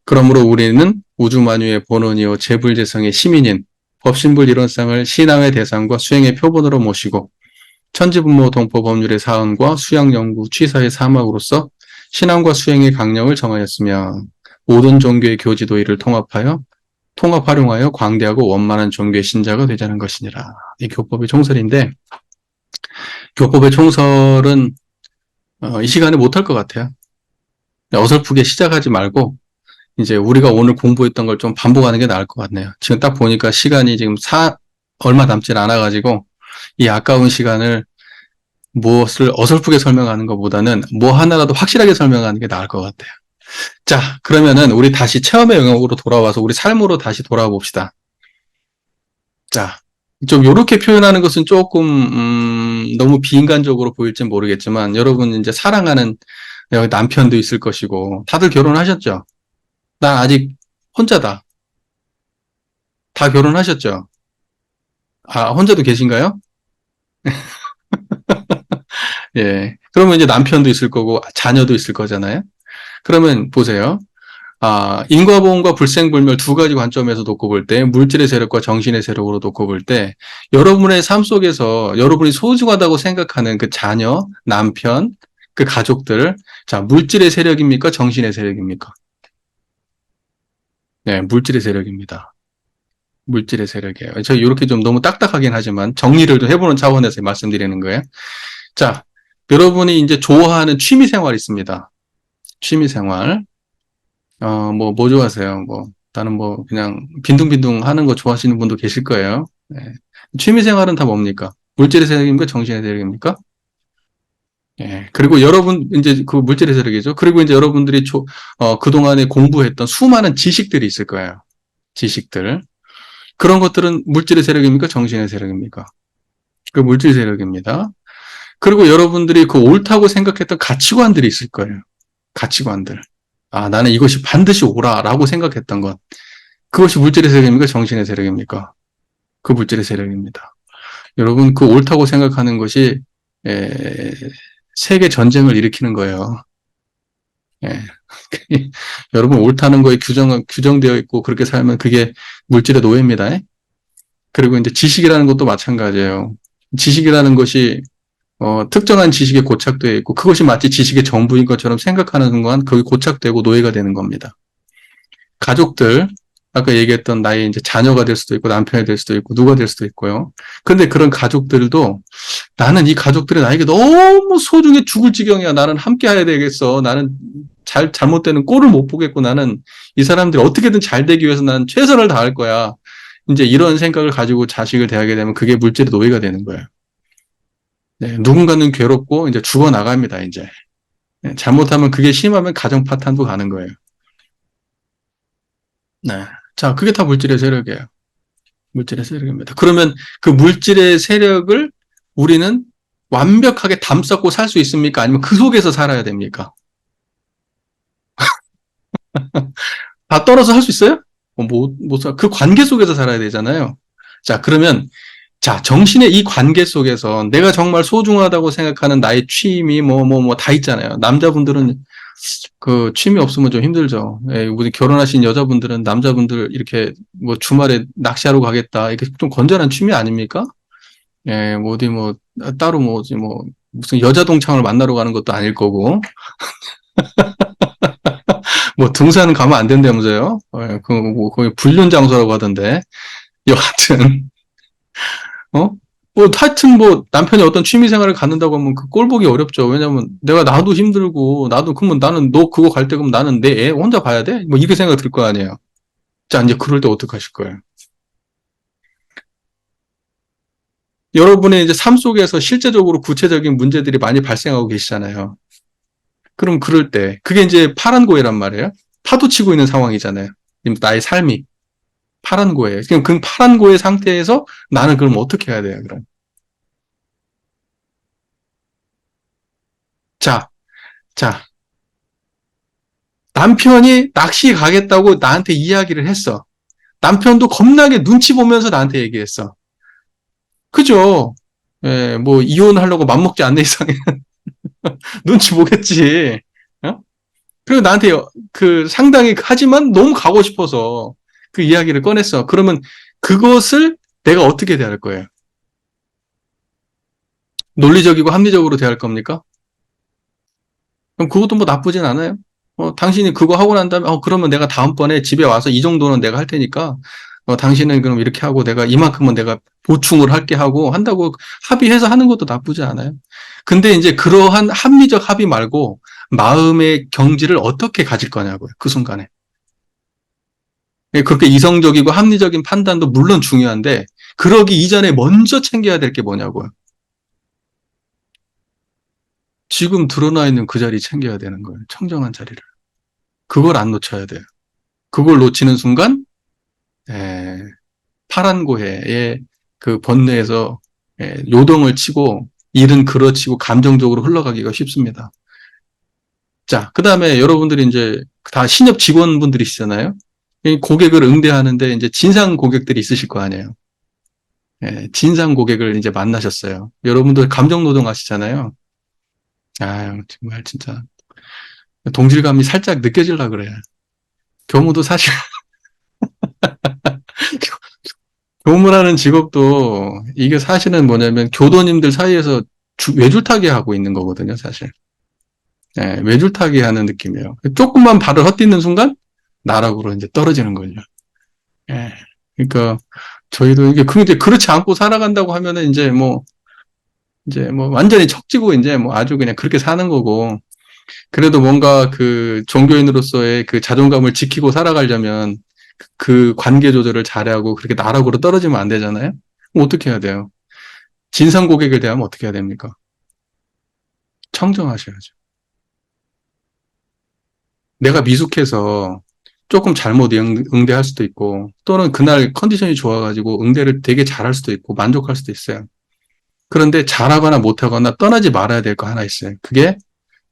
그러므로 우리는 우주만유의 본원이요 재불재성의 시민인 법신불 이론상을 신앙의 대상과 수행의 표본으로 모시고 천지분모 동포 법률의 사언과 수양연구 취사의 사막으로서 신앙과 수행의 강령을 정하였으며 모든 종교의 교지도 이를 활용하여 광대하고 원만한 종교의 신자가 되자는 것이니라. 이 교법의 총설인데 교법의 총설은 이 시간에 못할 것 같아요. 어설프게 시작하지 말고 이제 우리가 오늘 공부했던 걸 좀 반복하는 게 나을 것 같네요. 지금 딱 보니까 시간이 지금 얼마 남질 않아가지고 이 아까운 시간을 무엇을 어설프게 설명하는 것보다는 뭐 하나라도 확실하게 설명하는 게 나을 것 같아요. 자, 그러면은 우리 다시 체험의 영역으로 돌아와서 우리 삶으로 다시 돌아와 봅시다. 자, 좀 이렇게 표현하는 것은 조금 너무 비인간적으로 보일지 모르겠지만 여러분 이제 사랑하는 여기 남편도 있을 것이고 다들 결혼하셨죠? 난 아직 혼자다. 다 결혼하셨죠? 아, 혼자도 계신가요? 예. 그러면 이제 남편도 있을 거고 자녀도 있을 거잖아요. 그러면 보세요. 인과보험과 불생불멸 두 가지 관점에서 놓고 볼 때, 물질의 세력과 정신의 세력으로 놓고 볼 때, 여러분의 삶 속에서 여러분이 소중하다고 생각하는 그 자녀, 남편, 그 가족들, 자, 물질의 세력입니까? 정신의 세력입니까? 네, 물질의 세력입니다. 물질의 세력이에요. 저 이렇게 좀 너무 딱딱하긴 하지만 정리를 좀 해보는 차원에서 말씀드리는 거예요. 자, 여러분이 이제 좋아하는 취미 생활이 있습니다. 취미 생활. 뭐 좋아하세요? 나는 그냥 빈둥빈둥 하는 거 좋아하시는 분도 계실 거예요. 네. 취미 생활은 다 뭡니까? 물질의 세력입니까? 정신의 세력입니까? 예. 그리고 여러분, 이제 그 물질의 세력이죠. 그리고 이제 여러분들이 그동안에 공부했던 수많은 지식들이 있을 거예요. 지식들. 그런 것들은 물질의 세력입니까? 정신의 세력입니까? 그 물질 세력입니다. 그리고 여러분들이 그 옳다고 생각했던 가치관들이 있을 거예요. 가치관들. 나는 이것이 반드시 옳아라고 생각했던 것. 그것이 물질의 세력입니까? 정신의 세력입니까? 그 물질의 세력입니다. 여러분, 그 옳다고 생각하는 것이, 세계 전쟁을 일으키는 거예요. 예. 여러분, 옳다는 거에 규정되어 있고, 그렇게 살면 그게 물질의 노예입니다. 그리고 이제 지식이라는 것도 마찬가지예요. 지식이라는 것이 특정한 지식에 고착되어 있고 그것이 마치 지식의 전부인 것처럼 생각하는 순간 거기 고착되고 노예가 되는 겁니다. 가족들, 아까 얘기했던 나의 이제 자녀가 될 수도 있고 남편이 될 수도 있고 누가 될 수도 있고요. 근데 그런 가족들도 나는 이 가족들이 나에게 너무 소중해 죽을 지경이야. 나는 함께 해야 되겠어. 나는 잘못되는 꼴을 못 보겠고 나는 이 사람들이 어떻게든 잘 되기 위해서 나는 최선을 다할 거야. 이제 이런 생각을 가지고 자식을 대하게 되면 그게 물질의 노예가 되는 거예요. 네, 누군가는 괴롭고 이제 죽어나갑니다, 이제. 네, 잘못하면 그게 심하면 가정 파탄도 가는 거예요. 네. 자, 그게 다 물질의 세력이에요. 물질의 세력입니다. 그러면 그 물질의 세력을 우리는 완벽하게 담쌓고 살 수 있습니까? 아니면 그 속에서 살아야 됩니까? 다 떨어서 할 수 있어요? 그 관계 속에서 살아야 되잖아요. 자, 그러면 자, 정신의 이 관계 속에서 내가 정말 소중하다고 생각하는 나의 취미, 다 있잖아요. 남자분들은 그 취미 없으면 좀 힘들죠. 예, 우리 결혼하신 여자분들은 남자분들 이렇게 주말에 낚시하러 가겠다. 이게 좀 건전한 취미 아닙니까? 예, 따로 무슨 여자 동창을 만나러 가는 것도 아닐 거고. 등산 가면 안 된다면서요? 예, 거기 불륜 장소라고 하던데. 여하튼. 하여튼 남편이 어떤 취미 생활을 갖는다고 하면 그 꼴 보기 어렵죠. 왜냐면 나도 힘들고, 그러면 나는 너 그거 갈 때 그럼 나는 내 애 혼자 봐야 돼? 이렇게 생각 들 거 아니에요. 자, 이제 그럴 때 어떡하실 거예요? 여러분의 이제 삶 속에서 실제적으로 구체적인 문제들이 많이 발생하고 계시잖아요. 그럼 그럴 때, 그게 이제 파란 고해란 말이에요. 파도 치고 있는 상황이잖아요. 나의 삶이 파란 고해예요. 그럼 그 파란 고해 상태에서 나는 그럼 어떻게 해야 돼요, 그럼? 자, 자, 남편이 낚시 가겠다고 나한테 이야기를 했어. 남편도 겁나게 눈치 보면서 나한테 얘기했어. 그죠? 예, 뭐, 이혼하려고 맘먹지 않는 이상에 눈치 보겠지. 어? 그리고 나한테 그 상당히, 하지만 너무 가고 싶어서 그 이야기를 꺼냈어. 그러면 그것을 내가 어떻게 대할 거예요? 논리적이고 합리적으로 대할 겁니까? 그럼 그것도 뭐 나쁘진 않아요. 당신이 그거 하고 난 다음에, 그러면 내가 다음번에 집에 와서 이 정도는 내가 할 테니까, 당신은 그럼 이렇게 하고 내가 이만큼은 내가 보충을 할게 하고 한다고 합의해서 하는 것도 나쁘지 않아요. 근데 이제 그러한 합리적 합의 말고 마음의 경지를 어떻게 가질 거냐고요. 그 순간에. 예, 그렇게 이성적이고 합리적인 판단도 물론 중요한데, 그러기 이전에 먼저 챙겨야 될 게 뭐냐고요. 지금 드러나 있는 그 자리 챙겨야 되는 거예요. 청정한 자리를. 그걸 안 놓쳐야 돼요. 그걸 놓치는 순간, 에, 파란 고해의 그 번뇌에서 요동을 치고 일은 그르치고 감정적으로 흘러가기가 쉽습니다. 자, 그 다음에 여러분들이 이제 다 신협 직원분들이시잖아요. 이 고객을 응대하는데 이제 진상 고객들이 있으실 거 아니에요. 진상 고객을 이제 만나셨어요. 여러분들 감정 노동하시잖아요. 아, 정말 진짜 동질감이 살짝 느껴질라 그래. 교무도 사실 교무라는 직업도 이게 사실은 뭐냐면 교도님들 사이에서 외줄타기 하고 있는 거거든요, 사실. 외줄타기 하는 느낌이에요. 조금만 발을 헛디는 순간 나락으로 이제 떨어지는 거죠. 예. 그러니까 저희도 이게 이제 그렇지 않고 살아간다고 하면은 이제 뭐 완전히 척지고 이제 뭐 아주 그냥 그렇게 사는 거고, 그래도 뭔가 그 종교인으로서의 그 자존감을 지키고 살아가려면 그 관계 조절을 잘하고 그렇게 나락으로 떨어지면 안 되잖아요. 그럼 어떻게 해야 돼요? 진상 고객을 대하면 어떻게 해야 됩니까? 청정하셔야죠. 내가 미숙해서 조금 잘못 응대할 수도 있고, 또는 그날 컨디션이 좋아가지고 응대를 되게 잘할 수도 있고, 만족할 수도 있어요. 그런데 잘하거나 못하거나 떠나지 말아야 될 거 하나 있어요. 그게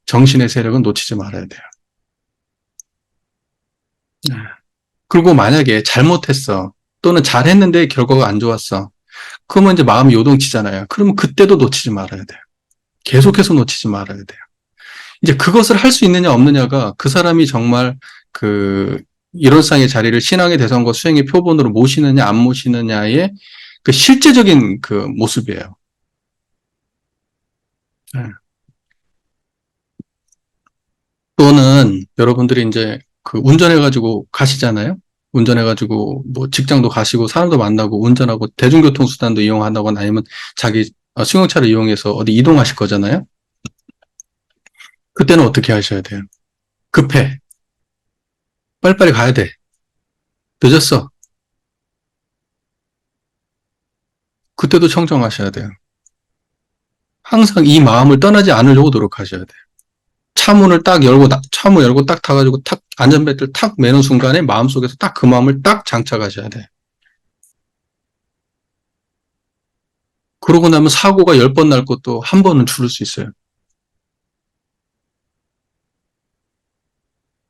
정신의 세력은 놓치지 말아야 돼요. 네. 그리고 만약에 잘못했어, 또는 잘했는데 결과가 안 좋았어, 그러면 이제 마음이 요동치잖아요. 그러면 그때도 놓치지 말아야 돼요. 계속해서 놓치지 말아야 돼요. 이제 그것을 할 수 있느냐 없느냐가 그 사람이 정말 그 일월상의 자리를 신앙의 대상과 수행의 표본으로 모시느냐 안 모시느냐의 그 실제적인 그 모습이에요. 네. 또는 여러분들이 이제 그 운전해가지고 가시잖아요. 운전해가지고 뭐 직장도 가시고 사람도 만나고 운전하고 대중교통 수단도 이용한다거나 아니면 자기 승용차를 이용해서 어디 이동하실 거잖아요. 그때는 어떻게 하셔야 돼요? 급해. 빨리빨리 가야 돼. 늦었어. 그때도 청정하셔야 돼요. 항상 이 마음을 떠나지 않으려고 노력하셔야 돼요. 차문을 딱 열고, 차문 열고 딱 타가지고 탁, 안전벨트를 탁 매는 순간에 마음속에서 딱 그 마음을 딱 장착하셔야 돼요. 그러고 나면 사고가 10번 날 것도 한 번은 줄일 수 있어요.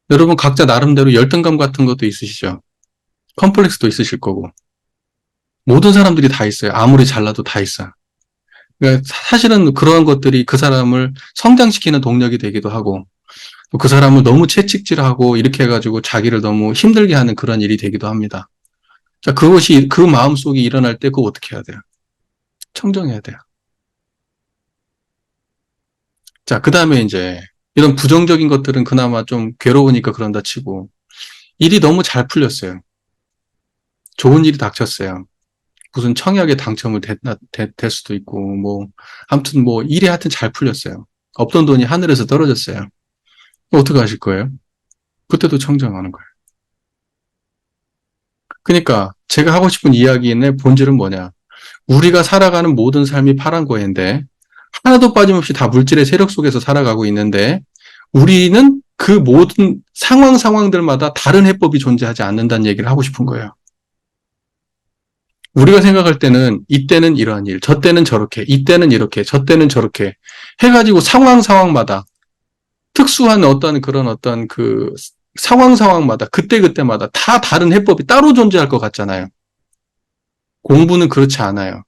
여러분 각자 나름대로 열등감 같은 것도 있으시죠? 컴플렉스도 있으실 거고. 모든 사람들이 다 있어요. 아무리 잘나도 다 있어요. 그러니까 사실은 그러한 것들이 그 사람을 성장시키는 동력이 되기도 하고, 그 사람을 너무 채찍질하고 이렇게 해가지고 자기를 너무 힘들게 하는 그런 일이 되기도 합니다. 자, 그것이 그 마음속에 일어날 때 그거 어떻게 해야 돼요? 청정해야 돼요. 자, 그 다음에 이제 이런 부정적인 것들은 그나마 좀 괴로우니까 그런다 치고, 일이 너무 잘 풀렸어요. 좋은 일이 닥쳤어요. 무슨 청약에 당첨을 될 수도 있고, 뭐, 아무튼 뭐, 일이 하여튼 잘 풀렸어요. 없던 돈이 하늘에서 떨어졌어요. 어떻게 하실 거예요? 그때도 청정하는 거예요. 그러니까, 제가 하고 싶은 이야기의 본질은 뭐냐? 우리가 살아가는 모든 삶이 파란고해인데 하나도 빠짐없이 다 물질의 세력 속에서 살아가고 있는데 우리는 그 모든 상황들마다 다른 해법이 존재하지 않는다는 얘기를 하고 싶은 거예요. 우리가 생각할 때는 이때는 이러한 일, 저 때는 저렇게, 이때는 이렇게, 저 때는 저렇게 해가지고 상황마다 특수한 어떤 그 상황마다 그때그때마다 다 다른 해법이 따로 존재할 것 같잖아요. 공부는 그렇지 않아요.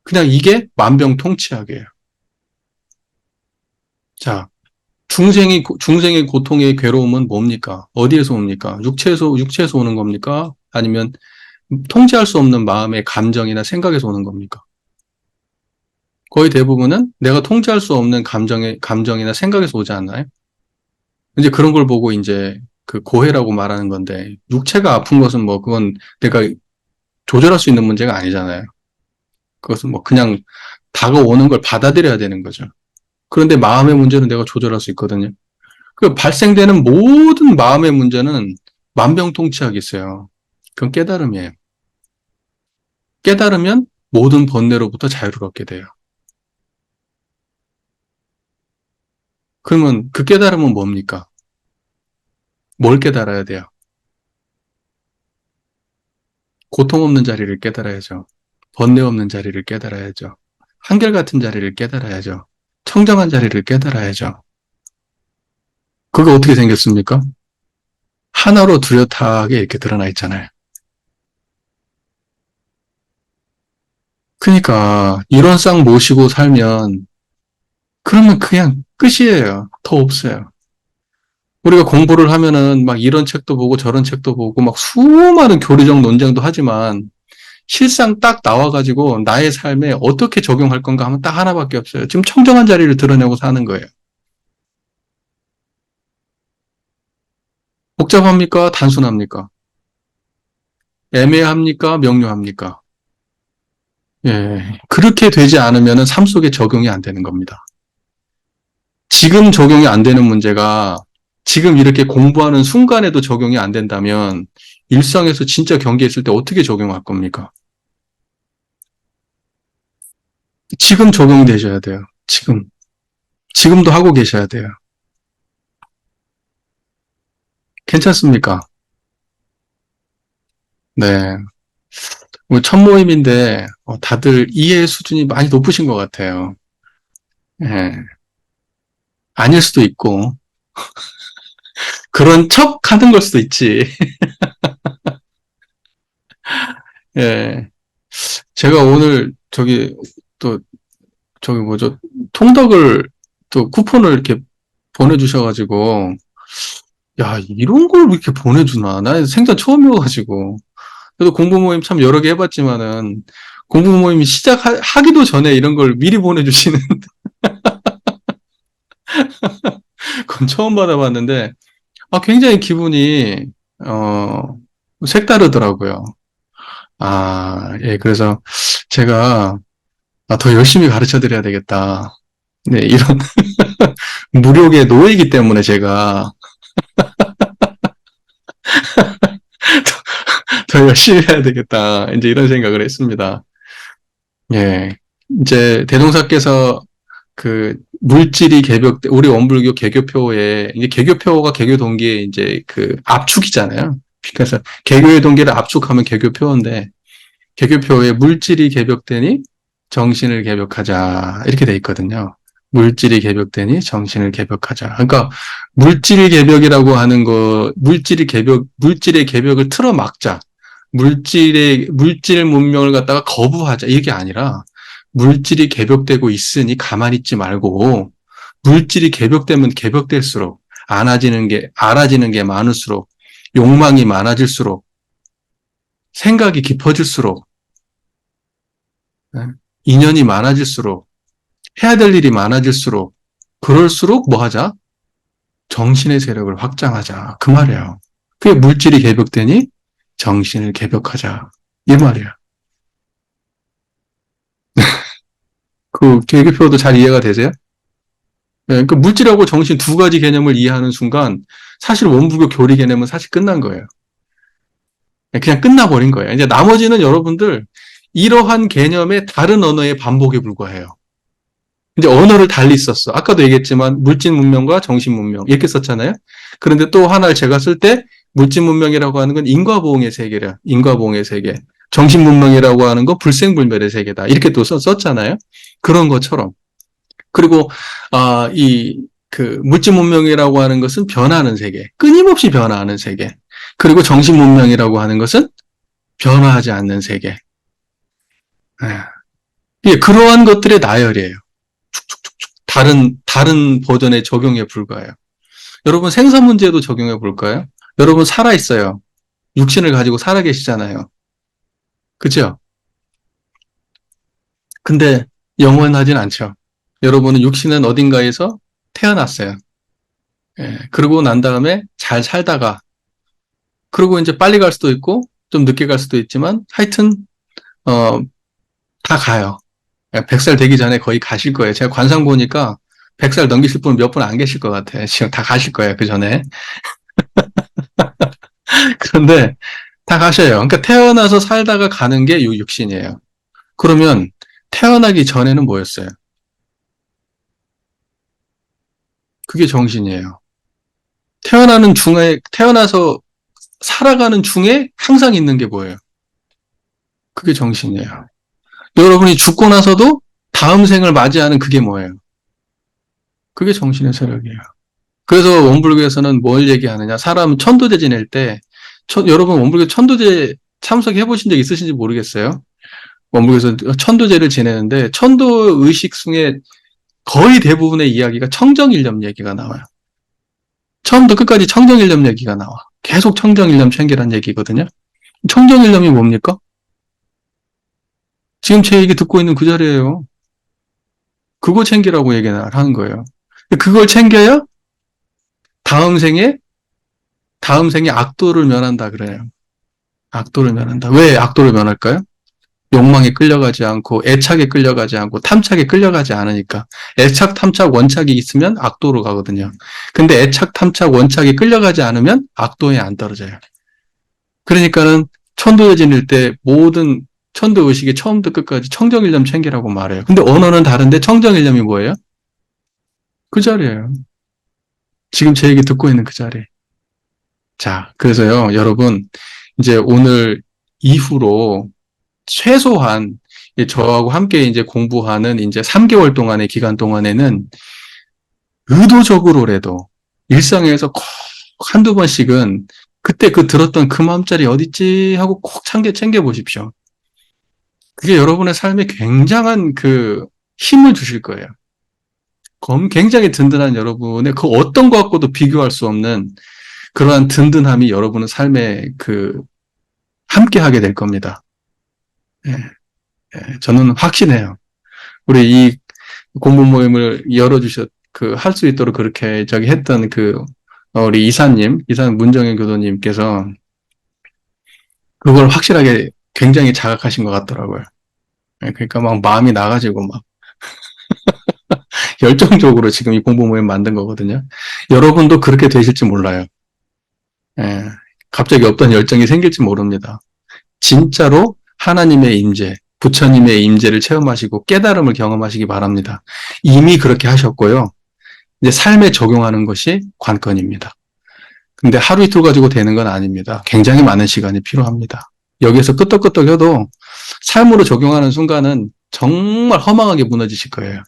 그냥 이게 만병통치약이에요. 자, 중생의 고통의 괴로움은 뭡니까? 어디에서 옵니까? 육체에서 오는 겁니까? 아니면 통제할 수 없는 마음의 감정이나 생각에서 오는 겁니까? 거의 대부분은 내가 통제할 수 없는 감정이나 생각에서 오지 않나요? 이제 그런 걸 보고 이제 그 고해라고 말하는 건데, 육체가 아픈 것은 뭐 그건 내가 조절할 수 있는 문제가 아니잖아요. 그것은 뭐 그냥 다가오는 걸 받아들여야 되는 거죠. 그런데 마음의 문제는 내가 조절할 수 있거든요. 그 발생되는 모든 마음의 문제는 만병통치약이 있어요. 그건 깨달음이에요. 깨달으면 모든 번뇌로부터 자유를 얻게 돼요. 그러면 그 깨달음은 뭡니까? 뭘 깨달아야 돼요? 고통 없는 자리를 깨달아야죠. 번뇌 없는 자리를 깨달아야죠. 한결같은 자리를 깨달아야죠. 청정한 자리를 깨달아야죠. 그거 어떻게 생겼습니까? 하나로 뚜렷하게 이렇게 드러나 있잖아요. 그러니까 이런 쌍 모시고 살면 그러면 그냥 끝이에요. 더 없어요. 우리가 공부를 하면은 막 이런 책도 보고 저런 책도 보고 막 수많은 교리적 논쟁도 하지만 실상 딱 나와가지고 나의 삶에 어떻게 적용할 건가 하면 딱 하나밖에 없어요. 지금 청정한 자리를 드러내고 사는 거예요. 복잡합니까? 단순합니까? 애매합니까? 명료합니까? 예. 그렇게 되지 않으면 삶 속에 적용이 안 되는 겁니다. 지금 적용이 안 되는 문제가 지금 이렇게 공부하는 순간에도 적용이 안 된다면 일상에서 진짜 경계했을 때 어떻게 적용할 겁니까? 지금 적용되셔야 돼요. 지금. 지금도 하고 계셔야 돼요. 괜찮습니까? 네. 뭐 첫 모임인데 다들 이해 수준이 많이 높으신 것 같아요. 예. 아닐 수도 있고 그런 척 하는 걸 수도 있지. 예. 제가 오늘 또 뭐죠? 통닭을 또 쿠폰을 이렇게 보내주셔가지고 야, 이런 걸 이렇게 보내주나? 나 생전 처음이어가지고. 그래도 공부 모임 참 여러 개 해봤지만은 공부 모임이 시작하기도 전에 이런 걸 미리 보내주시는 건 처음 받아봤는데 굉장히 기분이 어, 색다르더라고요. 예, 그래서 제가 더 열심히 가르쳐 드려야 되겠다. 네, 이런 무력의 노예이기 때문에 제가 더 열심히 해야 되겠다. 이제 이런 생각을 했습니다. 예. 이제 대동사께서 그 물질이 우리 원불교 개교표에 이제 개교표가 개교 동기의 이제 그 압축이잖아요. 그래서 개교의 동기를 압축하면 개교표인데 개교표에 물질이 개벽되니 정신을 개벽하자 이렇게 돼 있거든요. 물질이 개벽되니 정신을 개벽하자. 그러니까 물질의 개벽이라고 하는 물질의 개벽을 틀어막자. 물질 문명을 갖다가 거부하자. 이게 아니라 물질이 개벽되고 있으니 가만히 있지 말고 물질이 개벽되면 개벽될수록 알아지는 게 많을수록 욕망이 많아질수록 생각이 깊어질수록 인연이 많아질수록 해야 될 일이 많아질수록 그럴수록 뭐 하자? 정신의 세력을 확장하자. 그 말이에요. 그게 물질이 개벽되니 정신을 개벽하자. 이 말이에요. 그 개교표도 잘 이해가 되세요? 네, 그 물질하고 정신 두 가지 개념을 이해하는 순간 사실 원불교 교리 개념은 사실 끝난 거예요. 그냥 끝나버린 거예요. 이제 나머지는 여러분들 이러한 개념의 다른 언어의 반복에 불과해요. 이제 언어를 달리 썼어. 아까도 얘기했지만 물질 문명과 정신 문명 이렇게 썼잖아요. 그런데 또 하나를 제가 쓸 때 물질 문명이라고 하는 건 인과보응의 세계라. 인과보응의 세계. 정신 문명이라고 하는 거 불생불멸의 세계다. 이렇게 또 썼잖아요. 그런 것처럼. 그리고 그 물질 문명이라고 하는 것은 변하는 세계. 끊임없이 변화하는 세계. 그리고 정신 문명이라고 하는 것은 변화하지 않는 세계. 예, 그러한 것들의 나열이에요. 다른 버전의 적용에 불과해요. 여러분 생산 문제도 적용해 볼까요? 여러분 살아있어요. 육신을 가지고 살아계시잖아요. 그죠? 근데 영원하진 않죠. 여러분은 육신은 어딘가에서 태어났어요. 예, 그러고 난 다음에 잘 살다가, 그리고 이제 빨리 갈 수도 있고, 좀 늦게 갈 수도 있지만, 하여튼, 다 가요. 100살 되기 전에 거의 가실 거예요. 제가 관상 보니까 100살 넘기실 분 몇 분 안 계실 것 같아요. 지금 다 가실 거예요, 그 전에. 그런데 다 가셔요. 그러니까 태어나서 살다가 가는 게 육신이에요. 그러면 태어나기 전에는 뭐였어요? 그게 정신이에요. 태어나서 살아가는 중에 항상 있는 게 뭐예요? 그게 정신이에요. 여러분이 죽고 나서도 다음 생을 맞이하는 그게 뭐예요? 그게 정신의 세력이에요. 그래서 원불교에서는 뭘 얘기하느냐? 사람 천도제 지낼 때, 여러분 원불교 천도제 참석해 보신 적 있으신지 모르겠어요. 원불교에서 천도제를 지내는데, 천도 의식 중에 거의 대부분의 이야기가 청정일념 얘기가 나와요. 처음부터 끝까지 청정일념 얘기가 나와. 계속 청정일념 챙기란 얘기거든요. 청정일념이 뭡니까? 지금 제 얘기 듣고 있는 그 자리예요. 그거 챙기라고 얘기를 하는 거예요. 그걸 챙겨야 다음 생에 악도를 면한다 그래요. 악도를 면한다. 왜 악도를 면할까요? 욕망에 끌려가지 않고 애착에 끌려가지 않고 탐착에 끌려가지 않으니까. 애착, 탐착, 원착이 있으면 악도로 가거든요. 근데 애착, 탐착, 원착이 끌려가지 않으면 악도에 안 떨어져요. 그러니까는 천도에 지낼 때 모든 천도 의식이 처음부터 끝까지 청정일념 챙기라고 말해요. 근데 언어는 다른데 청정일념이 뭐예요? 그 자리예요. 지금 제 얘기 듣고 있는 그 자리. 자, 그래서요, 여러분, 이제 오늘 이후로 최소한 저하고 함께 이제 공부하는 이제 3개월 동안의 기간 동안에는 의도적으로라도 일상에서 꼭 한두 번씩은 그때 그 들었던 그 마음자리 어딨지 하고 꼭 챙겨 보십시오. 그게 여러분의 삶에 굉장한 그 힘을 주실 거예요. 굉장히 든든한 여러분의 그 어떤 것과도 비교할 수 없는 그러한 든든함이 여러분의 삶에 그 함께 하게 될 겁니다. 예, 저는 확신해요. 우리 이 공부 모임을 할 수 있도록 그렇게 했던 우리 이사님 문정현 교도님께서 그걸 확실하게 굉장히 자각하신 것 같더라고요. 그러니까 막 마음이 나가지고 막 열정적으로 지금 이 공부 모임 만든 거거든요. 여러분도 그렇게 되실지 몰라요. 예, 갑자기 없던 열정이 생길지 모릅니다. 진짜로 하나님의 임재, 부처님의 임재를 체험하시고 깨달음을 경험하시기 바랍니다. 이미 그렇게 하셨고요. 이제 삶에 적용하는 것이 관건입니다. 근데 하루 이틀 가지고 되는 건 아닙니다. 굉장히 많은 시간이 필요합니다. 여기에서 끄떡끄떡 해도 삶으로 적용하는 순간은 정말 허망하게 무너지실 거예요.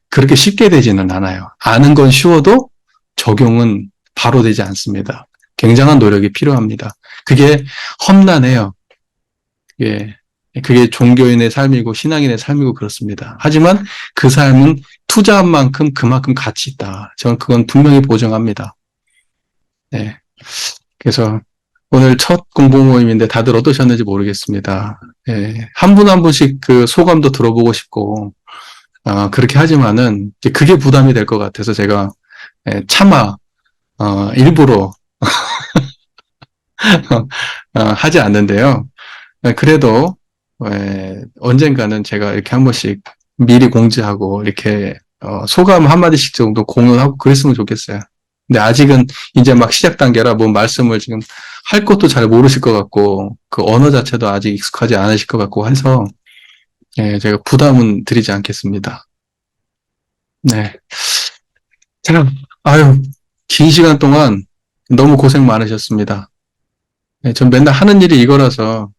그렇게 쉽게 되지는 않아요. 아는 건 쉬워도 적용은 바로 되지 않습니다. 굉장한 노력이 필요합니다. 그게 험난해요. 그게 종교인의 삶이고 신앙인의 삶이고 그렇습니다. 하지만 그 삶은 투자한 만큼 그만큼 가치 있다. 저는 그건 분명히 보증합니다. 네. 그래서 오늘 첫 공부 모임인데 다들 어떠셨는지 모르겠습니다. 네. 한 분 한 분씩 그 소감도 들어보고 싶고, 그렇게 하지만은 이제 그게 부담이 될 것 같아서 제가 차마 일부러 하지 않는데요. 그래도 언젠가는 제가 이렇게 한 번씩 미리 공지하고 이렇게 소감 한마디씩 정도 공유하고 그랬으면 좋겠어요. 근데 아직은 이제 막 시작 단계라 뭐 말씀을 지금 할 것도 잘 모르실 것 같고 그 언어 자체도 아직 익숙하지 않으실 것 같고 해서 예, 제가 부담은 드리지 않겠습니다. 네. 자, 아유, 긴 시간 동안 너무 고생 많으셨습니다. 예, 전 맨날 하는 일이 이거라서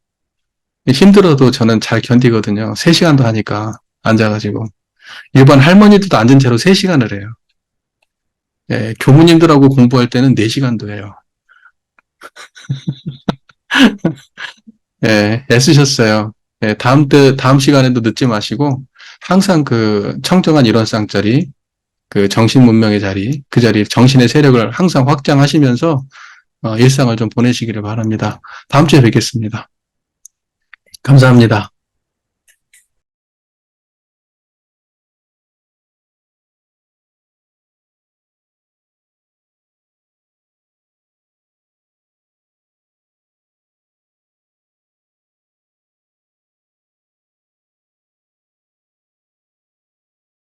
힘들어도 저는 잘 견디거든요. 3시간도 하니까 앉아가지고. 일반 할머니들도 앉은 채로 3시간을 해요. 예, 교무님들하고 공부할 때는 4시간도 해요. 예, 애쓰셨어요. 예, 다음 시간에도 늦지 마시고, 항상 그 청정한 일원상자리, 그 정신문명의 자리, 그 자리, 정신의 세력을 항상 확장하시면서, 일상을 좀 보내시기를 바랍니다. 다음 주에 뵙겠습니다. 감사합니다.